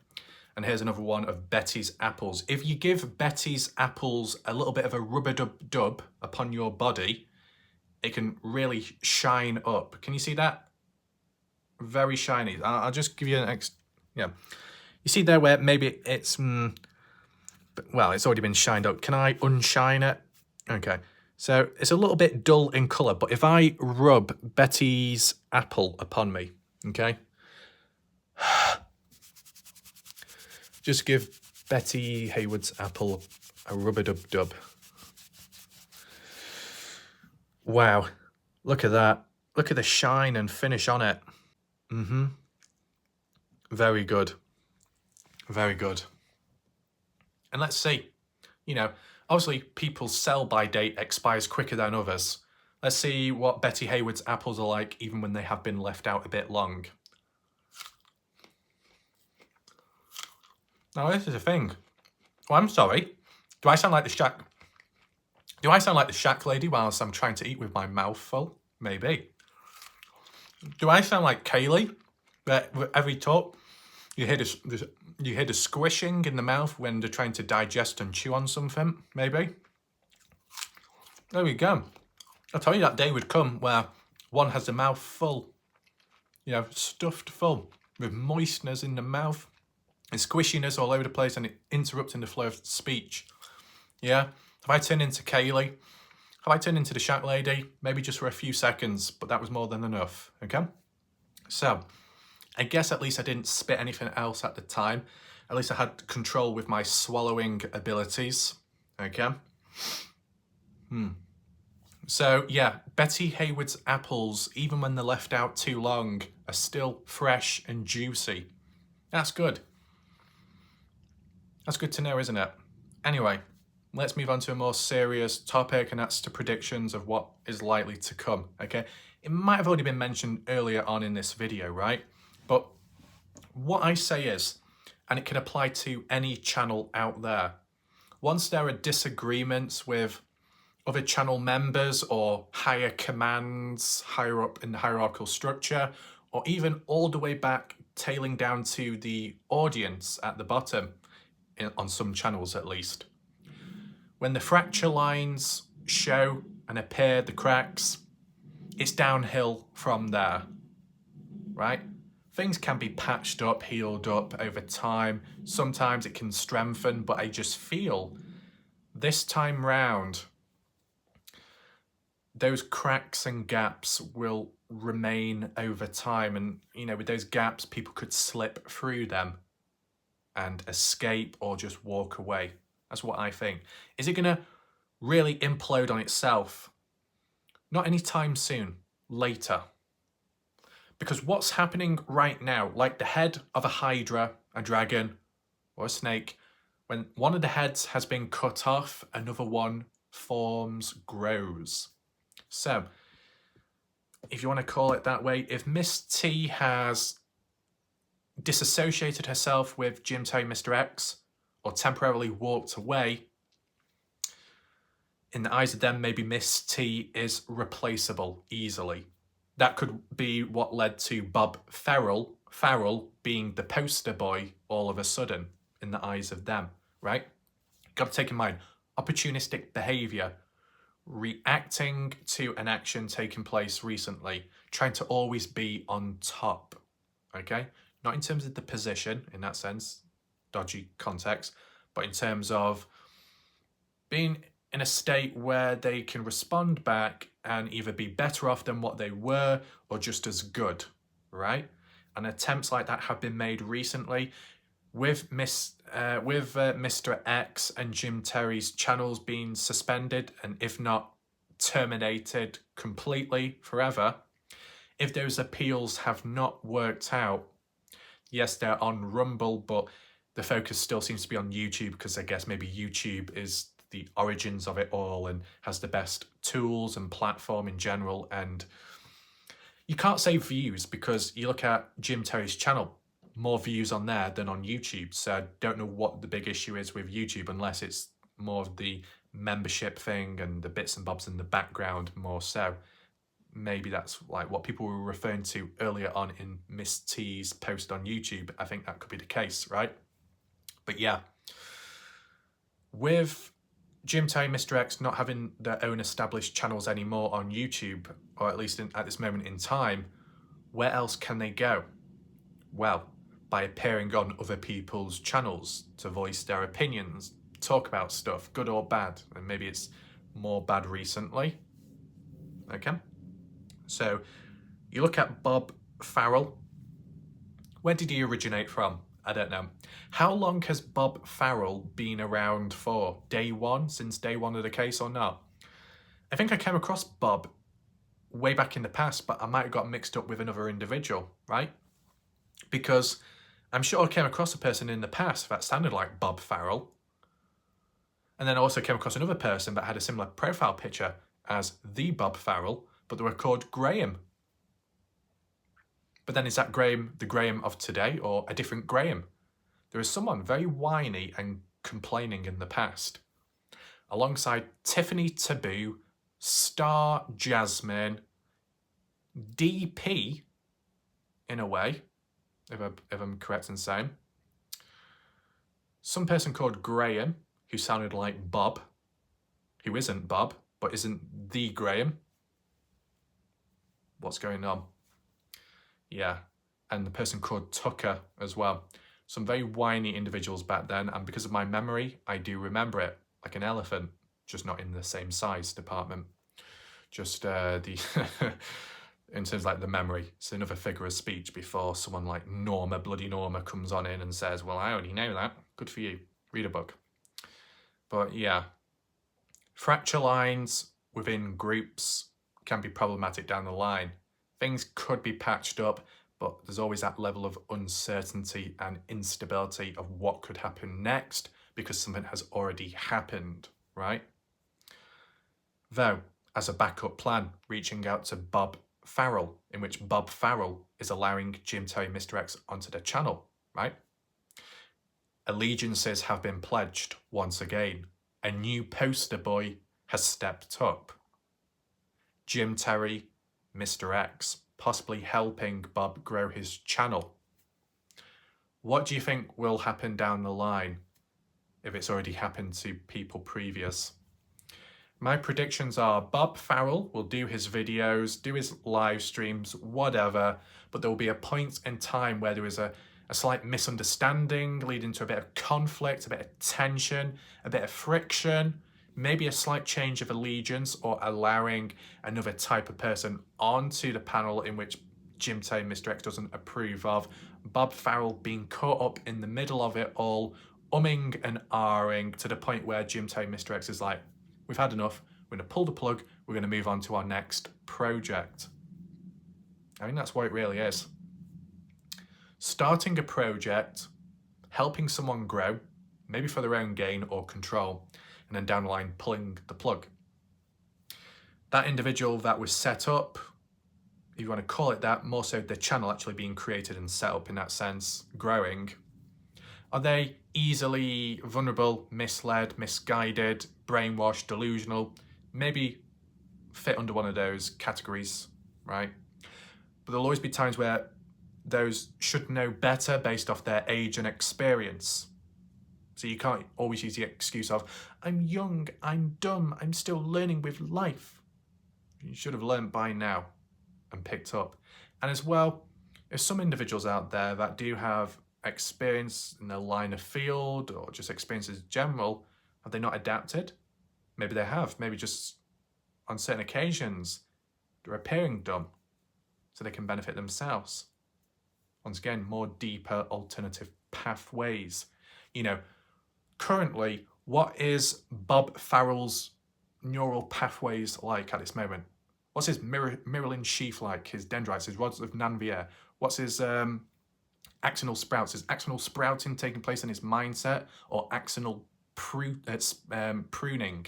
And here's another one of Betty's apples. If you give Betty's apples a little bit of a rub-a-dub-dub upon your body, it can really shine up. Can you see that? Very shiny. I'll just give you an You see there where maybe it's, well, it's already been shined up. Can I unshine it? Okay. So it's a little bit dull in colour, but if I rub Betty's apple upon me, okay? Just give Betty Haywood's apple a rub-a-dub-dub. Wow. Look at that. Look at the shine and finish on it. Very good. Very good. And let's see, obviously people's sell-by date expires quicker than others. Let's see what Betty Haywood's apples are like even when they have been left out a bit long. Now this is the thing. Oh, I'm sorry. Do I sound like the shack? Do I sound like the shack lady whilst I'm trying to eat with my mouth full? Maybe. Do I sound like Kaylee? That with every talk, you hear the squishing in the mouth when they're trying to digest and chew on something, maybe. There we go. I told you that day would come where one has the mouth full, stuffed full with moistness in the mouth and squishiness all over the place and it interrupting the flow of speech. Yeah? Have I turned into Kaylee? Have I turned into the shack lady? Maybe just for a few seconds, but that was more than enough, okay? So, I guess at least I didn't spit anything else at the time. At least I had control with my swallowing abilities. Okay. So yeah, Betty Hayward's apples, even when they're left out too long, are still fresh and juicy. That's good. That's good to know, isn't it? Anyway, let's move on to a more serious topic, and that's the predictions of what is likely to come, okay? It might have already been mentioned earlier on in this video, right? But what I say is, and it can apply to any channel out there, once there are disagreements with other channel members or higher commands higher up in the hierarchical structure, or even all the way back tailing down to the audience at the bottom, on some channels at least. When the fracture lines show and appear, the cracks, it's downhill from there, right? Things can be patched up, healed up over time. Sometimes it can strengthen, but I just feel this time round, those cracks and gaps will remain over time. And, you know, with those gaps, people could slip through them and escape or just walk away. That's what I think. Is it going to really implode on itself? Not anytime soon, later. Because what's happening right now, like the head of a hydra, a dragon, or a snake, when one of the heads has been cut off, another one forms, grows. So, if you want to call it that way, if Miss T has disassociated herself with Jim Terry Mr. X, or temporarily walked away, in the eyes of them, maybe Miss T is replaceable easily. That could be what led to Bob Farrell being the poster boy all of a sudden in the eyes of them, right? Got to take in mind, opportunistic behavior, reacting to an action taking place recently, trying to always be on top, okay? Not in terms of the position, in that sense, dodgy context, but in terms of being in a state where they can respond back and either be better off than what they were or just as good, right? And attempts like that have been made recently with Mr. X and Jim Terry's channels being suspended and if not terminated completely forever. If those appeals have not worked out, yes, they're on Rumble, but the focus still seems to be on YouTube because I guess maybe YouTube is the origins of it all and has the best tools and platform in general. And you can't say views because you look at Jim Terry's channel, more views on there than on YouTube. So I don't know what the big issue is with YouTube unless it's more of the membership thing and the bits and bobs in the background more so. Maybe that's like what people were referring to earlier on in Miss T's post on YouTube. I think that could be the case, right? But yeah, with Jim Terry, Mr. X not having their own established channels anymore on YouTube, or at least at this moment in time, where else can they go? Well, by appearing on other people's channels to voice their opinions, talk about stuff, good or bad, and maybe it's more bad recently, okay? So you look at Bob Farrell. Where did he originate from? I don't know. How long has Bob Farrell been around for? Day one? Since day one of the case or not? I think I came across Bob way back in the past, but I might have got mixed up with another individual, right? Because I'm sure I came across a person in the past that sounded like Bob Farrell. And then I also came across another person that had a similar profile picture as the Bob Farrell, but they were called Graham. But then is that Graham the Graham of today or a different Graham? There is someone very whiny and complaining in the past. Alongside Tiffany Taboo, Star Jasmine, DP, in a way, if I'm correct in saying. Some person called Graham, who sounded like Bob, who isn't Bob, but isn't the Graham. What's going on? Yeah, and the person called Tucker as well. Some very whiny individuals back then, and because of my memory, I do remember it like an elephant, just not in the same size department. Just the in terms of like the memory. It's another figure of speech before someone like bloody Norma comes on in and says, well, I already know that. Good for you. Read a book. But yeah, fracture lines within groups can be problematic down the line. Things could be patched up, but there's always that level of uncertainty and instability of what could happen next because something has already happened, right? Though, as a backup plan, reaching out to Bob Farrell, in which Bob Farrell is allowing Jim Terry Mr. X onto the channel, right? Allegiances have been pledged once again. A new poster boy has stepped up. Jim Terry, Mr. X, possibly helping Bob grow his channel. What do you think will happen down the line if it's already happened to people previous? My predictions are Bob Farrell will do his videos, do his live streams, whatever, but there will be a point in time where there is a slight misunderstanding leading to a bit of conflict, a bit of tension, a bit of friction, maybe a slight change of allegiance or allowing another type of person onto the panel in which Jim Terry Mr. X doesn't approve of. Bob Farrell being caught up in the middle of it all, umming and ahhing to the point where Jim Terry Mr. X is like, we've had enough, we're going to pull the plug, we're going to move on to our next project. I think that's what it really is. Starting a project, helping someone grow, maybe for their own gain or control, and then down the line pulling the plug. That individual that was set up, if you want to call it that, more so the channel actually being created and set up in that sense, growing, are they easily vulnerable, misled, misguided, brainwashed, delusional? Maybe fit under one of those categories, right? But there'll always be times where those should know better based off their age and experience. So you can't always use the excuse of, I'm young, I'm dumb, I'm still learning with life. You should have learned by now and picked up. And as well, there's some individuals out there that do have experience in their line of field or just experiences general. Have they not adapted? Maybe they have. Maybe just on certain occasions they're appearing dumb so they can benefit themselves. Once again, more deeper alternative pathways. You know, currently, what is Bob Farrell's neural pathways like at this moment? What's his myelin sheath like, his dendrites, his rods of Nanvier? What's his axonal sprouts? Is axonal sprouting taking place in his mindset or axonal pruning?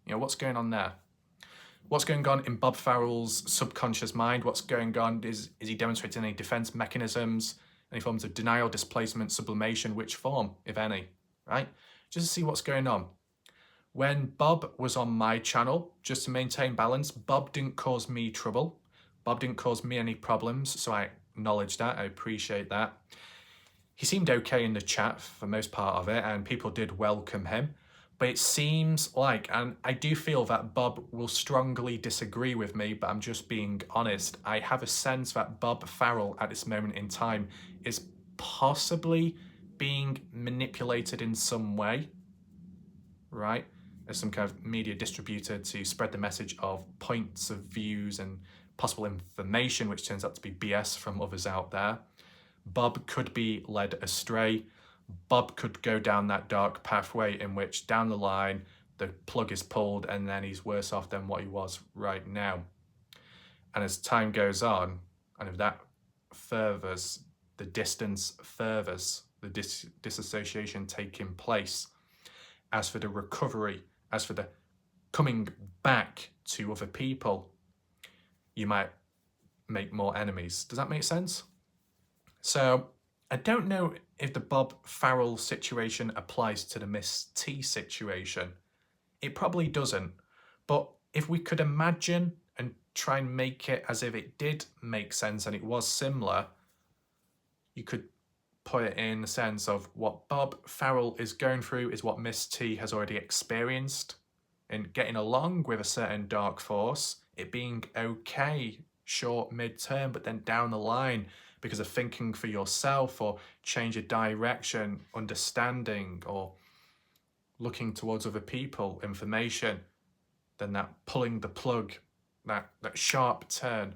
You know, what's going on there? What's going on in Bob Farrell's subconscious mind? What's going on? Is he demonstrating any defense mechanisms, any forms of denial, displacement, sublimation? Which form, if any, right? Just to see what's going on. When Bob was on my channel, just to maintain balance, Bob didn't cause me trouble. Bob didn't cause me any problems, so I acknowledge that, I appreciate that. He seemed okay in the chat for most part of it, and people did welcome him. But it seems like, and I do feel that Bob will strongly disagree with me, but I'm just being honest, I have a sense that Bob Farrell at this moment in time is possibly being manipulated in some way, right? As some kind of media distributor to spread the message of points of views and possible information, which turns out to be BS from others out there. Bob could be led astray. Bob could go down that dark pathway in which down the line the plug is pulled and then he's worse off than what he was right now. And as time goes on, and if that furthers, the distance furthers, the disassociation taking place, as for the recovery, as for the coming back to other people, you might make more enemies. Does that make sense? So I don't know if the Bob Farrell situation applies to the Miss T situation. It probably doesn't. But if we could imagine and try and make it as if it did make sense and it was similar, you could put it in the sense of what Bob Farrell is going through is what Miss T has already experienced in getting along with a certain dark force, it being okay short, mid-term, but then down the line, because of thinking for yourself or change of direction, understanding, or looking towards other people, information, then that pulling the plug, that sharp turn,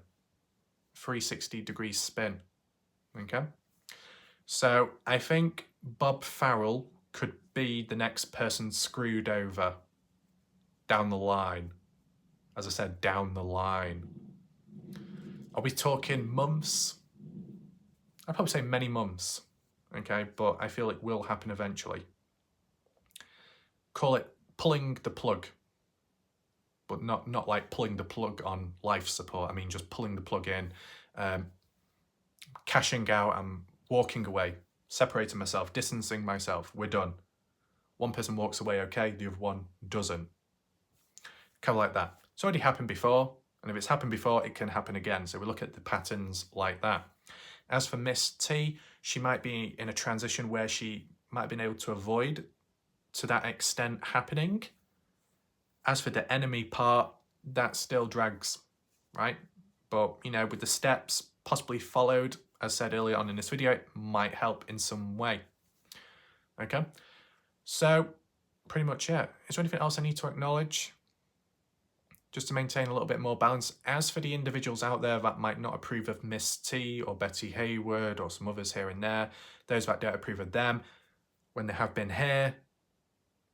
360-degree spin, okay? So I think Bob Farrell could be the next person screwed over down the line. as I said, down the line. Are we talking months? I'd probably say many months, okay, but I feel it will happen eventually. Call it pulling the plug, but not like pulling the plug on life support. I mean, just pulling the plug in, cashing out and walking away, separating myself, distancing myself. We're done. One person walks away okay, the other one doesn't. Kind of like that. It's already happened before, and if it's happened before, it can happen again. So we look at the patterns like that. As for Miss T, she might be in a transition where she might have been able to avoid to that extent happening. As for the enemy part, that still drags, right? But, you know, with the steps possibly followed, as said earlier on in this video, it might help in some way. Okay, so pretty much it. Is there anything else I need to acknowledge? Just to maintain a little bit more balance. As for the individuals out there that might not approve of Miss T or Betty Hayward or some others here and there, those that don't approve of them, when they have been here,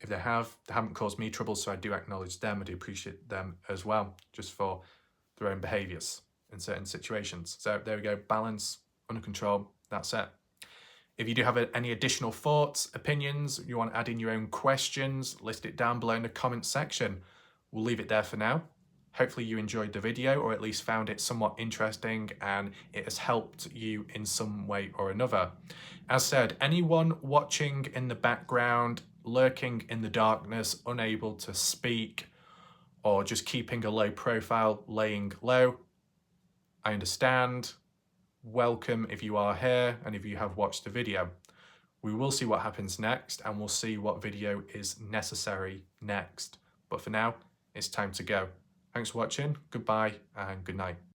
if they haven't caused me trouble, so I do acknowledge them. I do appreciate them as well, just for their own behaviours in certain situations. So there we go, balance, under control, that's it. If you do have any additional thoughts, opinions, you want to add in your own questions, list it down below in the comment section. We'll leave it there for now. Hopefully you enjoyed the video, or at least found it somewhat interesting and it has helped you in some way or another. As said, anyone watching in the background, lurking in the darkness, unable to speak, or just keeping a low profile, laying low, I understand. Welcome if you are here and if you have watched the video. We will see what happens next, and we'll see what video is necessary next. But for now, it's time to go. Thanks for watching, goodbye and good night.